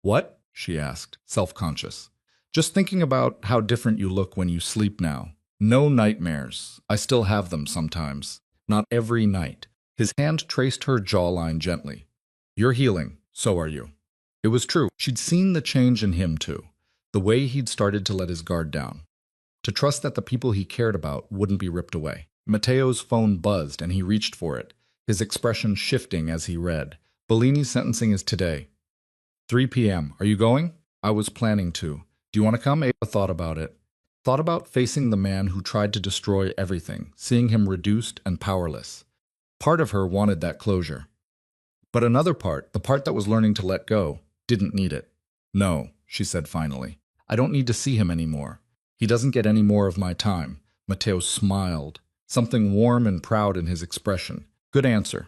What? She asked, self-conscious. Just thinking about how different you look when you sleep now. No nightmares. I still have them sometimes. Not every night. His hand traced her jawline gently. You're healing. So are you. It was true. She'd seen the change in him too. The way he'd started to let his guard down. To trust that the people he cared about wouldn't be ripped away. Mateo's phone buzzed and he reached for it, his expression shifting as he read. Bellini's sentencing is today. 3 p.m. Are you going? I was planning to. Do you want to come? Ava thought about it. Thought about facing the man who tried to destroy everything, seeing him reduced and powerless. Part of her wanted that closure. But another part, the part that was learning to let go, didn't need it. No, she said finally. I don't need to see him anymore. He doesn't get any more of my time. Mateo smiled, something warm and proud in his expression. Good answer.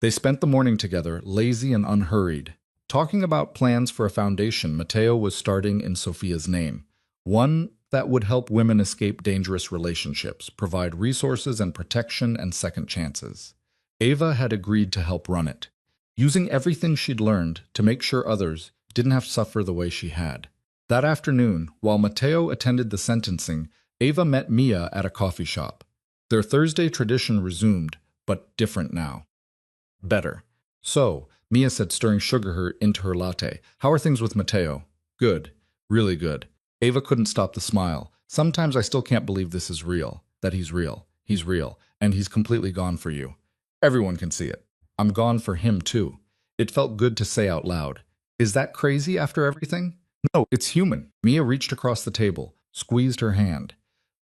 They spent the morning together, lazy and unhurried. Talking about plans for a foundation Mateo was starting in Sophia's name. One that would help women escape dangerous relationships, provide resources and protection and second chances. Ava had agreed to help run it, using everything she'd learned to make sure others didn't have to suffer the way she had. That afternoon, while Mateo attended the sentencing, Ava met Mia at a coffee shop. Their Thursday tradition resumed, but different now. Better. So, Mia said, stirring sugar into her latte. How are things with Mateo? Good. Really good. Ava couldn't stop the smile. Sometimes I still can't believe this is real. That he's real. He's real. And he's completely gone for you. Everyone can see it. I'm gone for him too. It felt good to say out loud, "Is that crazy after everything?" "No, it's human." Mia reached across the table, squeezed her hand.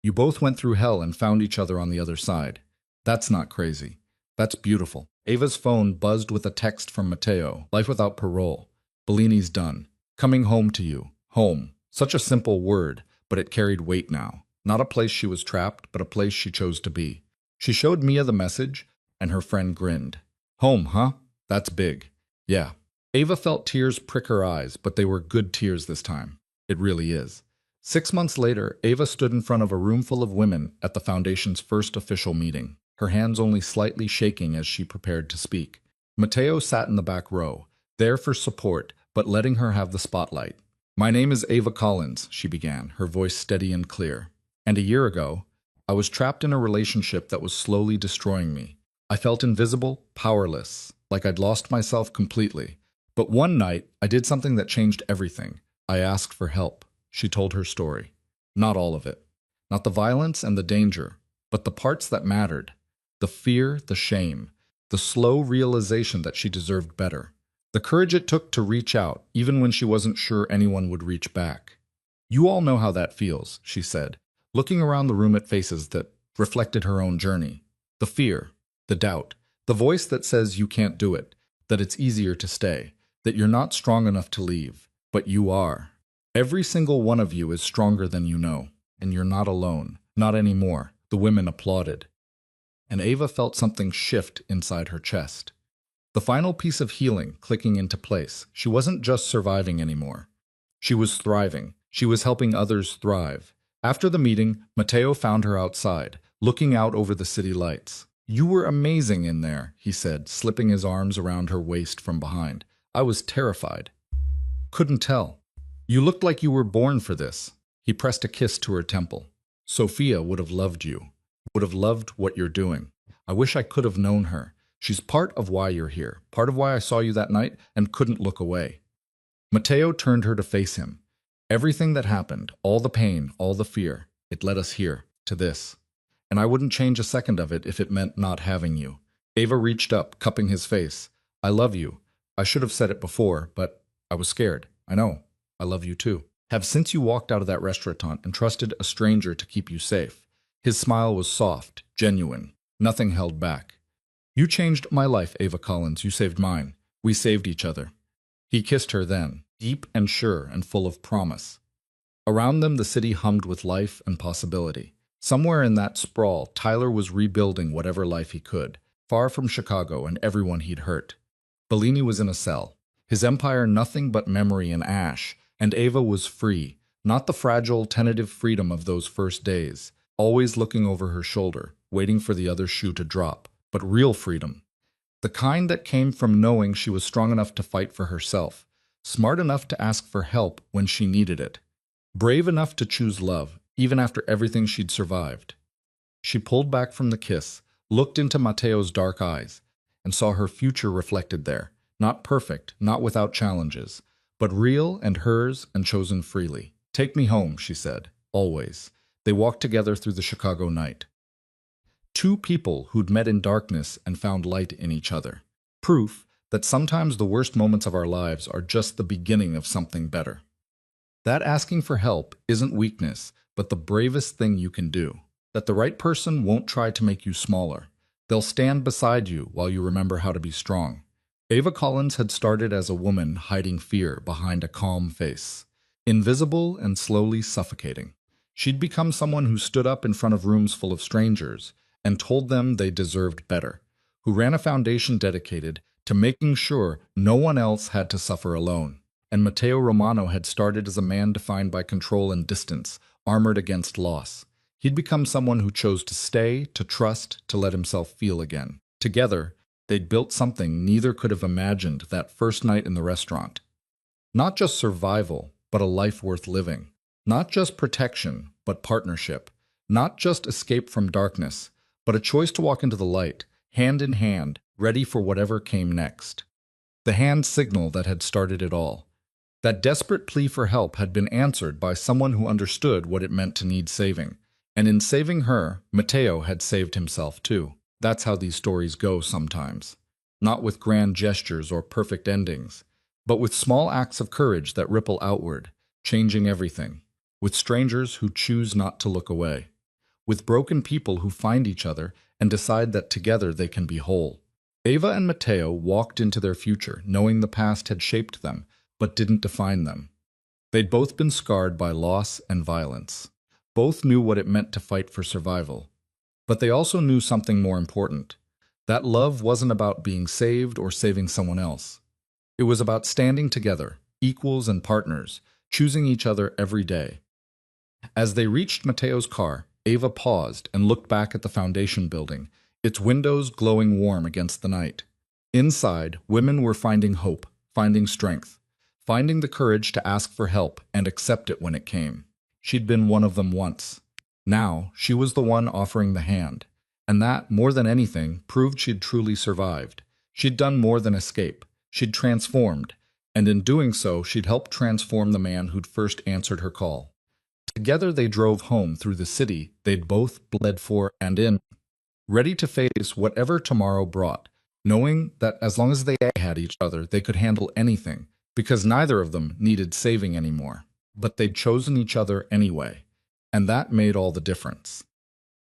"You both went through hell and found each other on the other side. That's not crazy. That's beautiful." Ava's phone buzzed with a text from Matteo. "Life without parole. Bellini's done. Coming home to you. Home." Such a simple word, but it carried weight now. Not a place she was trapped, but a place she chose to be. She showed Mia the message, and her friend grinned. "Home, huh? That's big." "Yeah." Ava felt tears prick her eyes, but they were good tears this time. It really is. 6 months later, Ava stood in front of a room full of women at the Foundation's first official meeting, her hands only slightly shaking as she prepared to speak. Matteo sat in the back row, there for support, but letting her have the spotlight. "My name is Ava Collins," she began, her voice steady and clear. "And a year ago, I was trapped in a relationship that was slowly destroying me. I felt invisible, powerless, like I'd lost myself completely. But one night, I did something that changed everything. I asked for help." She told her story. Not all of it. Not the violence and the danger, but the parts that mattered. The fear, the shame, the slow realization that she deserved better. The courage it took to reach out, even when she wasn't sure anyone would reach back. "You all know how that feels," she said, looking around the room at faces that reflected her own journey. The fear, the doubt, the voice that says you can't do it, that it's easier to stay, that you're not strong enough to leave, but you are. Every single one of you is stronger than you know, and you're not alone. Not anymore. The women applauded. And Ava felt something shift inside her chest. The final piece of healing clicking into place. She wasn't just surviving anymore. She was thriving. She was helping others thrive. After the meeting, Matteo found her outside, looking out over the city lights. "You were amazing in there," he said, slipping his arms around her waist from behind. "I was terrified. Couldn't tell. You looked like you were born for this." He pressed a kiss to her temple. "Sophia would have loved you. Would have loved what you're doing. I wish I could have known her. She's part of why you're here, part of why I saw you that night and couldn't look away." Matteo turned her to face him. "Everything that happened, all the pain, all the fear, it led us here, to this. And I wouldn't change a second of it if it meant not having you." Ava reached up, cupping his face. "I love you. I should have said it before, but I was scared. I know. I love you too. Have since you walked out of that restaurant and trusted a stranger to keep you safe." His smile was soft, genuine, nothing held back. "You changed my life, Ava Collins. You saved mine. We saved each other." He kissed her then, deep and sure and full of promise. Around them, the city hummed with life and possibility. Somewhere in that sprawl, Tyler was rebuilding whatever life he could, far from Chicago and everyone he'd hurt. Bellini was in a cell, his empire nothing but memory and ash, and Ava was free, not the fragile, tentative freedom of those first days, always looking over her shoulder, waiting for the other shoe to drop, but real freedom. The kind that came from knowing she was strong enough to fight for herself, smart enough to ask for help when she needed it, brave enough to choose love, even after everything she'd survived. She pulled back from the kiss, looked into Matteo's dark eyes, and saw her future reflected there, not perfect, not without challenges, but real and hers and chosen freely. "Take me home," she said, always. They walked together through the Chicago night. Two people who'd met in darkness and found light in each other. Proof that sometimes the worst moments of our lives are just the beginning of something better. That asking for help isn't weakness, but the bravest thing you can do. That the right person won't try to make you smaller. They'll stand beside you while you remember how to be strong. Ava Collins had started as a woman hiding fear behind a calm face, invisible and slowly suffocating. She'd become someone who stood up in front of rooms full of strangers and told them they deserved better, who ran a foundation dedicated to making sure no one else had to suffer alone. And Matteo Romano had started as a man defined by control and distance, armored against loss. He'd become someone who chose to stay, to trust, to let himself feel again. Together, they'd built something neither could have imagined that first night in the restaurant. Not just survival, but a life worth living. Not just protection, but partnership. Not just escape from darkness, but a choice to walk into the light, hand in hand, ready for whatever came next. The hand signal that had started it all. That desperate plea for help had been answered by someone who understood what it meant to need saving. And in saving her, Matteo had saved himself too. That's how these stories go sometimes. not with grand gestures or perfect endings, but with small acts of courage that ripple outward, changing everything, with strangers who choose not to look away, with broken people who find each other and decide that together they can be whole. Ava and Matteo walked into their future, knowing the past had shaped them, but didn't define them. They'd both been scarred by loss and violence. Both knew what it meant to fight for survival. But they also knew something more important. That love wasn't about being saved or saving someone else. It was about standing together, equals and partners, choosing each other every day. As they reached Matteo's car, Ava paused and looked back at the foundation building, its windows glowing warm against the night. Inside, women were finding hope, finding strength, finding the courage to ask for help and accept it when it came. She'd been one of them once. Now, she was the one offering the hand. And that, more than anything, proved she'd truly survived. She'd done more than escape. She'd transformed. And in doing so, she'd helped transform the man who'd first answered her call. Together they drove home through the city they'd both bled for and in, ready to face whatever tomorrow brought, knowing that as long as they had each other, they could handle anything, because neither of them needed saving anymore. But they'd chosen each other anyway, and that made all the difference.